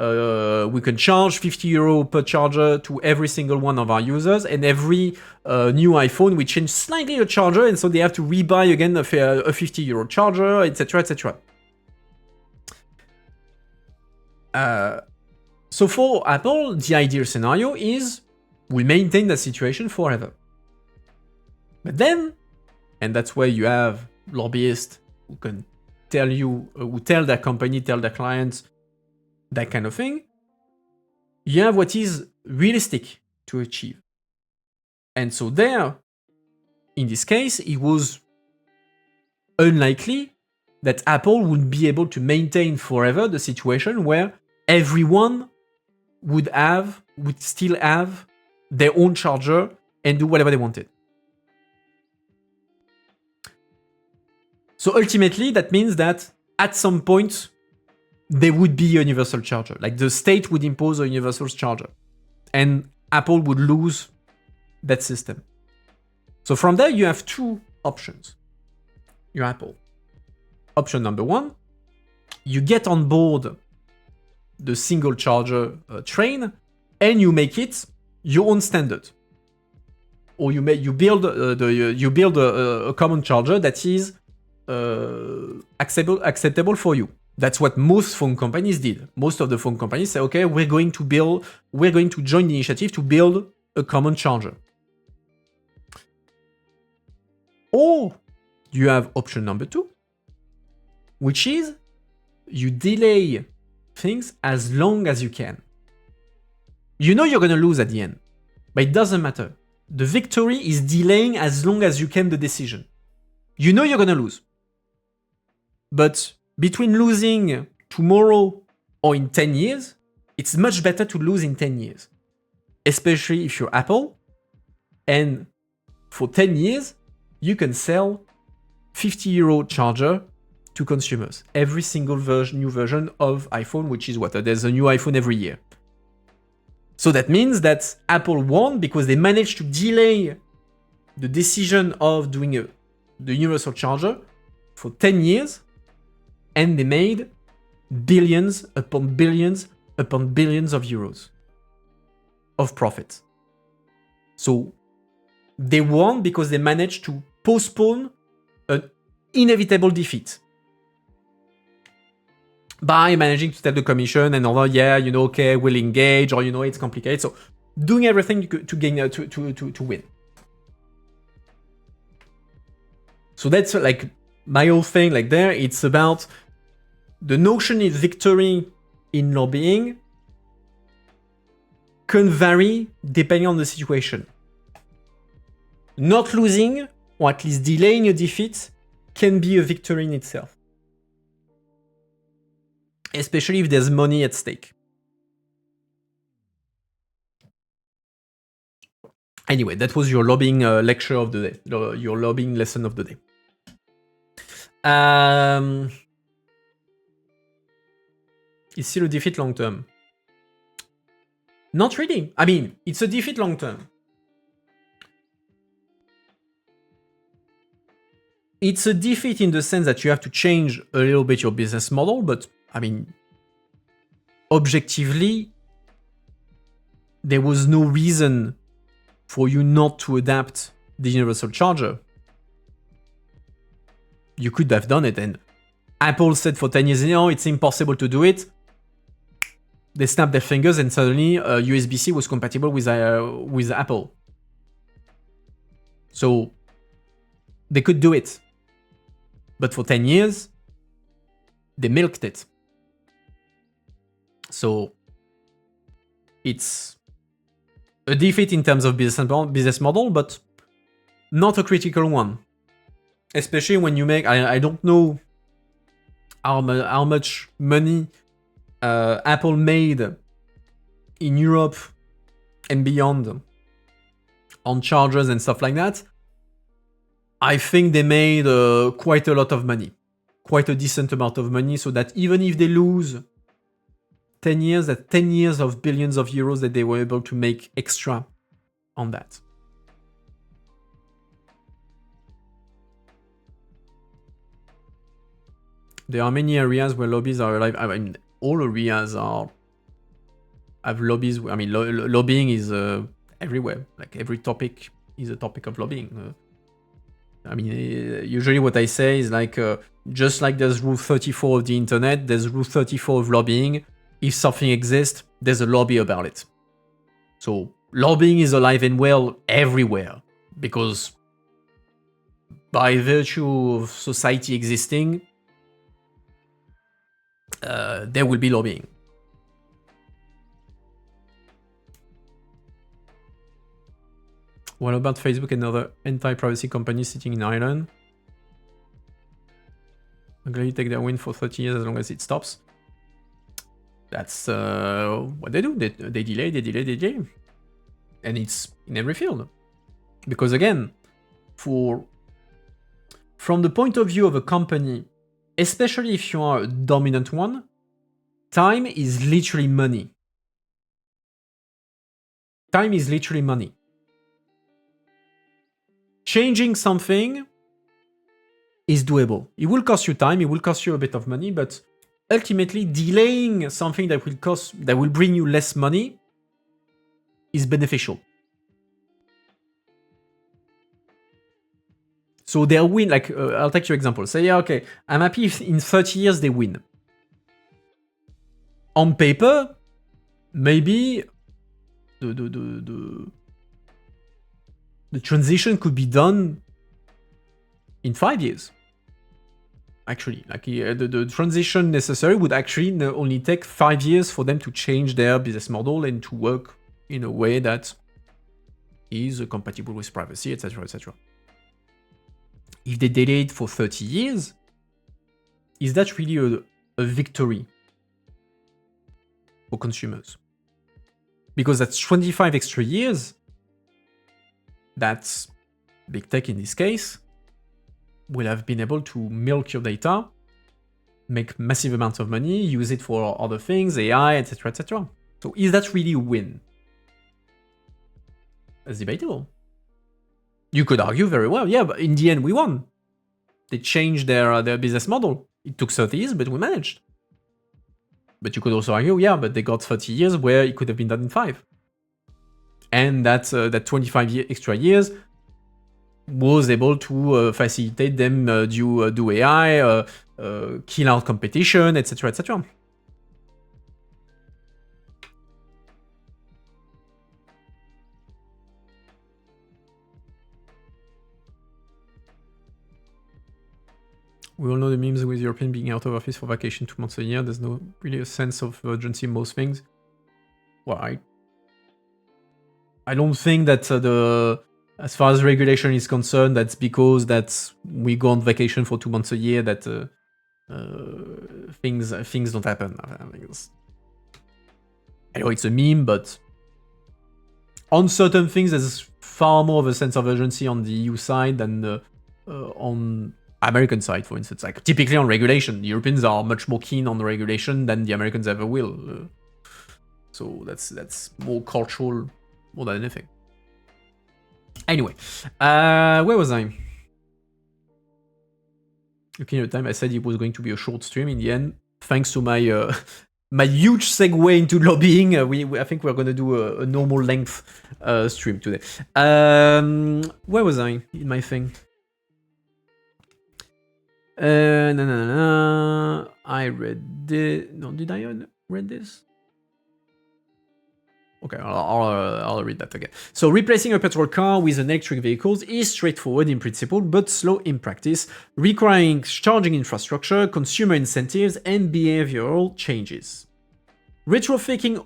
charge €50 per charger to every single one of our users, and every new iPhone we change slightly the charger, and so they have to rebuy again a €50 charger, etc., etc. So for Apple, the ideal scenario is we maintain that situation forever. But then, and that's where you have lobbyists who can tell you, who tell their company, tell their clients, that kind of thing. You have what is realistic to achieve. And so there, in this case, it was unlikely that Apple would be able to maintain forever the situation where everyone would still have their own charger and do whatever they wanted. So ultimately, that means that at some point, there would be a universal charger. Like the state would impose a universal charger. And Apple would lose that system. So from there, you have two options. Your Apple. Option number one, you get on board the single charger train and you make it your own standard. Or you build a common charger that is acceptable for you. That's what most phone companies did. Most of the phone companies say, okay, we're going to join the initiative to build a common charger. Or you have option number two, which is you delay things as long as you can. You know you're going to lose at the end, but it doesn't matter. The victory is delaying as long as you can the decision. You know you're going to lose. But between losing tomorrow or in 10 years, it's much better to lose in 10 years. Especially if you're Apple. And for 10 years, you can sell 50€ charger to consumers. Every single new version of iPhone, which is what? There's a new iPhone every year. So that means that Apple won because they managed to delay the decision of doing the universal charger for 10 years. And they made billions upon billions upon billions of euros of profit. So they won because they managed to postpone an inevitable defeat by managing to tell the commission and all, yeah, okay, we'll engage, or it's complicated. So doing everything to gain to win. So that's like my whole thing. Like there, it's about the notion of victory in lobbying can vary depending on the situation. Not losing, or at least delaying a defeat, can be a victory in itself. Especially if there's money at stake. Anyway, that was your lobbying lecture of the day, your lobbying lesson of the day. It's still a defeat long term. Not really. I mean, it's a defeat long term. It's a defeat in the sense that you have to change a little bit your business model, but I mean, objectively, there was no reason for you not to adapt the universal charger. You could have done it, and Apple said for 10 years, it's impossible to do it. They snapped their fingers and suddenly USB-C was compatible with Apple. So they could do it. But for 10 years, they milked it. So it's a defeat in terms of business model, but not a critical one. Especially when you make, I don't know how much money Apple made in Europe and beyond on chargers and stuff like that. I think they made quite a lot of money, quite a decent amount of money, so that even if they lose 10 years, that's 10 years of billions of euros that they were able to make extra on that. There are many areas where lobbies are alive. I mean, all areas have lobbies. I mean, lobbying is everywhere. Like every topic is a topic of lobbying. I mean, usually what I say is like, just like there's Rule 34 of the internet, there's Rule 34 of lobbying. if something exists, there's a lobby about it. So lobbying is alive and well everywhere, because by virtue of society existing, there will be lobbying. What about Facebook and other anti-privacy companies sitting in Ireland? Hungary take their win for 30 years as long as it stops. That's what they do. They delay. And it's in every field. Because again, from the point of view of a company, especially if you are a dominant one, time is literally money. Time is literally money. Changing something is doable. It will cost you time, it will cost you a bit of money, but ultimately delaying something that will bring you less money is beneficial. So they'll win, like, I'll take your example. Say, yeah, okay, I'm happy if in 30 years they win. On paper, maybe the transition could be done in 5 years. Actually, like the transition necessary would actually only take 5 years for them to change their business model and to work in a way that is compatible with privacy, etc., etc. If they delay it for 30 years, is that really a victory for consumers? Because that's 25 extra years. That's big tech in this case will have been able to milk your data, make massive amounts of money, use it for other things, AI, etc., etc. So is that really a win? That's debatable. You could argue very well, yeah, but in the end we won. They changed their business model. It took 30 years, but we managed. But you could also argue, yeah, but they got 30 years where it could have been done in 5. And that 25 extra years was able to facilitate them do AI, kill out competition, etc., etc. We all know the memes with European being out of office for vacation 2 months a year. There's no really a sense of urgency in most things. Well, I don't think that as far as regulation is concerned, that's because we go on vacation for 2 months a year that things don't happen. I know it's a meme, but on certain things, there's far more of a sense of urgency on the EU side than on American side, for instance. Like typically on regulation, the Europeans are much more keen on the regulation than the Americans ever will. So that's more cultural more than anything. Anyway, where was I? Looking at the time, I said it was going to be a short stream. In the end, thanks to my my huge segue into lobbying, I think we're going to do a normal length stream today. Where was I in my thing? No. I read this. No, did I read this? Okay, I'll read that again. So replacing a petrol car with an electric vehicle is straightforward in principle, but slow in practice, requiring charging infrastructure, consumer incentives, and behavioral changes. Retrofitting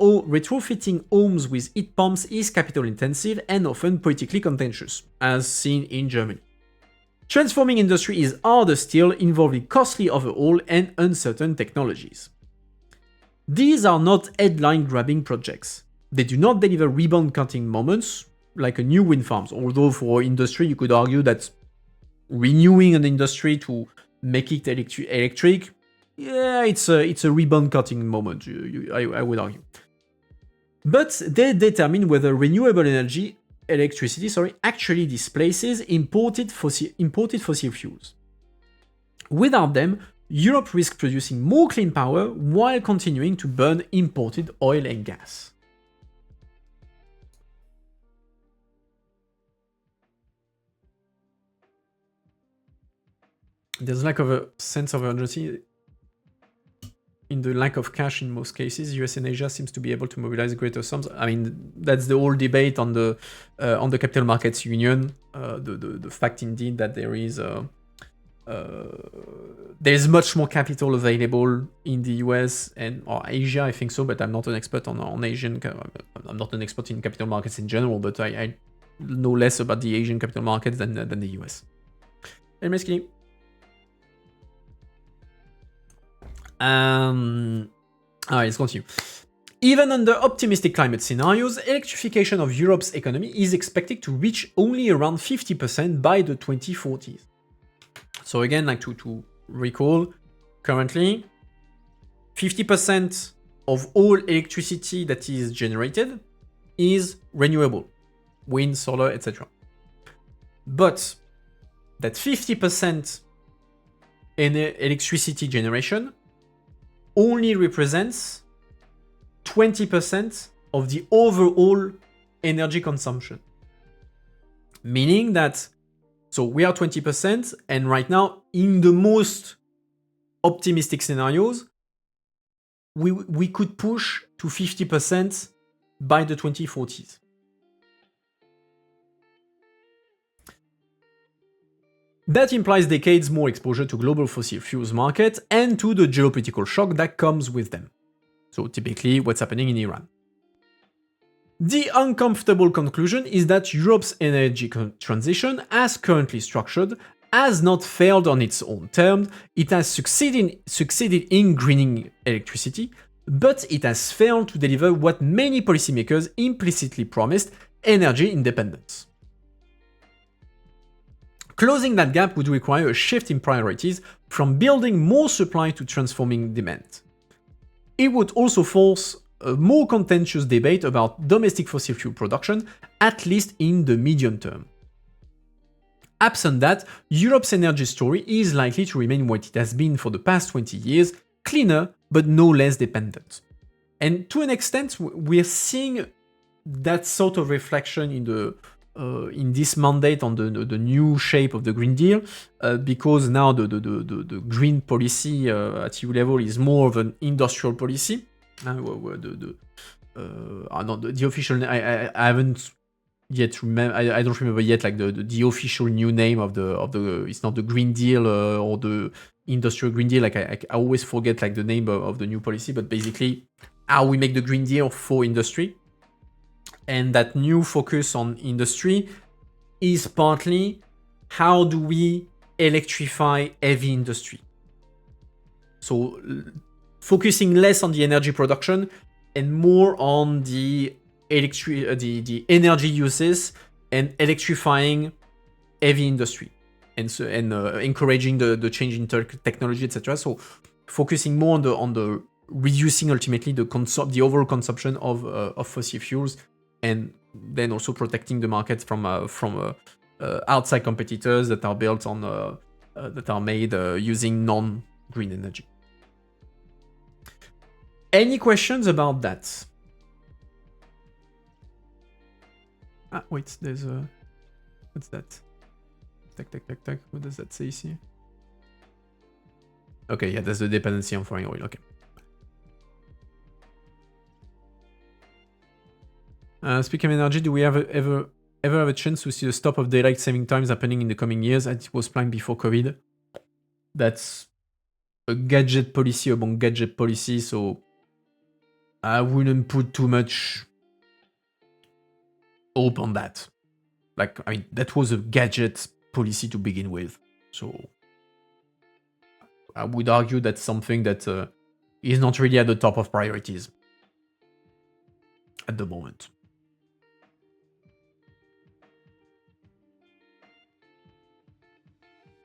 homes with heat pumps is capital intensive and often politically contentious, as seen in Germany. Transforming industry is harder still, involving costly overhaul and uncertain technologies. These are not headline-grabbing projects. They do not deliver ribbon-cutting moments like a new wind farms, although for industry you could argue that renewing an industry to make it electric, yeah, it's a ribbon-cutting moment, I would argue. But they determine whether renewable electricity actually displaces imported fossil fuels. Without them, Europe risks producing more clean power while continuing to burn imported oil and gas. There's lack of a sense of urgency. in the lack of cash in most cases, US and Asia seems to be able to mobilize greater sums. I mean, that's the whole debate on the capital markets union. The fact indeed that there's much more capital available in the US or Asia, I think so, but I'm not an expert on Asian. I'm not an expert in capital markets in general, but I know less about the Asian capital markets than the US. Hey, Mesky. Alright, let's continue. Even under optimistic climate scenarios, electrification of Europe's economy is expected to reach only around 50% by the 2040s. So again, like to recall, currently, 50% of all electricity that is generated is renewable. Wind, solar, etc. But that 50% in electricity generation only represents 20% of the overall energy consumption. Meaning that, so we are 20%, and right now, in the most optimistic scenarios, we could push to 50% by the 2040s. That implies decades more exposure to global fossil fuels market and to the geopolitical shock that comes with them. So typically what's happening in Iran. The uncomfortable conclusion is that Europe's energy transition, as currently structured, has not failed on its own terms. It has succeeded in greening electricity, but it has failed to deliver what many policymakers implicitly promised: energy independence. Closing that gap would require a shift in priorities from building more supply to transforming demand. It would also force a more contentious debate about domestic fossil fuel production, at least in the medium term. Absent that, Europe's energy story is likely to remain what it has been for the past 20 years, cleaner but no less dependent. And to an extent, we're seeing that sort of reflection in this mandate on the new shape of the Green Deal, because now the green policy at EU level is more of an industrial policy. The official, I haven't yet remember. I don't remember yet like the official new name of the. It's not the Green Deal or the Industrial Green Deal. Like I always forget like the name of the new policy, but basically how we make the Green Deal for industry. And that new focus on industry is partly how do we electrify heavy industry. So focusing less on the energy production and more on the energy uses and electrifying heavy industry, and encouraging the change in technology, etc. So focusing more on the reducing ultimately the overall consumption of fossil fuels, and then also protecting the market from outside competitors that are built on that are made using non-green energy. Any questions about that? Wait, there's a... What's that? Tac. What does that say here? Okay, yeah, that's the dependency on foreign oil, okay. Speaking of energy, do we ever have a chance to see the stop of daylight saving times happening in the coming years as it was planned before COVID? That's a gadget policy among gadget policy, so I wouldn't put too much hope on that. Like, I mean, that was a gadget policy to begin with, so I would argue that's something that is not really at the top of priorities at the moment.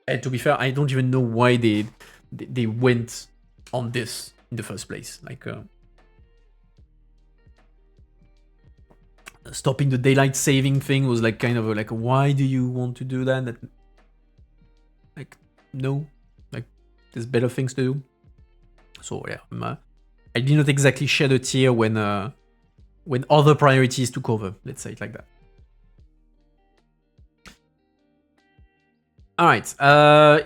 And to be fair, I don't even know why they went on this in the first place. Like, stopping the daylight saving thing was like kind of like, why do you want to do that? Like, no, like there's better things to do. So yeah, I did not exactly shed a tear when other priorities took over. Let's say it like that. All right.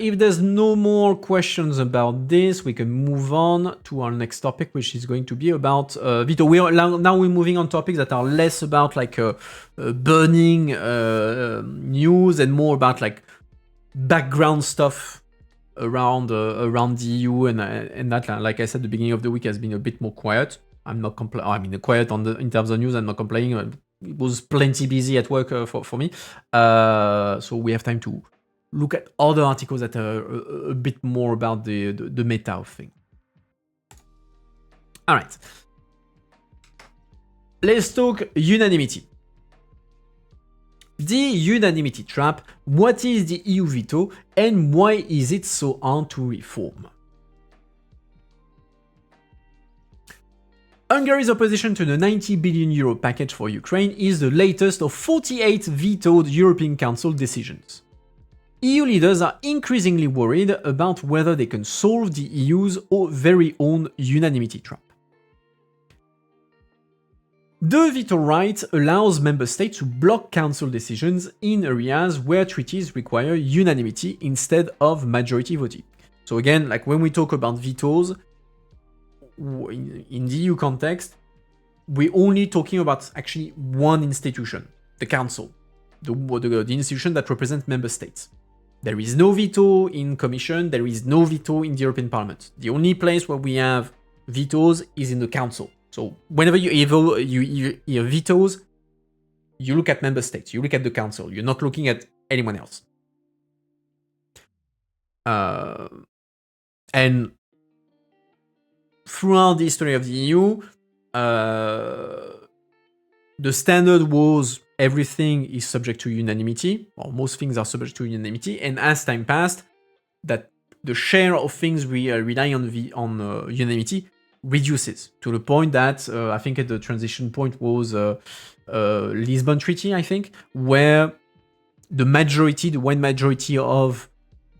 If there's no more questions about this, we can move on to our next topic, which is going to be about veto. Now we're moving on topics that are less about like burning news and more about like background stuff around the EU and that. Like I said, the beginning of the week has been a bit more quiet. I'm not complaining. I mean, quiet in terms of news. I'm not complaining. It was plenty busy at work for me. So we have time to look at other articles that are a bit more about the meta of thing. All right. Let's talk unanimity. The unanimity trap, what is the EU veto, and why is it so hard to reform? Hungary's opposition to the €90 billion package for Ukraine is the latest of 48 vetoed European Council decisions. EU leaders are increasingly worried about whether they can solve the EU's very own unanimity trap. The veto right allows member states to block council decisions in areas where treaties require unanimity instead of majority voting. So again, like when we talk about vetoes, in the EU context, we're only talking about actually one institution, the council, the institution that represents member states. There is no veto in Commission, there is no veto in the European Parliament. The only place where we have vetoes is in the Council. So whenever you hear vetoes, you look at member states, you look at the Council, you're not looking at anyone else. And throughout the history of the EU, the standard was everything is subject to unanimity, or most things are subject to unanimity, and as time passed, that the share of things we rely on unanimity reduces to the point that I think at the transition point was Lisbon Treaty, I think, where the wide majority of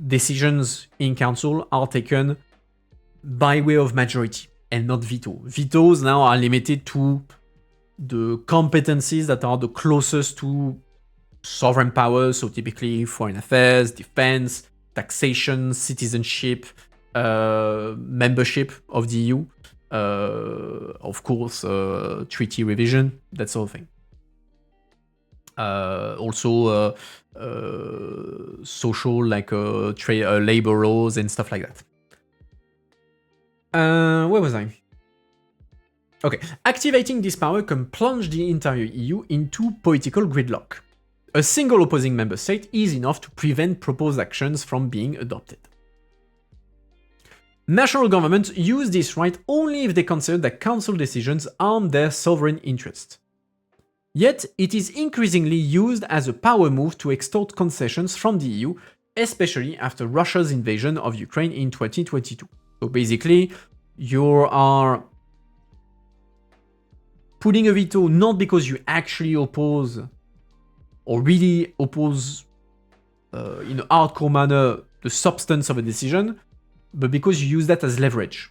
decisions in council are taken by way of majority and not veto. Vetoes now are limited to the competencies that are the closest to sovereign powers, so typically foreign affairs, defense, taxation, citizenship, membership of the EU, of course, treaty revision, that sort of thing. Also, social, like labor laws and stuff like that. Where was I? Okay, activating this power can plunge the entire EU into political gridlock. A single opposing member state is enough to prevent proposed actions from being adopted. National governments use this right only if they consider that council decisions harm their sovereign interest. Yet, it is increasingly used as a power move to extort concessions from the EU, especially after Russia's invasion of Ukraine in 2022. So basically, you are putting a veto not because you actually oppose or really oppose in a hardcore manner the substance of a decision, but because you use that as leverage.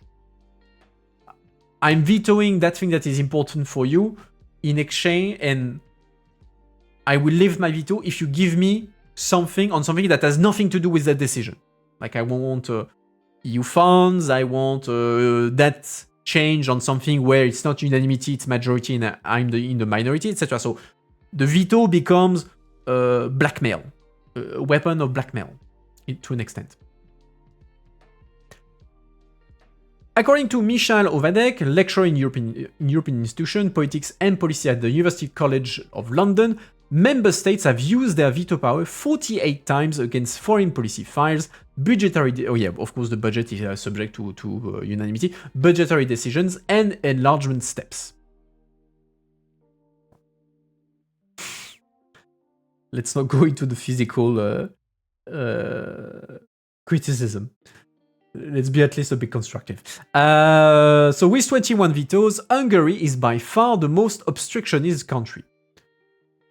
I'm vetoing that thing that is important for you in exchange, and I will leave my veto if you give me something that has nothing to do with that decision. Like I want EU funds, I want that change on something where it's not unanimity, it's majority, and I'm in the minority, etc. So the veto becomes blackmail, a weapon of blackmail to an extent. According to Michal Ovadek, lecturer in European institution, politics and policy at the University College of London, member states have used their veto power 48 times against foreign policy files, of course the budget is subject to unanimity, budgetary decisions and enlargement steps. Let's not go into the physical criticism. Let's be at least a bit constructive. So with 21 vetoes, Hungary is by far the most obstructionist country.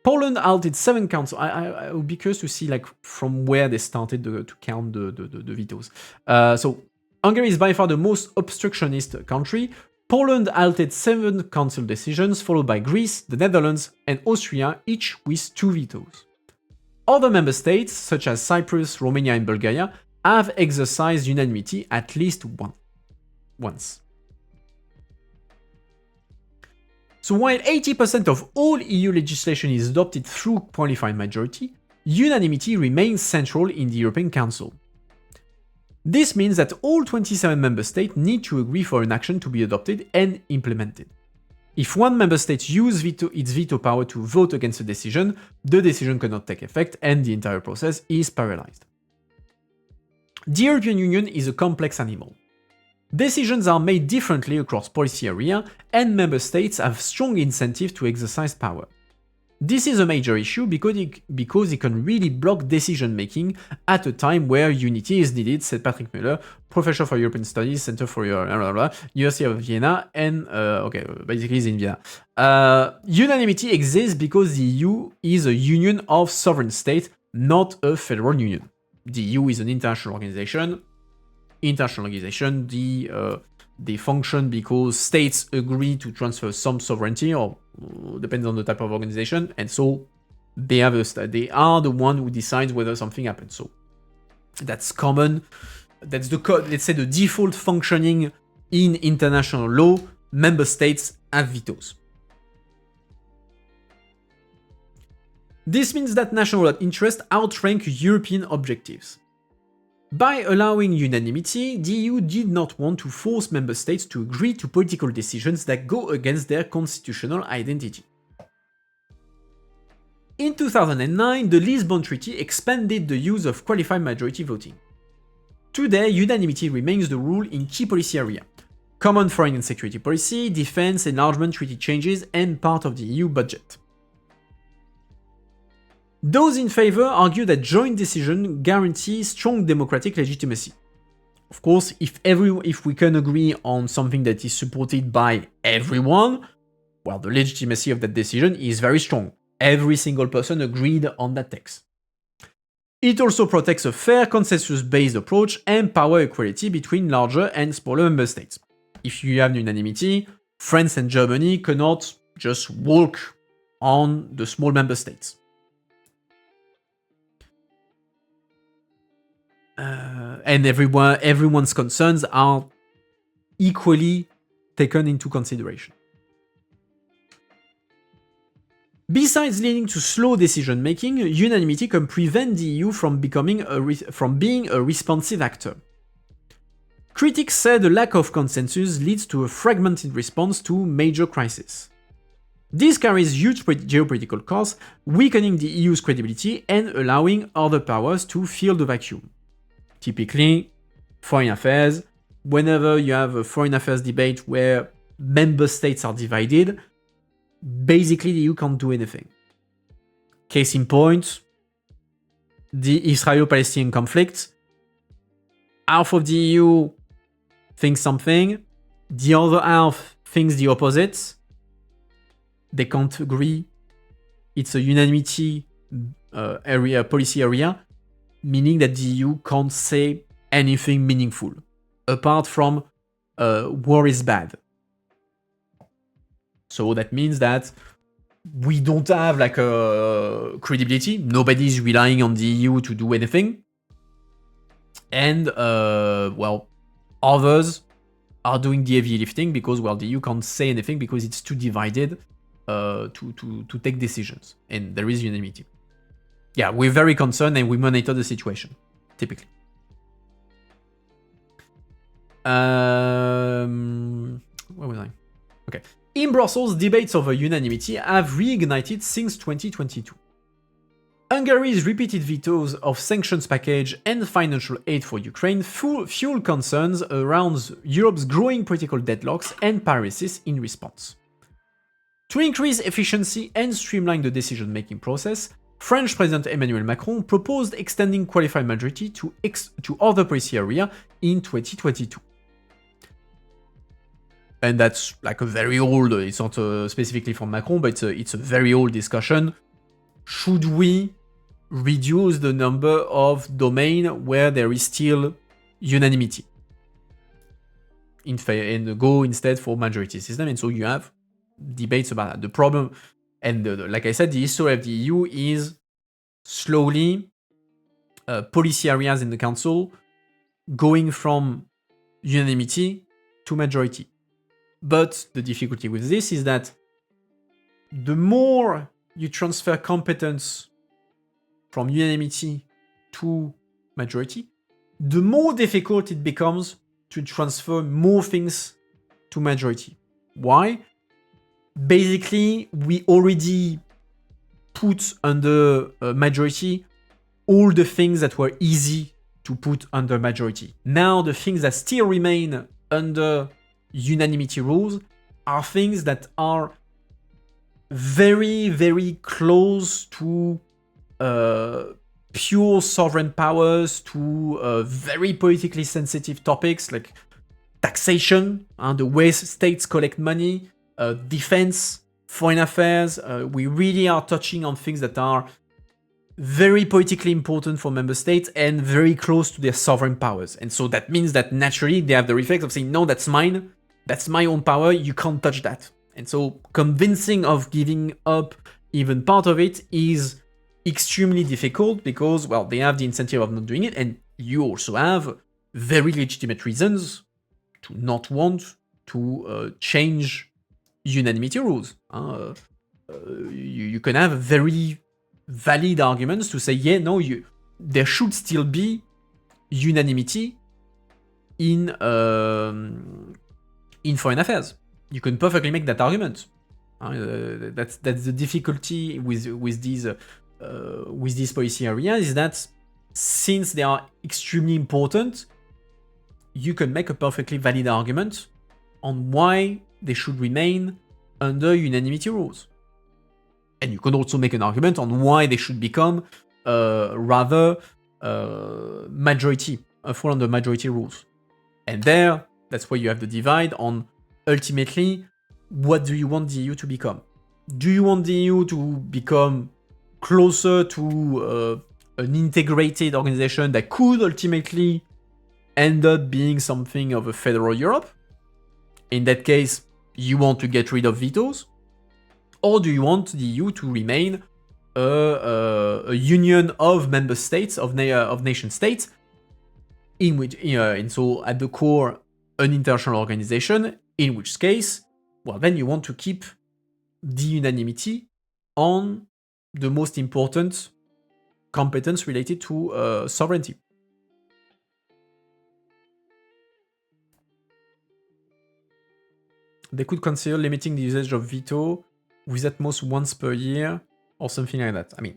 Poland halted 7 counts. I would be curious to see like from where they started to count the vetoes. So Hungary is by far the most obstructionist country. Poland halted 7 council decisions, followed by Greece, the Netherlands, and Austria, each with 2 vetoes. Other member states, such as Cyprus, Romania, and Bulgaria, have exercised unanimity at least once. So while 80% of all EU legislation is adopted through qualified majority, unanimity remains central in the European Council. This means that all 27 member states need to agree for an action to be adopted and implemented. If one member state uses its veto power to vote against a decision, the decision cannot take effect and the entire process is paralyzed. The European Union is a complex animal. Decisions are made differently across policy area, and member states have strong incentive to exercise power. This is a major issue because it can really block decision making at a time where unity is needed, said Patrick Müller, Professor for European Studies, Center for University of Vienna, and basically he's in Vienna. Unanimity exists because the EU is a union of sovereign states, not a federal union. The EU is an international organization. They function because states agree to transfer some sovereignty, or depends on the type of organization, and so they are the one who decides whether something happens. So that's common. That's let's say the default functioning in international law. Member states have vetoes. This means that national interests outrank European objectives. By allowing unanimity, the EU did not want to force member states to agree to political decisions that go against their constitutional identity. In 2009, the Lisbon Treaty expanded the use of qualified majority voting. Today, unanimity remains the rule in key policy areas: common foreign and security policy, defense, enlargement treaty changes, and part of the EU budget. Those in favor argue that joint decision guarantees strong democratic legitimacy. Of course, if we can agree on something that is supported by everyone, well, the legitimacy of that decision is very strong. Every single person agreed on that text. It also protects a fair consensus-based approach and power equality between larger and smaller member states. If you have unanimity, France and Germany cannot just walk on the small member states. And everyone's concerns are equally taken into consideration. Besides leading to slow decision making, unanimity can prevent the EU from being a responsive actor. Critics say the lack of consensus leads to a fragmented response to major crises. This carries huge geopolitical costs, weakening the EU's credibility and allowing other powers to fill the vacuum. Typically, foreign affairs, whenever you have a foreign affairs debate where member states are divided, basically the EU can't do anything. Case in point, the Israel-Palestinian conflict. Half of the EU thinks something, the other half thinks the opposite. They can't agree. It's a unanimity policy area, meaning that the EU can't say anything meaningful, apart from war is bad. So that means that we don't have like a credibility. Nobody's relying on the EU to do anything. And, others are doing the heavy lifting because, the EU can't say anything because it's too divided to take decisions. And there is unanimity. Yeah, we're very concerned and we monitor the situation, typically. Where was I? Okay. In Brussels, debates over unanimity have reignited since 2022. Hungary's repeated vetoes of sanctions package and financial aid for Ukraine fuel concerns around Europe's growing political deadlocks and paralysis in response. To increase efficiency and streamline the decision-making process, French President Emmanuel Macron proposed extending qualified majority to other policy areas in 2022. And that's like a very old, it's not specifically from Macron, but it's a very old discussion. Should we reduce the number of domains where there is still unanimity? And go instead for majority system, and so you have debates about that. The problem, and like I said, the history of the EU is slowly policy areas in the council going from unanimity to majority. But the difficulty with this is that the more you transfer competence from unanimity to majority, the more difficult it becomes to transfer more things to majority. Why? Basically, we already put under majority all the things that were easy to put under majority. Now, the things that still remain under unanimity rules are things that are very, very close to pure sovereign powers, to very politically sensitive topics like taxation, the way states collect money, defense, foreign affairs. We really are touching on things that are very politically important for member states and very close to their sovereign powers. And so that means that naturally they have the reflex of saying, no, that's mine, that's my own power, you can't touch that. And so convincing of giving up even part of it is extremely difficult because, well, they have the incentive of not doing it, and you also have very legitimate reasons to not want to change unanimity rules. You can have very valid arguments to say, yeah, no, there should still be unanimity in foreign affairs. You can perfectly make that argument. That's the difficulty with these policy areas, is that since they are extremely important, you can make a perfectly valid argument on why they should remain under unanimity rules. And you can also make an argument on why they should become rather majority, fall under majority rules. And that's where you have the divide on ultimately, what do you want the EU to become? Do you want the EU to become closer to an integrated organization that could ultimately end up being something of a federal Europe? In that case, you want to get rid of vetoes? Or do you want the EU to remain a union of member states, of nation states, in which, and so at the core, an international organization, in which case, well, then you want to keep the unanimity on the most important competence related to sovereignty. They could consider limiting the usage of veto with at most once per year or something like that. I mean,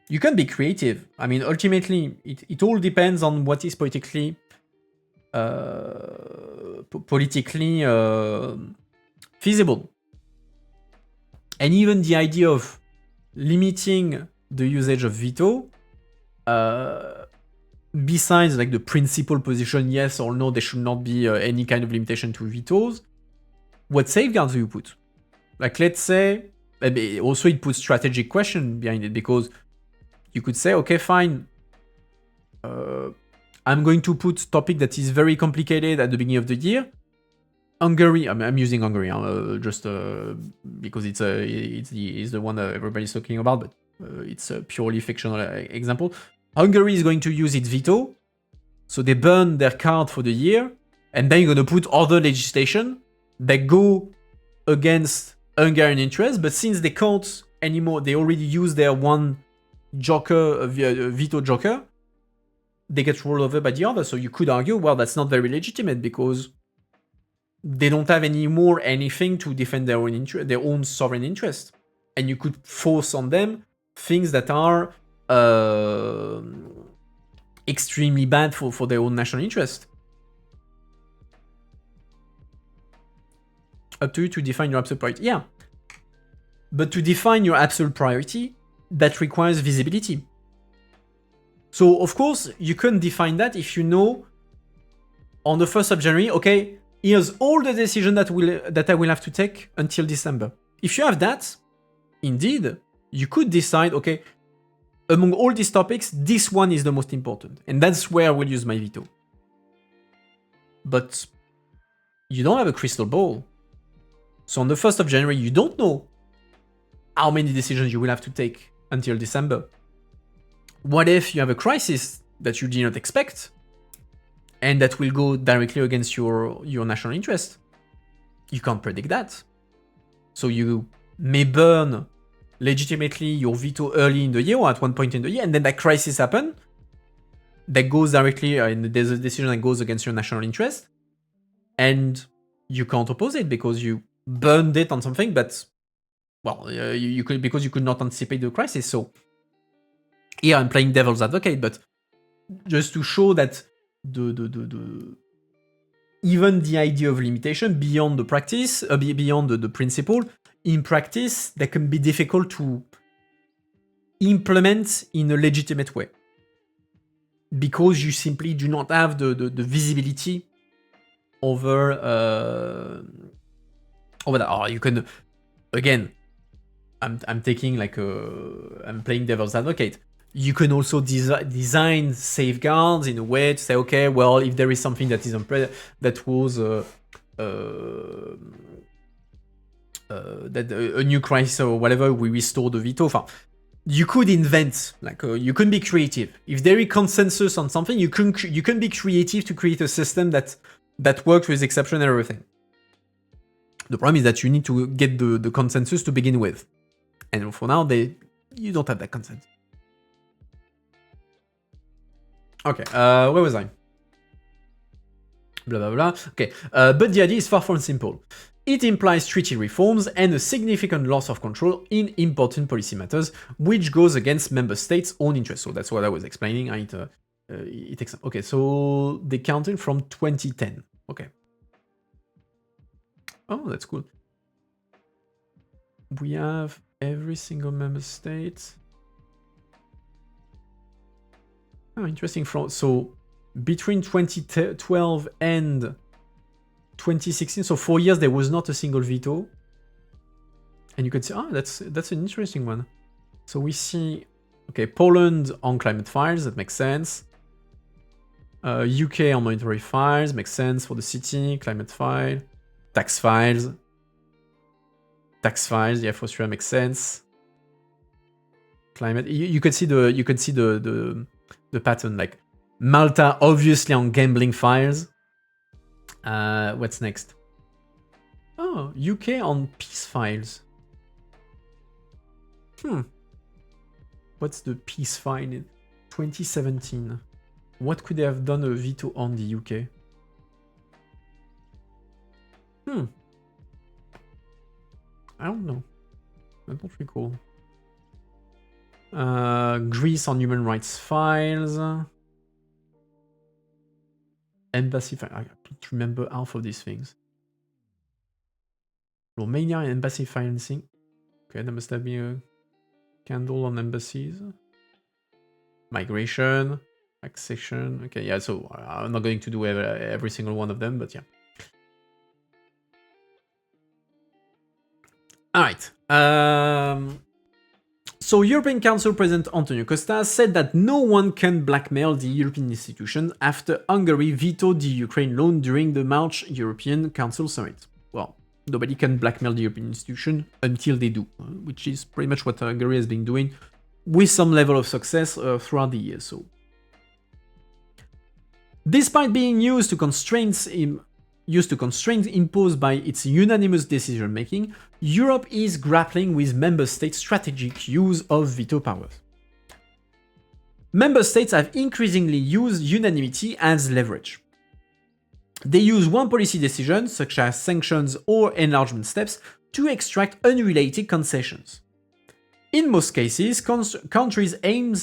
you can be creative. I mean, ultimately, it all depends on what is politically feasible. And even the idea of limiting the usage of veto, besides like the principal position, yes or no, there should not be any kind of limitation to vetoes, what safeguards do you put? Like, let's say, also it puts strategic question behind it, because you could say, okay, fine, I'm going to put topic that is very complicated at the beginning of the year. Hungary, I'm using Hungary just because it's the one that everybody's talking about, but it's a purely fictional example. Hungary is going to use its veto, so they burn their card for the year, and then you're going to put other legislation that go against Hungarian interests, but since they can't anymore, they already use their one joker, veto joker, they get rolled over by the other. So you could argue, well, that's not very legitimate because they don't have anymore anything to defend their own sovereign interest, and you could force on them things that are extremely bad for their own national interest. Up to you to define your absolute priority. Yeah. But to define your absolute priority, that requires visibility. So, of course, you can define that if you know on the 1st of January, okay, here's all the decisions that I will have to take until December. If you have that, indeed, you could decide, okay, among all these topics, this one is the most important. And that's where I will use my veto. But you don't have a crystal ball. So on the 1st of January, you don't know how many decisions you will have to take until December. What if you have a crisis that you did not expect, and that will go directly against your national interest? You can't predict that. So you may burn legitimately your veto early in the year or at one point in the year, and then that crisis happens that goes directly, and there's a decision that goes against your national interest, and you can't oppose it because you burned it on something, but, well, you could, because you could not anticipate the crisis. So here I'm playing devil's advocate, but just to show that even the idea of limitation beyond the practice, beyond the principle, in practice, that can be difficult to implement in a legitimate way, because you simply do not have the visibility over that. Oh, you can, again, I'm taking like I'm playing devil's advocate. You can also design safeguards in a way to say, okay, well, if there is something that is that was that a new crisis or whatever, we restore the veto. You could invent, like, you can be creative. If there is consensus on something, you can be creative to create a system that works with exception and everything. The problem is that you need to get the consensus to begin with, and for now, you don't have that consensus. Okay, where was I? Blah blah blah. Okay, but the idea is far from simple. It implies treaty reforms and a significant loss of control in important policy matters, which goes against member states' own interests. So that's what I was explaining. It takes. Okay, so they counted from 2010. Okay. Oh, that's cool. We have every single member state. Oh, interesting. So between 2012 and 2016, so 4 years, there was not a single veto. And you can see, that's an interesting one. So we see, okay, Poland on climate files, that makes sense. UK on monetary files, makes sense for the city, climate file. Tax files, yeah, for Australia makes sense. Climate, you can see the pattern, like Malta obviously on gambling files. What's next? Oh, UK on peace files. What's the peace file in 2017? What could they have done a veto on the UK? I don't know. I don't recall. Greece on human rights files. Embassy file. I don't remember half of these things. Romania and embassy financing. Okay, there must have been a candle on embassies. Migration, taxation. Okay, yeah, so I'm not going to do every single one of them, but yeah. Alright. So European Council President Antonio Costa said that no one can blackmail the European institutions after Hungary vetoed the Ukraine loan during the March European Council Summit. Well, nobody can blackmail the European institution until they do, which is pretty much what Hungary has been doing with some level of success throughout the years. So, despite being used to constraints imposed by its unanimous decision-making, Europe is grappling with member states' strategic use of veto powers. Member states have increasingly used unanimity as leverage. They use one policy decision, such as sanctions or enlargement steps, to extract unrelated concessions. In most cases, countries aim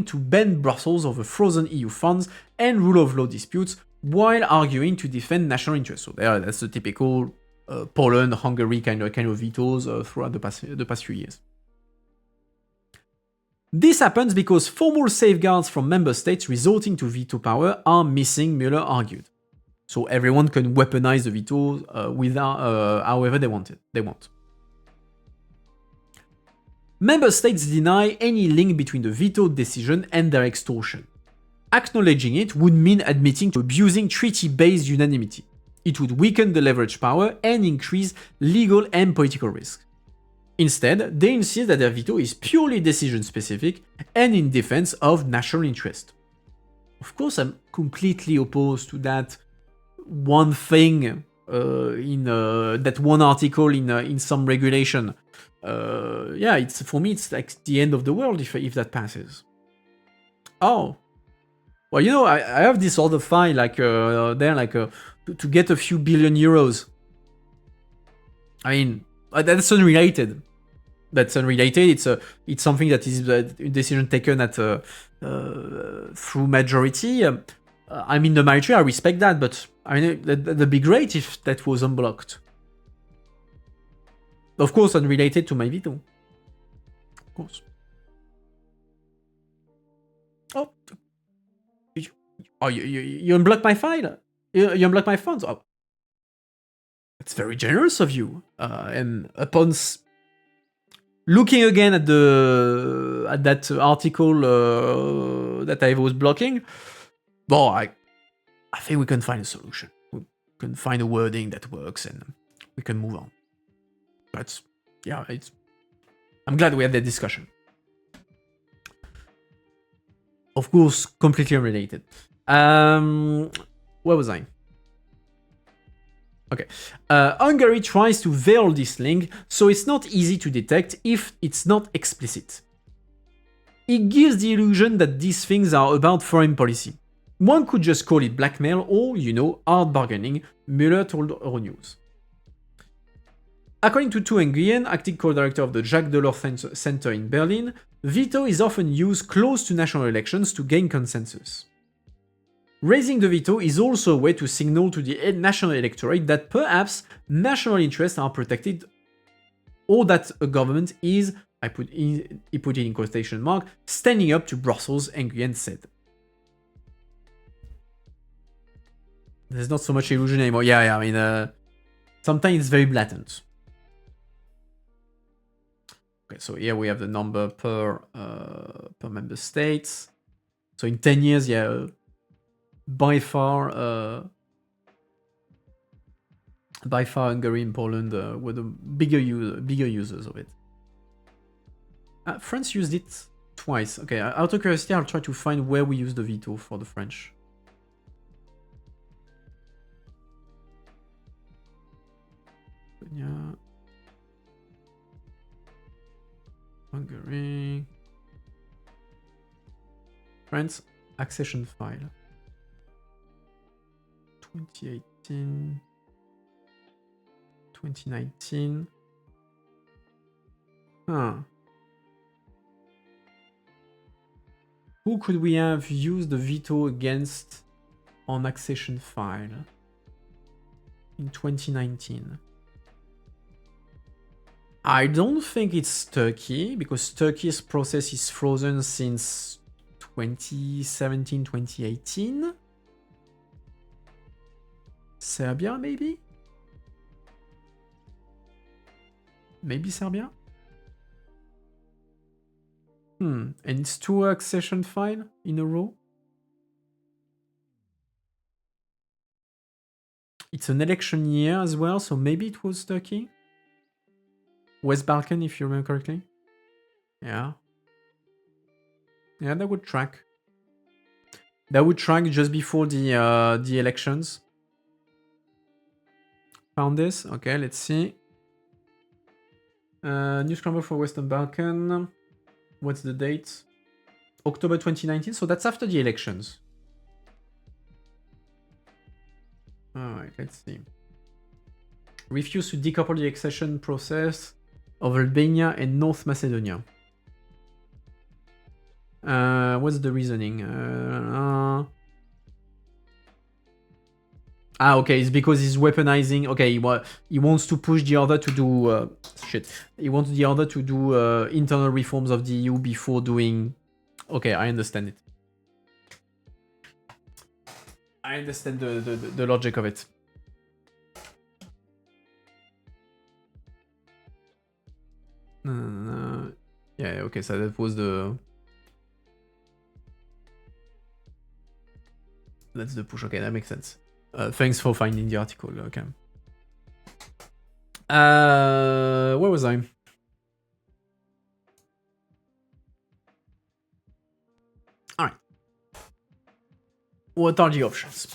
to bend Brussels over frozen EU funds and rule of law disputes, while arguing to defend national interests. So that's the typical Poland, Hungary kind of vetoes throughout the past few years. This happens because formal safeguards from member states resorting to veto power are missing, Mueller argued. So everyone can weaponize the veto however they want. Member states deny any link between the vetoed decision and their extortion. Acknowledging it would mean admitting to abusing treaty-based unanimity. It would weaken the leverage power and increase legal and political risk. Instead, they insist that their veto is purely decision-specific and in defense of national interest. Of course, I'm completely opposed to that one thing in that one article in some regulation. Yeah, it's for me, it's like the end of the world if that passes. Oh, well, you know, I have this other file like there, like to get a few billion euros. I mean, that's unrelated. That's unrelated. It's something that is a decision taken at through majority. I'm in the military. I respect that, but I mean that'd be great if that was unblocked. Of course, unrelated to my veto. Of course. Oh, you unblocked my file. You unblocked my funds. Oh, it's very generous of you. And upon looking again at that article that I was blocking, well, I think we can find a solution. We can find a wording that works, and we can move on. But yeah, I'm glad we had that discussion. Of course, completely unrelated. Where was I? Okay. Hungary tries to veil this link, so it's not easy to detect if it's not explicit. It gives the illusion that these things are about foreign policy. One could just call it blackmail or, you know, hard bargaining, Müller told Euronews. According to two Hungarian, acting co-director of the Jacques Delors Center in Berlin, veto is often used close to national elections to gain consensus. Raising the veto is also a way to signal to the national electorate that perhaps national interests are protected, or that a government is, he put it in quotation mark, standing up to Brussels, Nguyen said. There's not so much illusion anymore. Yeah, I mean, sometimes it's very blatant. Okay, so here we have the number per member states. So in 10 years, yeah, by far Hungary and Poland were the bigger users of it. France used it twice. Okay, out of curiosity, I'll try to find where we used the veto for the French. Yeah. Hungary. France accession file. 2018. 2019. Huh. Who could we have used the veto against on accession file in 2019? I don't think it's Turkey, because Turkey's process is frozen since 2017, 2018. Serbia, maybe? Maybe Serbia? And it's two accession file in a row? It's an election year as well, so maybe it was Turkey? West Balkan, if you remember correctly? Yeah. Yeah, that would track. That would track just before the elections. Found this? Okay, let's see. New scramble for Western Balkan. What's the date? October 2019, so that's after the elections. Alright, let's see. Refuse to decouple the accession process of Albania and North Macedonia. What's the reasoning? Okay, it's because he's weaponizing. Okay, he wants to push the other to do shit. He wants the other to do internal reforms of the EU before doing. Okay, I understand it. I understand the logic of it. Yeah, okay, so that was the. That's the push. Okay, that makes sense. Thanks for finding the article, okay. Where was I? What are the options?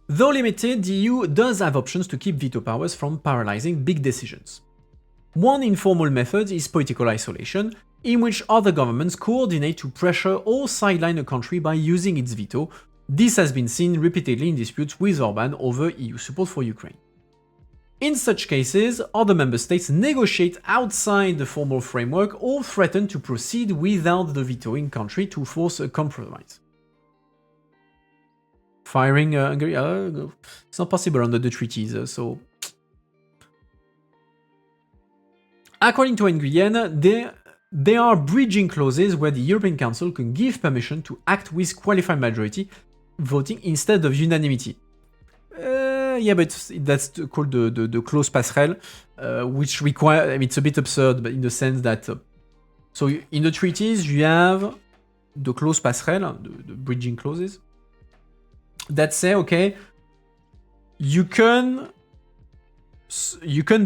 Though limited, the EU does have options to keep veto powers from paralyzing big decisions. One informal method is political isolation, in which other governments coordinate to pressure or sideline a country by using its veto. This has been seen repeatedly in disputes with Orban over EU support for Ukraine. In such cases, other member states negotiate outside the formal framework or threaten to proceed without the vetoing country to force a compromise. Firing Hungary? It's not possible under the treaties, so... According to Nguyen, there are bridging clauses where the European Council can give permission to act with qualified majority voting instead of unanimity. Yeah, but that's called the clause passerelle, which require... I mean, it's a bit absurd, but in the sense that... so in the treaties, you have the clause passerelle, the bridging clauses, that say, okay, you can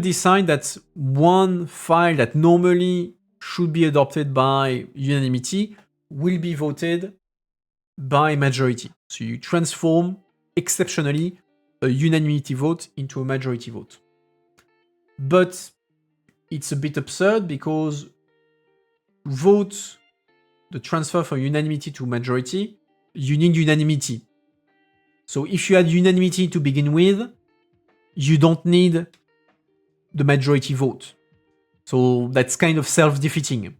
decide that one file that normally should be adopted by unanimity will be voted by majority. So you transform, exceptionally, a unanimity vote into a majority vote. But it's a bit absurd because the transfer from unanimity to majority, you need unanimity. So if you had unanimity to begin with, you don't need the majority vote. So that's kind of self-defeating.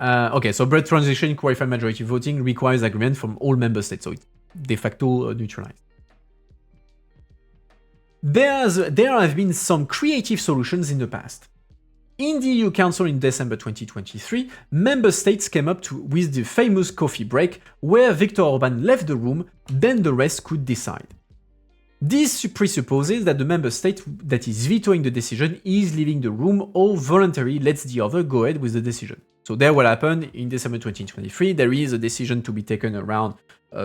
Okay, so bread transition qualified majority voting requires agreement from all member states, so it's de facto neutralized. There have been some creative solutions in the past. In the EU Council in December 2023, member states came up with the famous coffee break, where Viktor Orban left the room, then the rest could decide. This presupposes that the member state that is vetoing the decision is leaving the room or voluntarily lets the other go ahead with the decision. So there what happened in December 2023, there is a decision to be taken around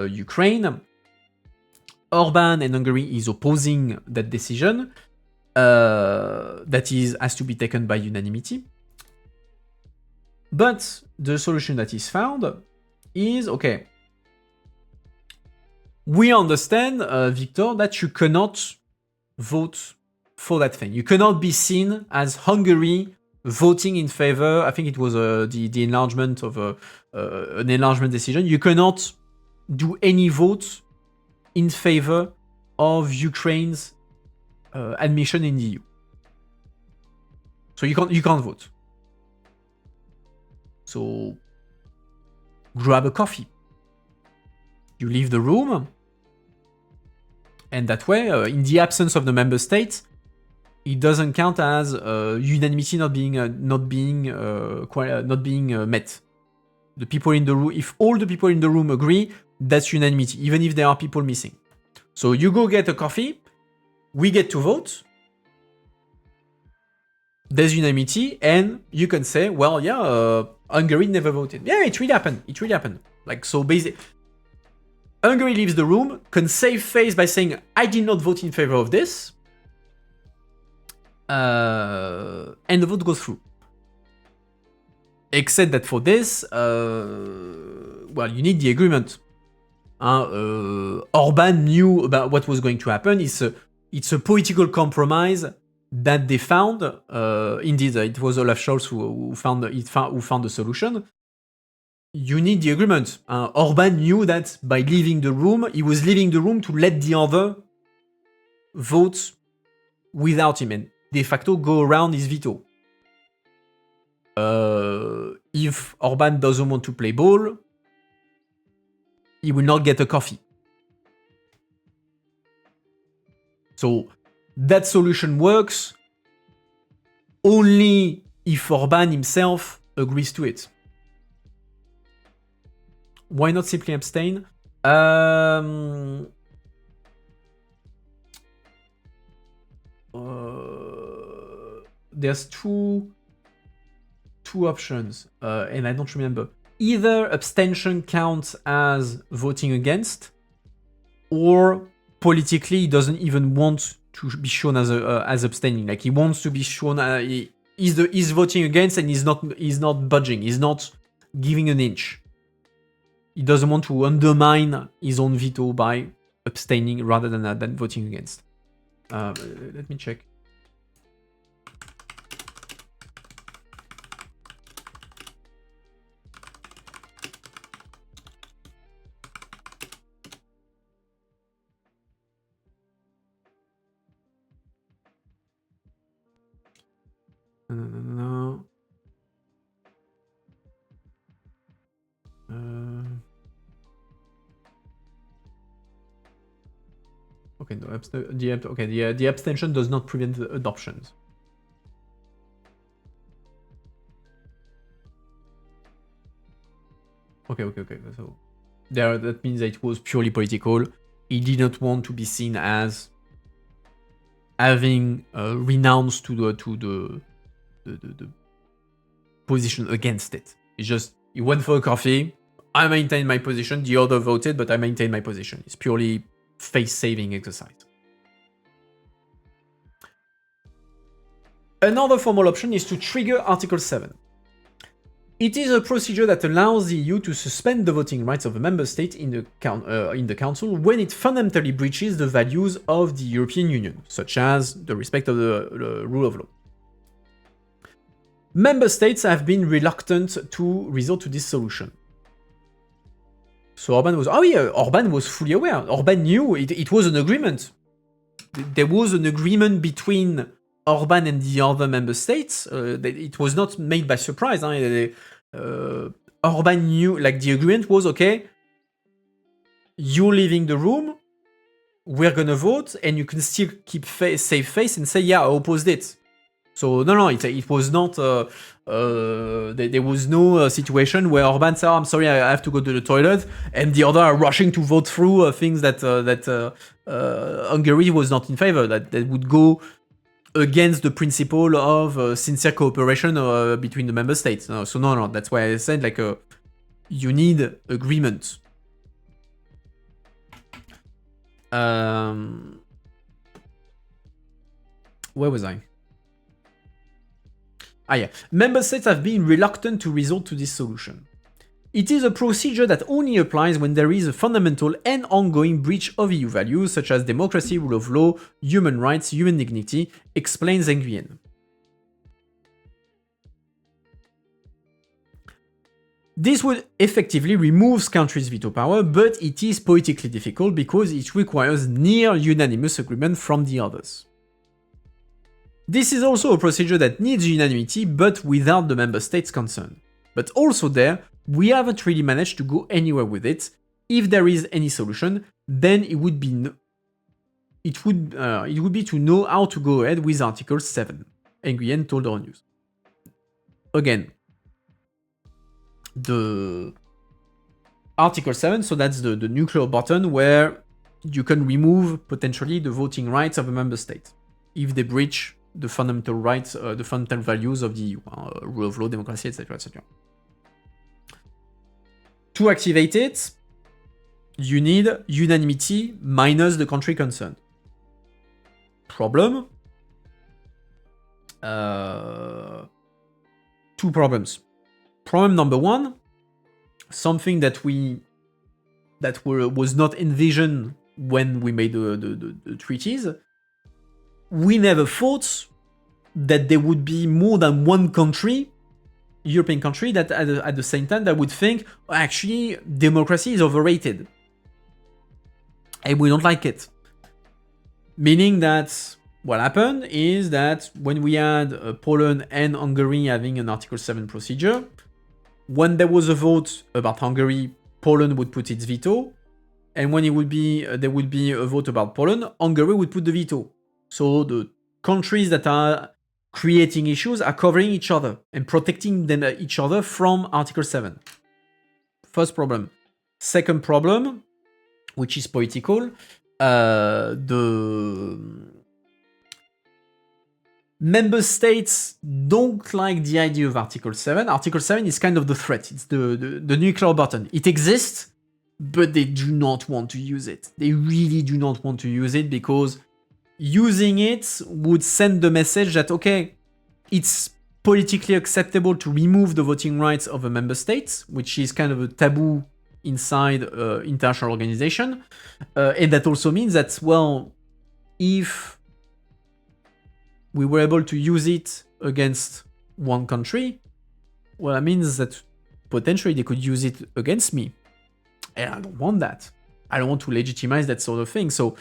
Ukraine. Orban and Hungary is opposing that decision. Has to be taken by unanimity. But the solution that is found is, okay, we understand, Victor, that you cannot vote for that thing. You cannot be seen as Hungary voting in favor, I think it was the enlargement of an enlargement decision. You cannot do any vote in favor of Ukraine's admission in the EU. So you can't vote. So grab a coffee. You leave the room, and that way, in the absence of the member states, it doesn't count as unanimity not being met. The people in the room, if all the people in the room agree, that's unanimity, even if there are people missing. So you go get a coffee. We get to vote, there's unanimity, and you can say, well, yeah, Hungary never voted. Yeah, it really happened. It really happened. Like, so basically, Hungary leaves the room, can save face by saying, I did not vote in favor of this, and the vote goes through. Except that for this, well, you need the agreement. Orban knew about what was going to happen. It's a political compromise that they found. Indeed, it was Olaf Scholz who found the solution. You need the agreement. Orban knew that by leaving the room, he was leaving the room to let the other vote without him and de facto go around his veto. If Orban doesn't want to play ball, he will not get a coffee. So that solution works only if Orban himself agrees to it. Why not simply abstain? There's two options, and I don't remember. Either abstention counts as voting against, or politically he doesn't even want to be shown as abstaining. Like, he wants to be shown he's voting against, and he's not budging. He's not giving an inch. he doesn't want to undermine his own veto by abstaining rather than voting against. Let me check. No. Okay, no, the abstention does not prevent the adoptions. Okay. So there, that means that it was purely political. He did not want to be seen as having renounced to the position against it. It's just he went for a coffee. I maintained my position. The other voted, but I maintained my position. It's purely face-saving exercise. Another formal option is to trigger Article 7. It is a procedure that allows the EU to suspend the voting rights of a member state in the Council when it fundamentally breaches the values of the European Union, such as the respect of the rule of law. Member states have been reluctant to resort to this solution. So Orban was fully aware. Orban knew it was an agreement. There was an agreement between Orban and the other member states. It was not made by surprise. Orban knew, like, the agreement was, okay, you're leaving the room, we're gonna vote, and you can still keep save face and say, yeah, I opposed it. So no, it was not. There was no situation where Orban said, oh, "I'm sorry, I have to go to the toilet," and the other are rushing to vote through things that Hungary was not in favor. That would go against the principle of sincere cooperation between the member states. So no. That's why I said, like, you need agreement. Where was I? Member states have been reluctant to resort to this solution. It is a procedure that only applies when there is a fundamental and ongoing breach of EU values such as democracy, rule of law, human rights, human dignity, explains Nguyen. This would effectively remove countries' veto power, but it is politically difficult because it requires near unanimous agreement from the others. This is also a procedure that needs unanimity, but without the member states concerned. But also there, we haven't really managed to go anywhere with it. If there is any solution, then it would be to know how to go ahead with Article 7. Nguyen told Euronews. Again, the Article 7, so that's the nuclear button where you can remove potentially the voting rights of a member state if they breach the fundamental rights, the fundamental values of the EU, rule of law, democracy, etc., etc. To activate it, you need unanimity minus the country concerned. Problem? Two problems. Problem number one, something that was not envisioned when we made the treaties. We never thought that there would be more than one country, European country, that at the same time that would think, oh, actually, democracy is overrated. And we don't like it. Meaning that what happened is that when we had Poland and Hungary having an Article 7 procedure, when there was a vote about Hungary, Poland would put its veto. And when there would be a vote about Poland, Hungary would put the veto. So the countries that are creating issues are covering each other and protecting each other from Article 7. First problem. Second problem, which is political, the member states don't like the idea of Article 7. Article 7 is kind of the threat. It's the nuclear button. It exists, but they do not want to use it. They really do not want to use it because using it would send the message that, okay, it's politically acceptable to remove the voting rights of a member state, which is kind of a taboo inside international organization. And that also means that, well, if we were able to use it against one country, well, that means that potentially they could use it against me. And I don't want that. I don't want to legitimize that sort of thing. So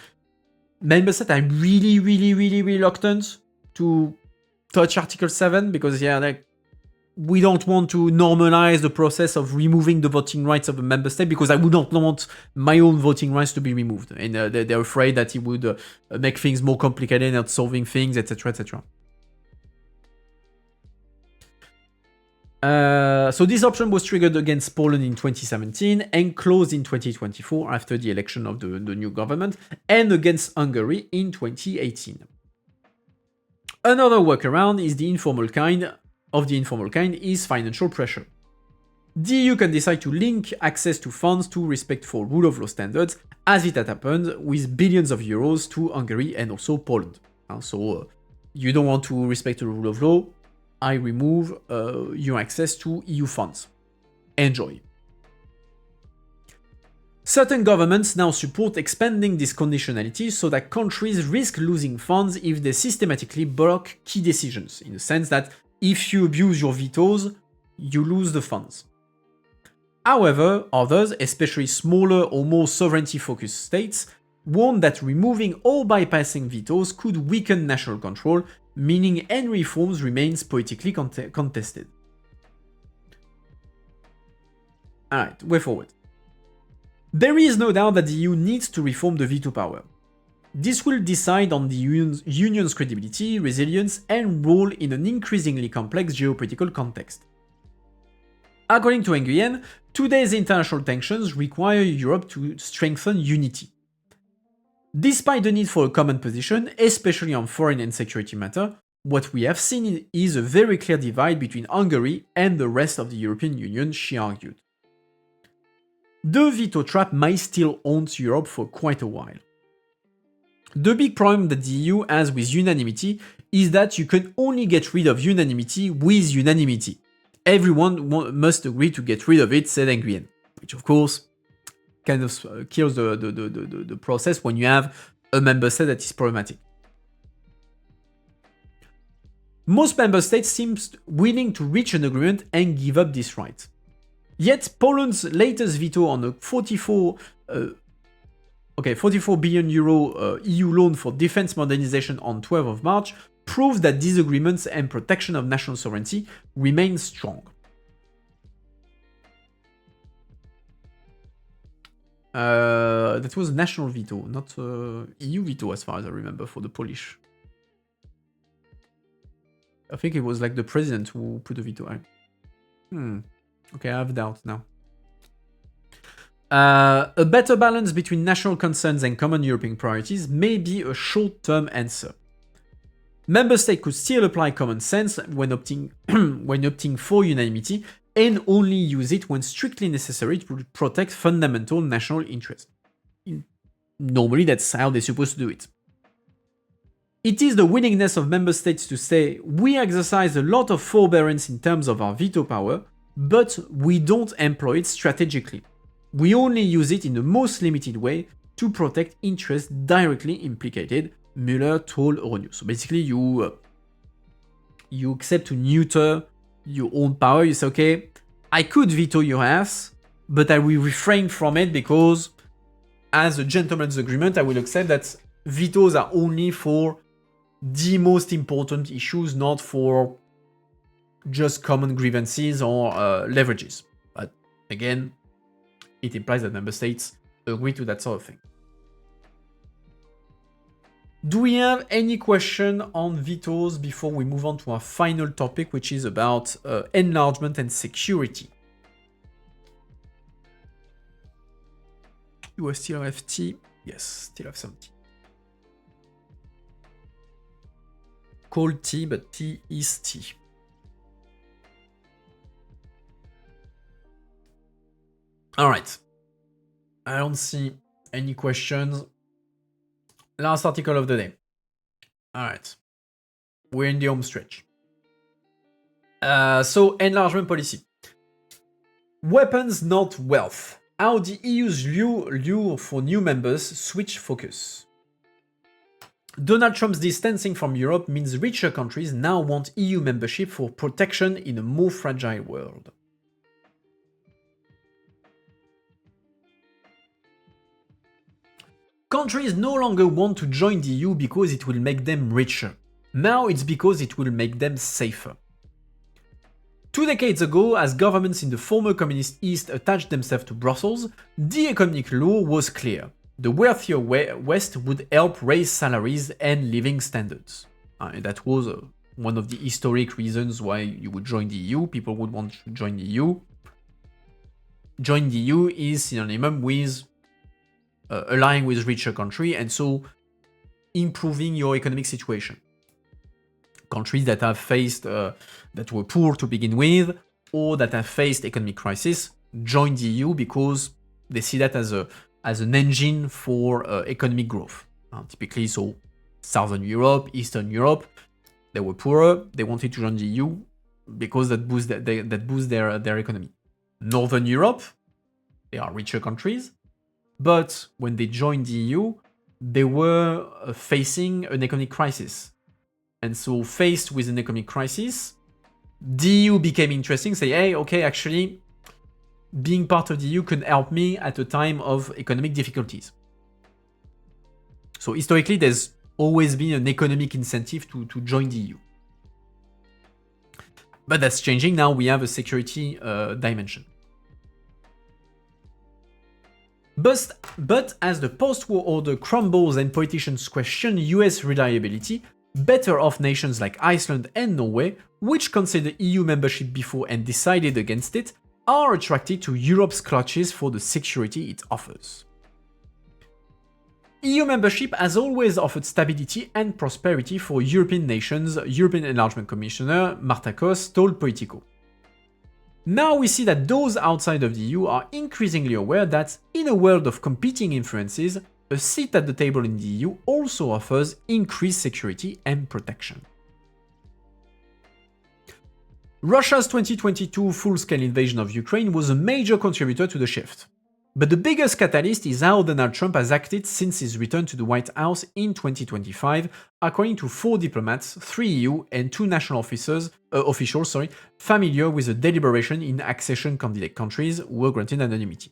member states are really, really, really reluctant to touch Article 7 because, yeah, like, we don't want to normalize the process of removing the voting rights of a member state because I would not want my own voting rights to be removed. And they're afraid that it would make things more complicated, not solving things, etc., etc. So this option was triggered against Poland in 2017 and closed in 2024 after the election of the new government, and against Hungary in 2018. Another workaround is the informal kind is financial pressure. The EU can decide to link access to funds to respect for rule of law standards, as it had happened with billions of euros to Hungary and also Poland. So you don't want to respect the rule of law, I remove your access to EU funds. Enjoy. Certain governments now support expanding this conditionality so that countries risk losing funds if they systematically block key decisions, in the sense that if you abuse your vetoes, you lose the funds. However, others, especially smaller or more sovereignty-focused states, warn that removing or bypassing vetoes could weaken national control, meaning any reforms remains politically contested. Alright, way forward. There is no doubt that the EU needs to reform the veto power. This will decide on the Union's credibility, resilience, and role in an increasingly complex geopolitical context. According to Nguyen, today's international tensions require Europe to strengthen unity. Despite the need for a common position, especially on foreign and security matters, what we have seen is a very clear divide between Hungary and the rest of the European Union, she argued. The veto trap might still haunt Europe for quite a while. The big problem that the EU has with unanimity is that you can only get rid of unanimity with unanimity. Everyone must agree to get rid of it, said Nguyen, which of course kind of kills the process when you have a member state that is problematic. Most member states seem willing to reach an agreement and give up this right. Yet Poland's latest veto on a 44 billion euro EU loan for defense modernization on 12th of March proves that disagreements and protection of national sovereignty remain strong. That was a national veto, not EU veto as far as I remember for the Polish. I think it was like the president who put a veto on. Okay, I have doubts now. A better balance between national concerns and common European priorities may be a short-term answer. Member states could still apply common sense when opting for unanimity and only use it when strictly necessary to protect fundamental national interests. Normally, that's how they're supposed to do it. It is the willingness of member states to say, we exercise a lot of forbearance in terms of our veto power, but we don't employ it strategically. We only use it in the most limited way to protect interests directly implicated, Mueller told Euronews. So basically, you accept to neuter your own power. You say, okay, I could veto your ass, but I will refrain from it because, as a gentleman's agreement, I will accept that vetoes are only for the most important issues, not for just common grievances or leverages. But again, it implies that member states agree to that sort of thing. Do we have any question on vetoes before we move on to our final topic, which is about enlargement and security? You still have tea? Yes, still have some tea. Cold tea, but tea is tea. Alright. I don't see any questions. Last article of the day. Alright. We're in the home stretch. So, enlargement policy. Weapons, not wealth. how the EU's lure for new members switch focus. Donald Trump's distancing from Europe means richer countries now want EU membership for protection in a more fragile world. Countries no longer want to join the EU because it will make them richer. Now it's because it will make them safer. 2 decades ago, as governments in the former communist East attached themselves to Brussels, the economic law was clear. The wealthier West would help raise salaries and living standards. And that was one of the historic reasons why you would join the EU. People would want to join the EU. Join the EU is synonym with allying with richer country, and so improving your economic situation. Countries that have faced, that were poor to begin with, or that have faced economic crisis, join the EU because they see that as an engine for economic growth. Typically, so Southern Europe, Eastern Europe, they were poorer, they wanted to join the EU because that boosts their economy. Northern Europe, they are richer countries, but when they joined the EU, they were facing an economic crisis. And so faced with an economic crisis, the EU became interesting, say, hey, okay, actually, being part of the EU can help me at a time of economic difficulties. So historically, there's always been an economic incentive to join the EU. But that's changing. Now we have a security dimension. But as the post-war order crumbles and politicians question US reliability, better off nations like Iceland and Norway, which considered EU membership before and decided against it, are attracted to Europe's clutches for the security it offers. EU membership has always offered stability and prosperity for European nations, European Enlargement Commissioner Marta Kos told Politico. Now we see that those outside of the EU are increasingly aware that, in a world of competing influences, a seat at the table in the EU also offers increased security and protection. Russia's 2022 full-scale invasion of Ukraine was a major contributor to the shift. But the biggest catalyst is how Donald Trump has acted since his return to the White House in 2025, according to 4 diplomats, 3 EU and 2 national officials familiar with the deliberation in accession candidate countries who were granted anonymity.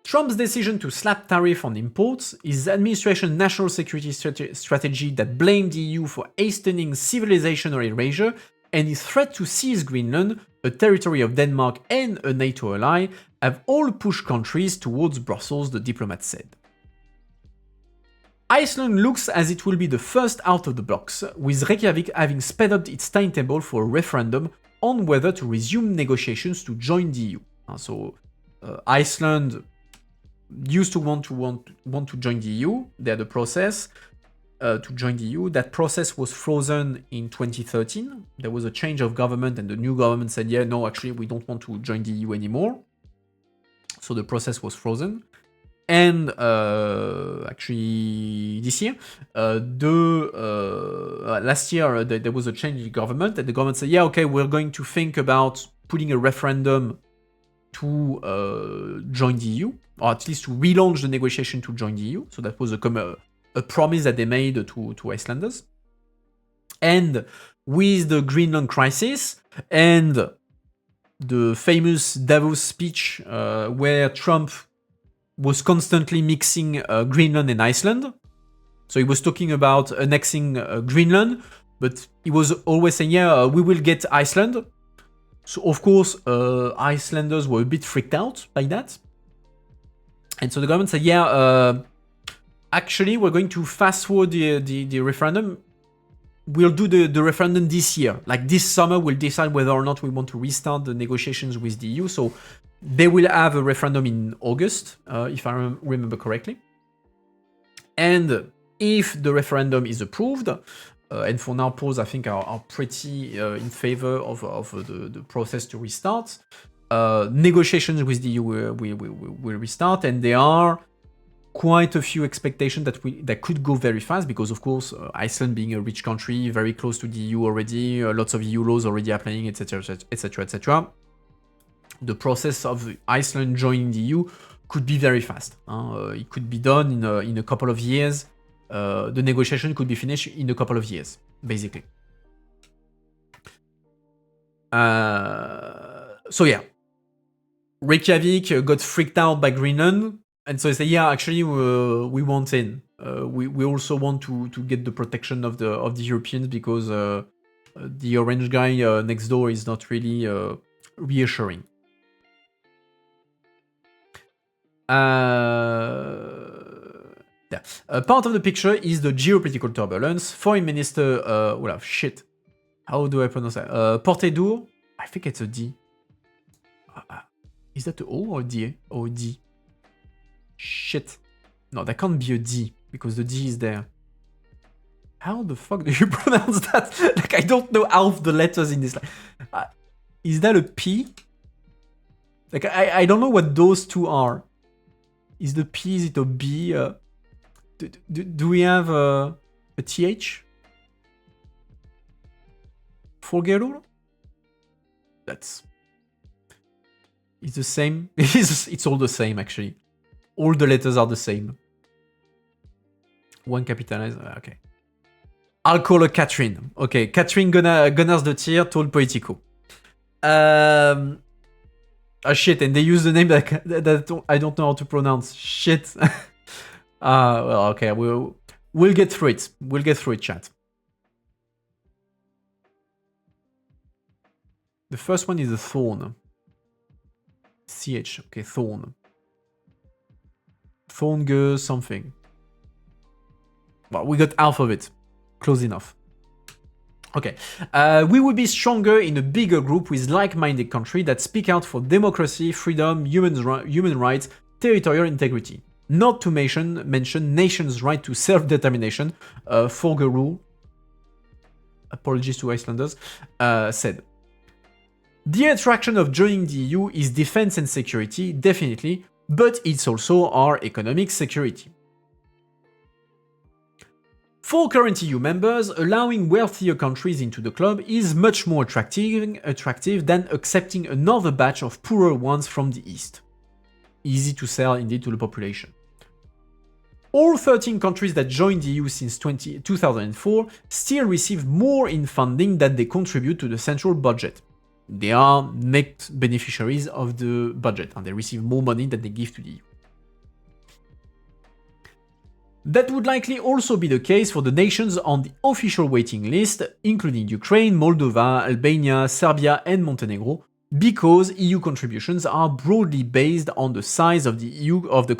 Trump's decision to slap tariff on imports, his administration's national security strategy that blamed the EU for hastening civilizational erasure, and his threat to seize Greenland, a territory of Denmark and a NATO ally, have all pushed countries towards Brussels, the diplomat said. Iceland looks as it will be the first out of the blocks, with Reykjavik having sped up its timetable for a referendum on whether to resume negotiations to join the EU. Iceland used to want to join the EU. They had a process to join the EU. That process was frozen in 2013. There was a change of government, and the new government said, yeah, no, actually, we don't want to join the EU anymore. So the process was frozen. And actually, this year, last year, there was a change in government, and the government said, yeah, okay, we're going to think about putting a referendum to join the EU, or at least to relaunch the negotiation to join the EU. So that was a promise that they made to Icelanders. And with the Greenland crisis and the famous Davos speech where Trump was constantly mixing Greenland and Iceland. So he was talking about annexing Greenland, but he was always saying, yeah, we will get Iceland. So of course, Icelanders were a bit freaked out by that. And so the government said, yeah, actually, we're going to fast forward the referendum. We'll do the referendum this year. Like this summer, we'll decide whether or not we want to restart the negotiations with the EU. So they will have a referendum in August, if I remember correctly. And if the referendum is approved, and for now, polls I think are pretty in favor of the process to restart, negotiations with the EU will restart, and there are quite a few expectations that could go very fast because, of course, Iceland being a rich country, very close to the EU already, lots of EU laws already applying, etc., etc., etc. the process of Iceland joining the EU could be very fast. It could be done in a couple of years. The negotiation could be finished in a couple of years, basically. So yeah, Reykjavik got freaked out by Greenland, and so they say, yeah, actually we want in. We also want to get the protection of the Europeans because the orange guy next door is not really reassuring. Yeah. Part of the picture is the geopolitical turbulence. Foreign Minister, shit. How do I pronounce that? Portedur. I think it's a D. Is that a O or a D? Or a D? Shit. No, that can't be a D because the D is there. How the fuck do you pronounce that? Like, I don't know half the letters in this. Is that a P? Like, I don't know what those two are. Is the P, is it a B? Do we have a TH? Folgerur? It's the same. It's all the same, actually. All the letters are the same. One capitalized. Okay. I'll call her Catherine. Okay, Catherine Gunnars de Tyr, told Politico. Shit, and they use the name that I don't know how to pronounce. Shit. Well, okay, we'll get through it. We'll get through it, chat. The first one is a thorn. CH, okay, thorn. Thornge something. Well, we got half of it. Close enough. Okay. We would be stronger in a bigger group with like-minded countries that speak out for democracy, freedom, human rights, territorial integrity. Not to mention nations' right to self-determination, Folgerur, apologies to Icelanders, said. The attraction of joining the EU is defense and security, definitely, but it's also our economic security. For current EU members, allowing wealthier countries into the club is much more attractive than accepting another batch of poorer ones from the East. Easy to sell indeed to the population. All 13 countries that joined the EU since 2004 still receive more in funding than they contribute to the central budget. They are net beneficiaries of the budget, and they receive more money than they give to the EU. That would likely also be the case for the nations on the official waiting list, including Ukraine, Moldova, Albania, Serbia, and Montenegro, because EU contributions are broadly based on the size of the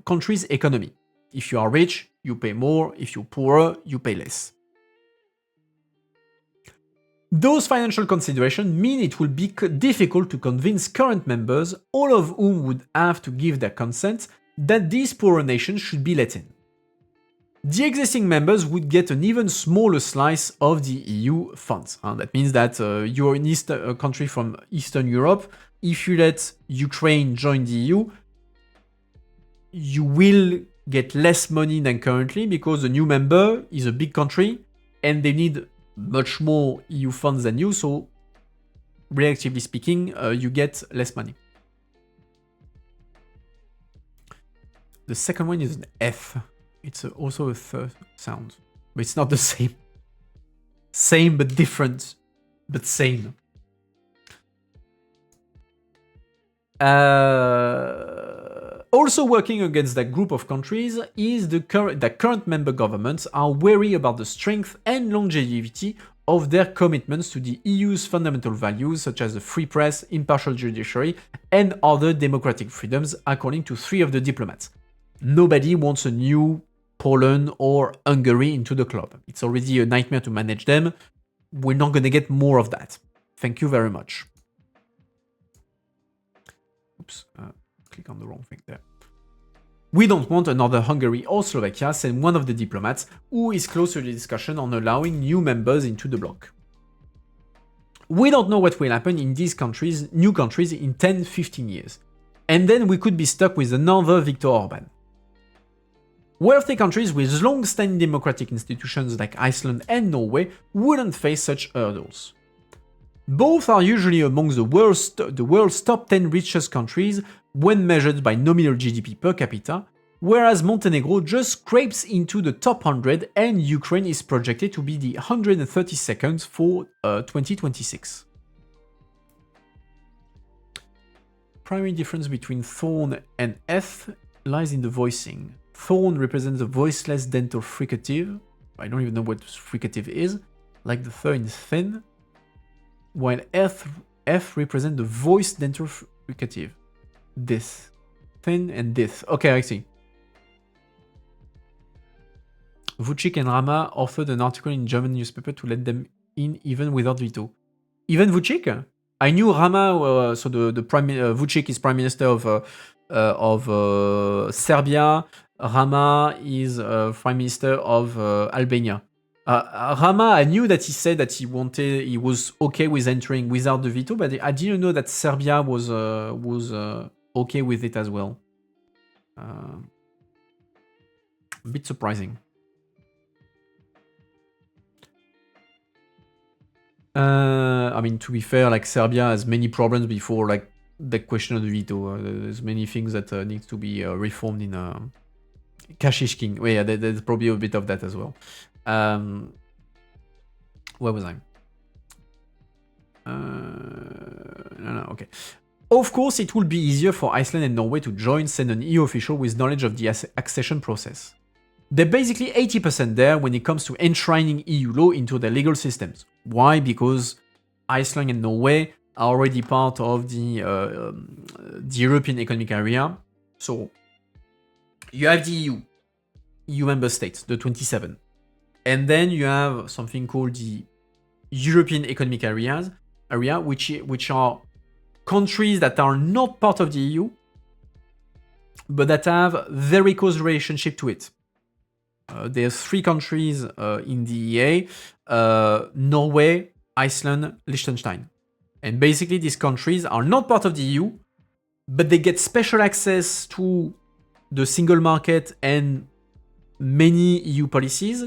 country's economy. If you are rich, you pay more. If you're poorer, you pay less. Those financial considerations mean it will be difficult to convince current members, all of whom would have to give their consent, that these poorer nations should be let in. The existing members would get an even smaller slice of the EU funds. That means that you're a country from Eastern Europe. If you let Ukraine join the EU, you will get less money than currently because the new member is a big country and they need much more EU funds than you, so relatively speaking, you get less money. The second one is an F. It's also a third sound, but it's not the same. Same but different, but same. Also working against that group of countries is that current member governments are wary about the strength and longevity of their commitments to the EU's fundamental values such as the free press, impartial judiciary, and other democratic freedoms, according to 3 of the diplomats. Nobody wants a new Poland or Hungary into the club. It's already a nightmare to manage them. We're not going to get more of that. Thank you very much. Oops, click on the wrong thing there. We don't want another Hungary or Slovakia, said one of the diplomats, who is close to the discussion on allowing new members into the bloc. We don't know what will happen in these new countries in 10-15 years. And then we could be stuck with another Viktor Orban. Wealthy countries with long-standing democratic institutions like Iceland and Norway wouldn't face such hurdles. Both are usually among the world's top 10 richest countries when measured by nominal GDP per capita, whereas Montenegro just scrapes into the top 100 and Ukraine is projected to be the 132nd for 2026. Primary difference between thorn and F lies in the voicing. Thorn represents the voiceless dental fricative. I don't even know what fricative is, like the th in thin, while F represents the voiced dental fricative. This. Thin and this. Okay, I see. Vucic and Rama authored an article in German newspaper to let them in even without veto. Even Vucic? I knew Rama, so the Vucic is prime minister of Serbia. Rama is prime minister of Albania. Rama, I knew that he said that he was okay with entering without the veto, but I didn't know that Serbia was okay with it as well. A bit surprising. I mean, to be fair, like Serbia has many problems before like the question of the veto. There's many things that need to be reformed in Kashishkin. Well, yeah, there's probably a bit of that as well. Where was I? No, okay. Of course, it will be easier for Iceland and Norway to join, send an EU official with knowledge of the accession process. They're basically 80% there when it comes to enshrining EU law into their legal systems. Why? Because Iceland and Norway are already part of the European Economic Area. So you have the EU member states, the 27. And then you have something called the European Economic Area, which are countries that are not part of the EU, but that have very close relationship to it. There's 3 countries in the EA, Norway, Iceland, Liechtenstein. And basically these countries are not part of the EU, but they get special access to the single market and many EU policies,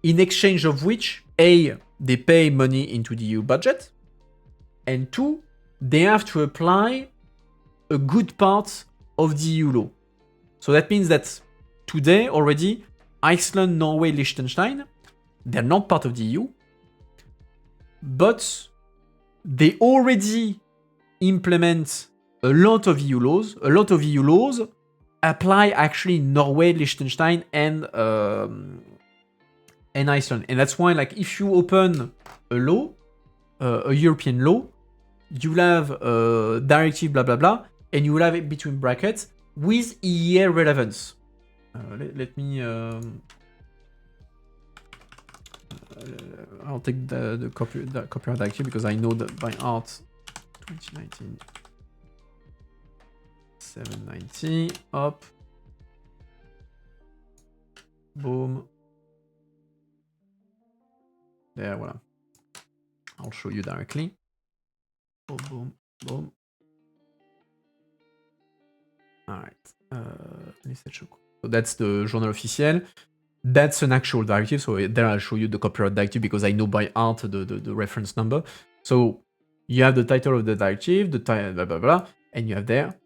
in exchange of which, A, they pay money into the EU budget, and 2, they have to apply a good part of the EU law. So that means that today already, Iceland, Norway, Liechtenstein, they're not part of the EU, but they already implement a lot of EU laws. A lot of EU laws apply actually in Norway, Liechtenstein, and Iceland. And that's why, like, if you open a law, a European law, you'll have a directive, blah, blah, blah, and you will have it between brackets with EEA relevance. Let me... I'll take the copyright directive because I know that by heart 2019 790 up, boom, there, voila. I'll show you directly. Boom, boom, boom. All right. So that's the journal officiel. That's an actual directive. So there I'll show you the copyright directive because I know by heart the reference number. So you have the title of the directive, the title, blah, blah, blah, and you have there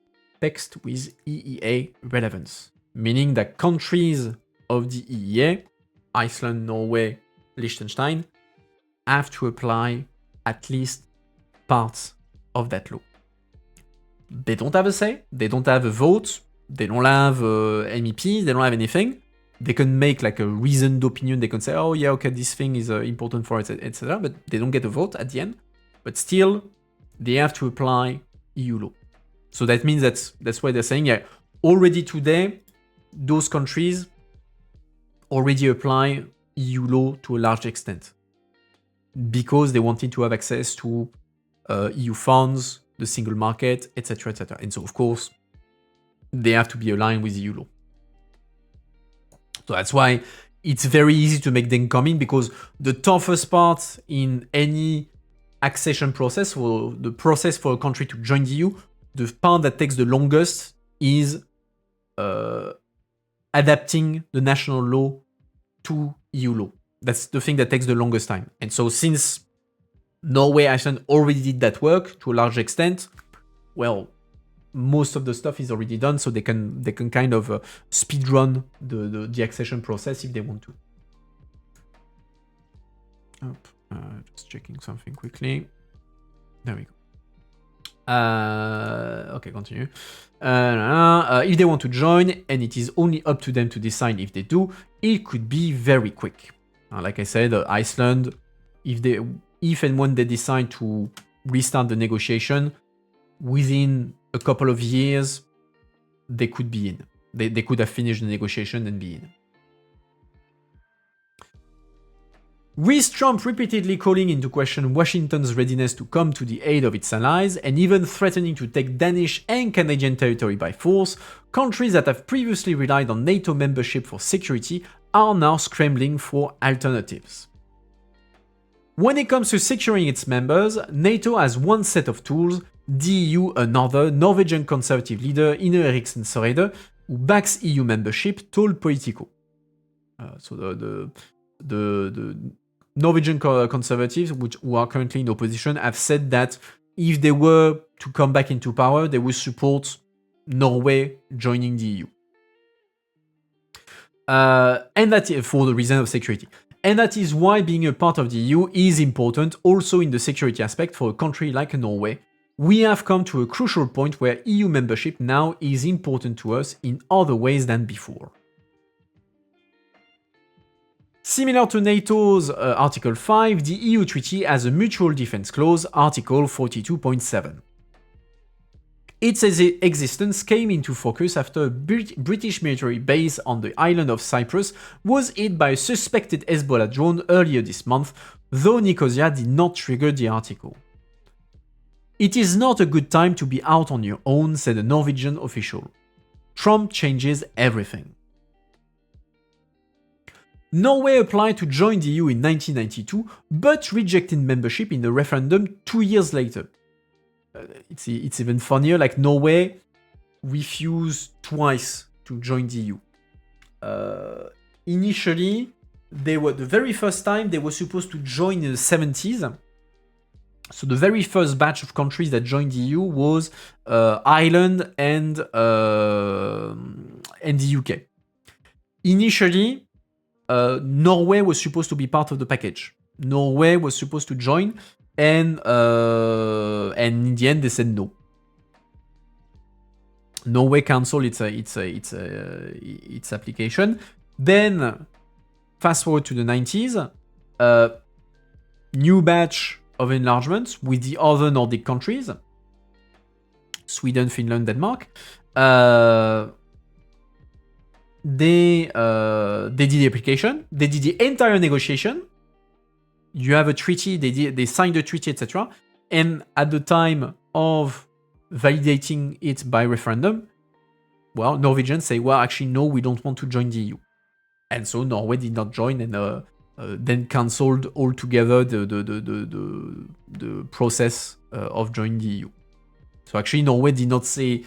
text with EEA relevance, meaning that countries of the EEA, Iceland, Norway, Liechtenstein, have to apply at least parts of that law. They don't have a say, they don't have a vote, they don't have MEPs, they don't have anything. They can make like a reasoned opinion, they can say, oh yeah, okay, this thing is important for us, etc. But they don't get a vote at the end. But still, they have to apply EU law. So that means that's why they're saying, yeah, already today, those countries already apply EU law to a large extent because they wanted to have access to EU funds, the single market, etc., etc. And so, of course, they have to be aligned with EU law. So that's why it's very easy to make them come in, because the toughest part in any accession process, or the process for a country to join the EU, the part that takes the longest is adapting the national law to EU law. That's the thing that takes the longest time. And so since Norway, Iceland already did that work to a large extent. Well, most of the stuff is already done, so they can kind of speed run the accession process if they want to. Just checking something quickly. There we go. Okay, continue. If they want to join, and it is only up to them to decide if they do, it could be very quick. Like I said, Iceland, if and when they decide to restart the negotiation, within a couple of years, they could be in. They could have finished the negotiation and be in. With Trump repeatedly calling into question Washington's readiness to come to the aid of its allies and even threatening to take Danish and Canadian territory by force, countries that have previously relied on NATO membership for security are now scrambling for alternatives. When it comes to securing its members, NATO has one set of tools, the EU another. Norwegian conservative leader Ine Eriksen Søreide, who backs EU membership, told Politico. So the Norwegian conservatives, who are currently in opposition, have said that if they were to come back into power, they would support Norway joining the EU. And that for the reason of security. And that is why being a part of the EU is important also in the security aspect for a country like Norway. We have come to a crucial point where EU membership now is important to us in other ways than before. Similar to NATO's Article 5, the EU treaty has a mutual defense clause, Article 42.7. Its existence came into focus after a British military base on the island of Cyprus was hit by a suspected Hezbollah drone earlier this month, though Nicosia did not trigger the article. It is not a good time to be out on your own, said a Norwegian official. Trump changes everything. Norway applied to join the EU in 1992, but rejected membership in a referendum 2 years later. It's even funnier, like Norway refused twice to join the EU. Initially, the very first time they were supposed to join in the 70s. So the very first batch of countries that joined the EU was Ireland and the UK. Initially, Norway was supposed to be part of the package. Norway was supposed to join, and in the end they said no. Norway cancelled its application. Then, fast forward to the 90s, new batch of enlargements with the other Nordic countries, Sweden, Finland, Denmark. They did the application. They did the entire negotiation. You have a treaty. They signed a treaty, etc. And at the time of validating it by referendum, well, Norwegians say, well, actually, no, we don't want to join the EU. And so Norway did not join, and then cancelled altogether the process of joining the EU. So actually, Norway did not say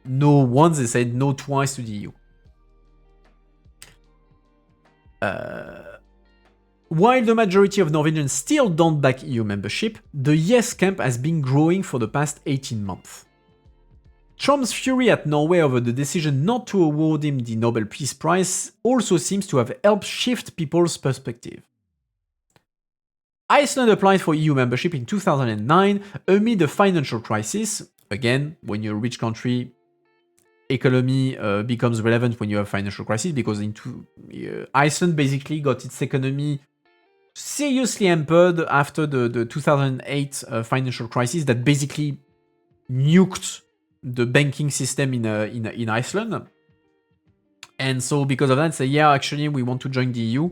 no once; they said no twice to the EU. While the majority of Norwegians still don't back EU membership, the yes camp has been growing for the past 18 months. Trump's fury at Norway over the decision not to award him the Nobel Peace Prize also seems to have helped shift people's perspective. Iceland applied for EU membership in 2009 amid a financial crisis. Again, when you're a rich country, economy becomes relevant when you have financial crisis, because Iceland basically got its economy seriously hampered after the 2008 financial crisis that basically nuked the banking system in Iceland. And so because of that, say, yeah, actually we want to join the EU,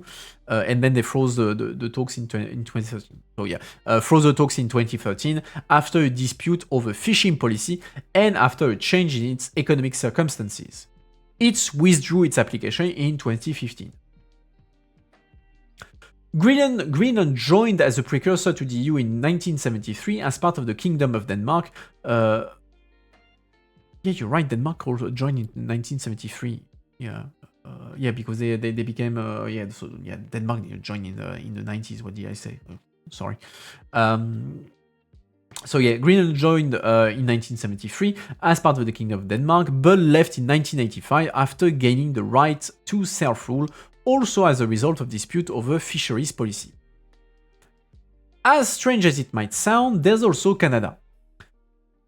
and then they froze the talks in 2013. So yeah, froze the talks in 2013 after a dispute over fishing policy and after a change in its economic circumstances. It withdrew its application in 2015. Greenland joined as a precursor to the EU in 1973 as part of the Kingdom of Denmark. Yeah, you're right, Denmark also joined in 1973. Yeah, because they became Denmark joined in the 90s. What did I say? Sorry. So yeah, Greenland joined in 1973 as part of the Kingdom of Denmark, but left in 1985 after gaining the right to self-rule, also as a result of dispute over fisheries policy. As strange as it might sound, there's also Canada.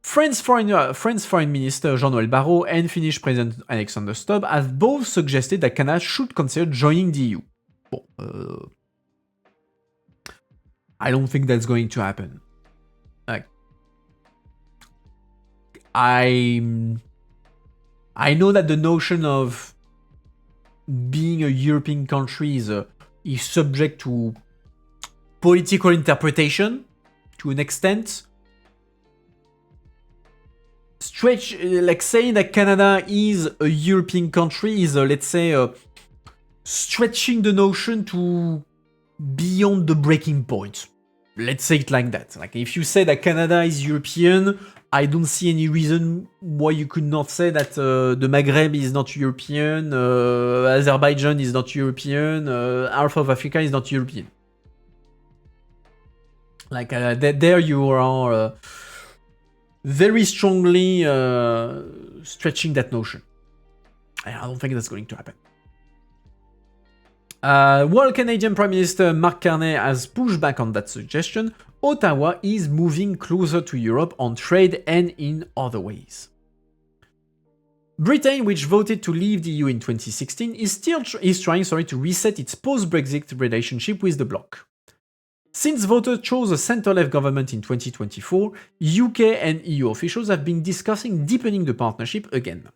French Foreign Minister Jean-Noël Barrot and Finnish President Alexander Stubb have both suggested that Canada should consider joining the EU. Bon, I don't think that's going to happen. I know that the notion of being a European country is subject to political interpretation to an extent. Like saying that Canada is a European country is, let's say, stretching the notion to beyond the breaking point. Let's say it like that. Like if you say that Canada is European, I don't see any reason why you could not say that the Maghreb is not European, Azerbaijan is not European, half of Africa is not European. Like there you are very strongly stretching that notion. I don't think that's going to happen. While Canadian Prime Minister Mark Carney has pushed back on that suggestion, Ottawa is moving closer to Europe on trade and in other ways. Britain, which voted to leave the EU in 2016, is trying to reset its post-Brexit relationship with the bloc. Since voters chose a centre-left government in 2024, UK and EU officials have been discussing deepening the partnership again.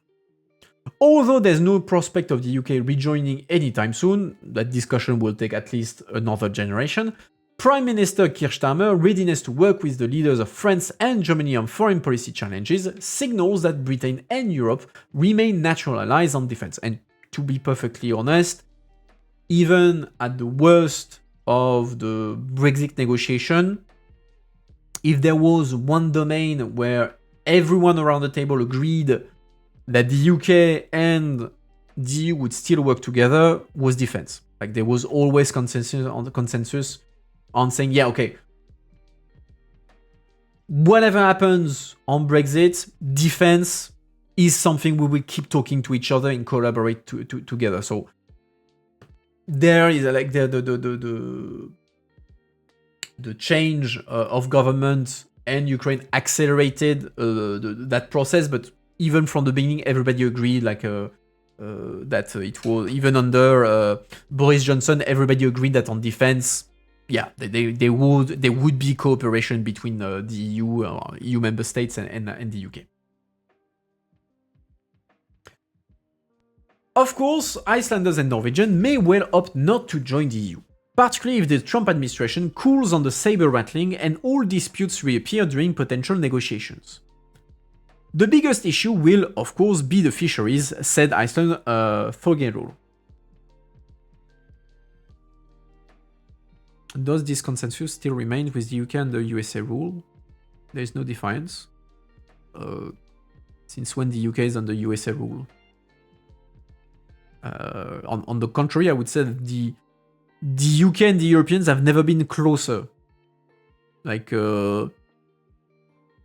Although there's no prospect of the UK rejoining anytime soon, that discussion will take at least another generation, Prime Minister Keir Starmer's readiness to work with the leaders of France and Germany on foreign policy challenges signals that Britain and Europe remain natural allies on defense. And to be perfectly honest, even at the worst of the Brexit negotiation, if there was one domain where everyone around the table agreed that the UK and the EU would still work together, was defense. Like there was always consensus on saying, yeah, okay, whatever happens on Brexit, defense is something we will keep talking to each other and collaborate together. So there is like the change of government and Ukraine accelerated that process, but even from the beginning, everybody agreed that it was, even under Boris Johnson, everybody agreed that on defense, yeah, there would be cooperation between the EU member states and the UK. Of course, Icelanders and Norwegians may well opt not to join the EU, particularly if the Trump administration cools on the saber rattling and all disputes reappear during potential negotiations. The biggest issue will, of course, be the fisheries, said Iceland Þorgerður. Does this consensus still remain with the UK and the USA rule? There is no defiance. Since when the UK is under USA rule? On the contrary, I would say that the UK and the Europeans have never been closer. Like,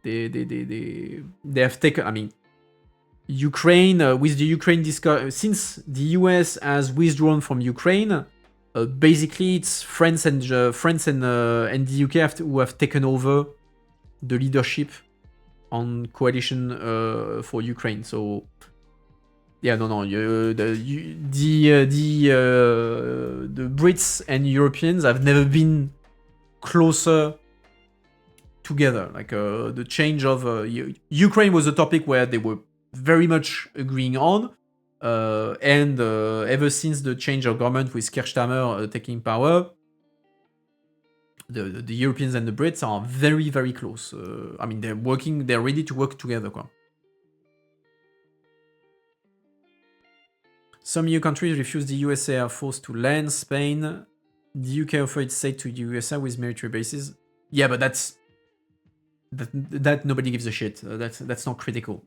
they have taken, I mean, Ukraine, with the Ukraine since the US has withdrawn from Ukraine, basically it's France and the UK who have taken over the leadership on coalition for Ukraine. So yeah, the Brits and Europeans have never been closer together. Like the change of Ukraine was a topic where they were very much agreeing on, and ever since the change of government with Keir Starmer taking power, the Europeans and the Brits are very, very close. I mean, they're ready to work together. Quoi. Some EU countries refuse the USA Air Force to land. Spain, the UK offered its aid to the USA with military bases. Yeah, but that nobody gives a shit. That's not critical.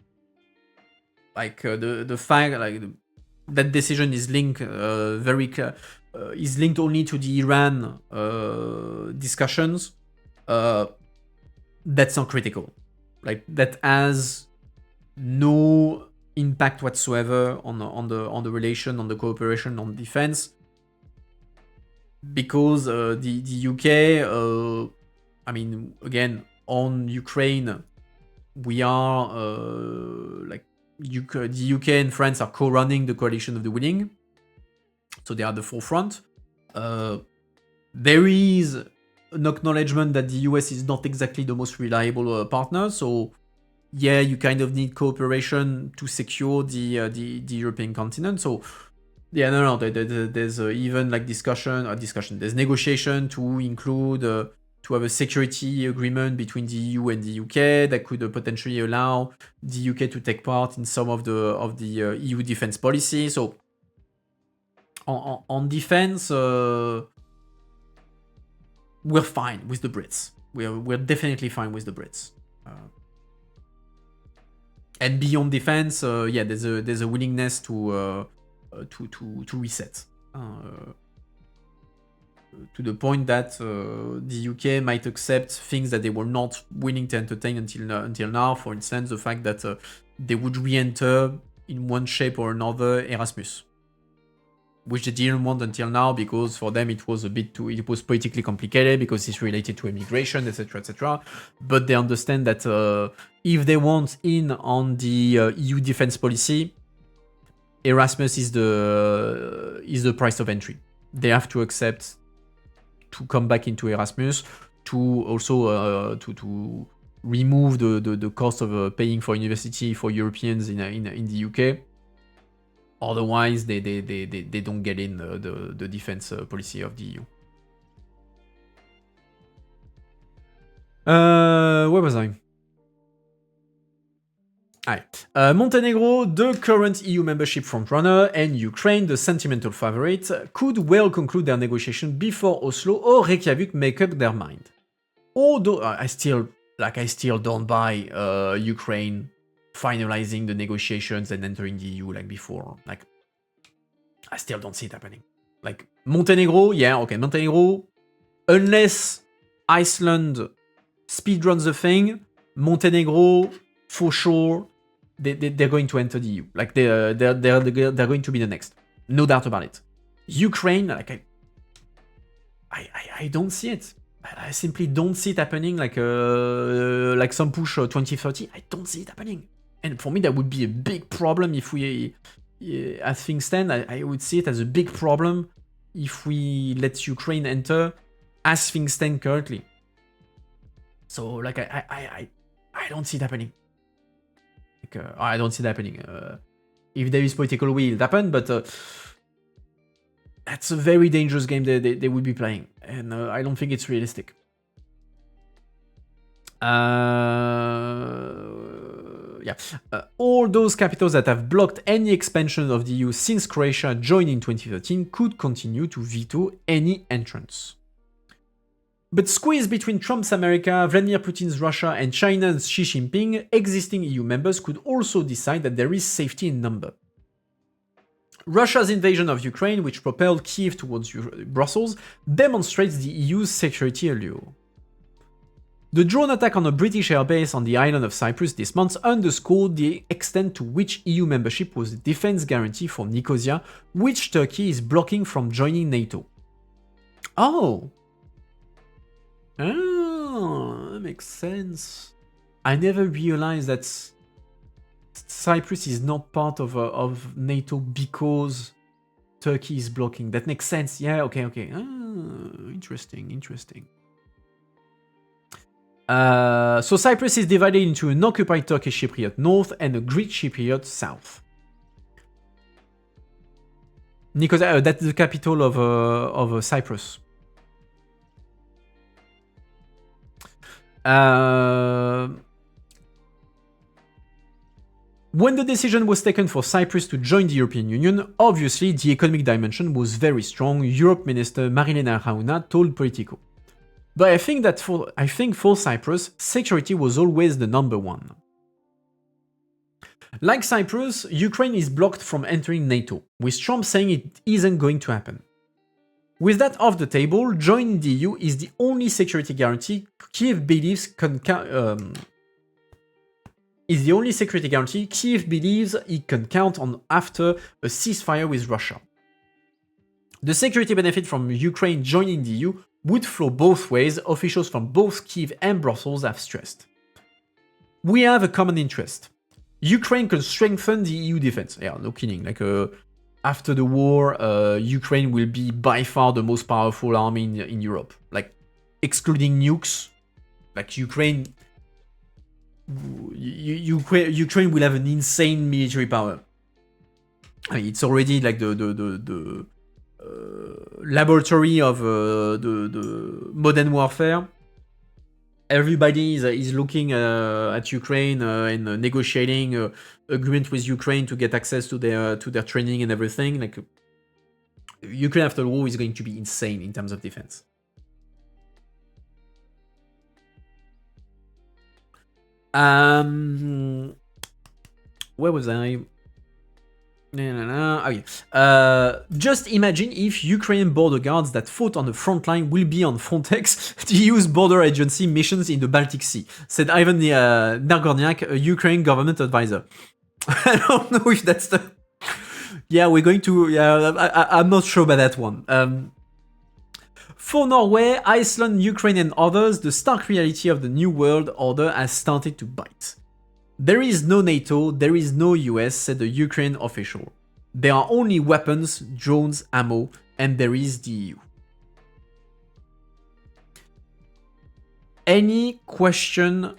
Like the fact, like that decision is linked is linked only to the Iran discussions, that's not critical. Like that has no impact whatsoever on the relation, on the cooperation, on defense, because the UK, I mean, again, on Ukraine, we are the UK and France are co-running the coalition of the willing, so they are the forefront. There is an acknowledgement that the US is not exactly the most reliable partner, so yeah, you kind of need cooperation to secure the European continent. So yeah, no, there's even like discussion. There's negotiation to include to have a security agreement between the EU and the UK that could potentially allow the UK to take part in some of the EU defense policy. So on defense, we're fine with the Brits. We're definitely fine with the Brits. And beyond defense, yeah, there's a willingness to reset. To the point that the UK might accept things that they were not willing to entertain until now. For instance, the fact that they would re-enter in one shape or another Erasmus, which they didn't want until now because for them it was it was politically complicated because it's related to immigration, etc., etc. But they understand that if they want in on the EU defense policy, Erasmus is the price of entry. They have to accept to come back into Erasmus, to also to remove the cost of paying for university for Europeans in the UK. Otherwise, they don't get in the defense policy of the EU. Where was I? Montenegro, the current EU membership frontrunner, and Ukraine, the sentimental favorite, could well conclude their negotiation before Oslo or Reykjavik make up their mind. Although I still don't buy Ukraine finalizing the negotiations and entering the EU like before. Like, I still don't see it happening. Like, Montenegro, yeah, okay, Montenegro, unless Iceland speedruns the thing, Montenegro, for sure, they're going to enter the EU. Like, they're going to be the next. No doubt about it. Ukraine, like, I don't see it. I simply don't see it happening like some push 2030. I don't see it happening. And for me, that would be a big problem if we, as things stand, I would see it as a big problem if we let Ukraine enter as things stand currently. So, like, I don't see it happening. Like, I don't see it happening. If there is political will, it'll happen, but that's a very dangerous game they would be playing, and I don't think it's realistic. All those capitals that have blocked any expansion of the EU since Croatia joined in 2013 could continue to veto any entrance. But squeezed between Trump's America, Vladimir Putin's Russia, and China's Xi Jinping, existing EU members could also decide that there is safety in number. Russia's invasion of Ukraine, which propelled Kiev towards Brussels, demonstrates the EU's security allure. The drone attack on a British airbase on the island of Cyprus this month underscored the extent to which EU membership was a defense guarantee for Nicosia, which Turkey is blocking from joining NATO. Oh, that makes sense. I never realized that Cyprus is not part of NATO because Turkey is blocking. That makes sense. Yeah, okay. Interesting. So Cyprus is divided into an occupied Turkish Cypriot north and a Greek Cypriot south. Nicosia, that's the capital of Cyprus. When the decision was taken for Cyprus to join the European Union, obviously the economic dimension was very strong, Europe Minister Marilena Rauna told Politico. But I think for Cyprus, security was always the number one. Like Cyprus, Ukraine is blocked from entering NATO, with Trump saying it isn't going to happen. With that off the table, joining the EU is the only security guarantee Kiev believes it can count on after a ceasefire with Russia. The security benefit from Ukraine joining the EU would flow both ways, officials from both Kiev and Brussels have stressed. We have a common interest. Ukraine can strengthen the EU defense. Yeah, no kidding. After the war, Ukraine will be by far the most powerful army in Europe. Excluding nukes, Ukraine will have an insane military power. I mean, it's already the laboratory of the modern warfare. Everybody is looking at Ukraine and negotiating agreement with Ukraine to get access to their training and everything. Ukraine after the war is going to be insane in terms of defense. Where was I? Oh, yeah. Just imagine if Ukrainian border guards that fought on the front line will be on Frontex, the EU's border agency missions in the Baltic Sea, said Ivan Nagorniak, a Ukrainian government advisor. I don't know if that's the... Yeah, we're going to... Yeah, I'm not sure about that one. For Norway, Iceland, Ukraine and others, the stark reality of the New World Order has started to bite. There is no NATO, there is no US, said the Ukrainian official. There are only weapons, drones, ammo, and there is the EU. Any question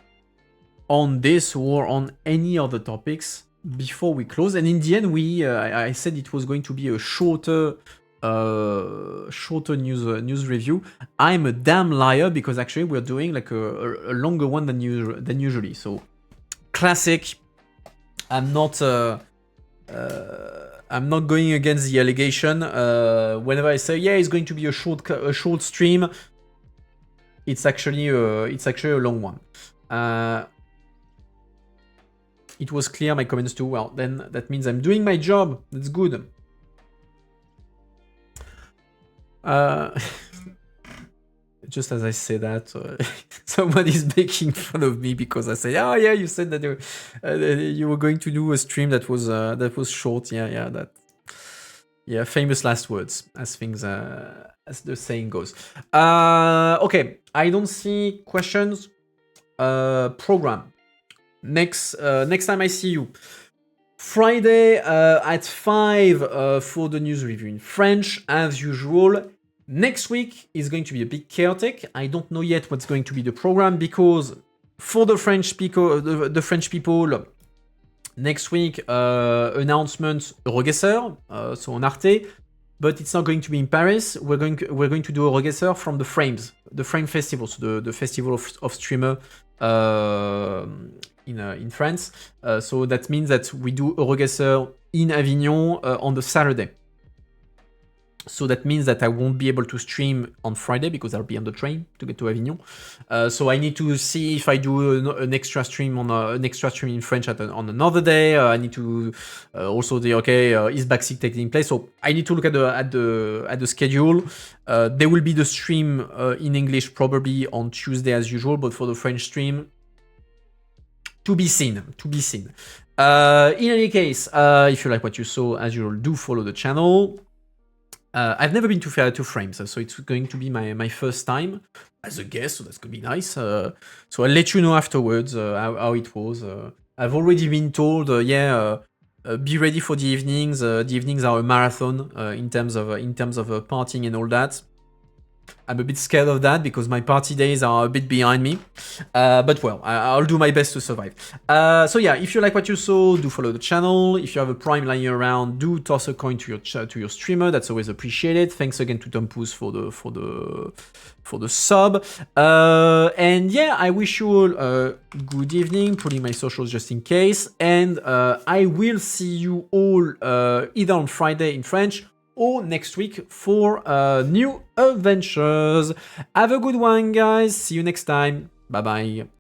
on this or on any other topics before we close? And in the end, I said it was going to be a shorter news review. I'm a damn liar because actually we're doing a longer one than usually. So classic. I'm not going against the allegation. Whenever I say it's going to be a short stream, it's actually a long one. It was clear my comments too. Well, then that means I'm doing my job. That's good. Just as I say that, someone is making fun of me because I say, "Oh yeah, you said that you were going to do a stream that was short." Yeah, famous last words, as the saying goes. Okay, I don't see questions. Program. Next time I see you, Friday at 5 for the news review in French, as usual. Next week is going to be a bit chaotic. I don't know yet what's going to be the program because for the French people, next week announcement Euroguesser, so on Arte, but it's not going to be in Paris. We're going to do Euroguesser from the Frames, the Frame Festival, so the festival of streamer in France. So that means that we do Euroguesser in Avignon on the Saturday. So that means that I won't be able to stream on Friday because I'll be on the train to get to Avignon. So I need to see if I do an extra stream in French on another day. I need to also is Backseat taking place? So I need to look at the schedule. There will be the stream in English probably on Tuesday as usual, but for the French stream, to be seen. In any case, if you like what you saw, as usual, do follow the channel. I've never been to Frames, so it's going to be my first time as a guest, so that's going to be nice. So I'll let you know afterwards how it was. I've already been told, be ready for the evenings. The evenings are a marathon in terms of partying and all that. I'm a bit scared of that because my party days are a bit behind me. But well, I'll do my best to survive. So yeah, if you like what you saw, do follow the channel. If you have a Prime lying around, do toss a coin to your streamer. That's always appreciated. Thanks again to Tom Poos for the sub. And yeah, I wish you all a good evening. Putting my socials just in case. And I will see you all either on Friday in French or next week for new adventures. Have a good one, guys. See you next time. Bye bye.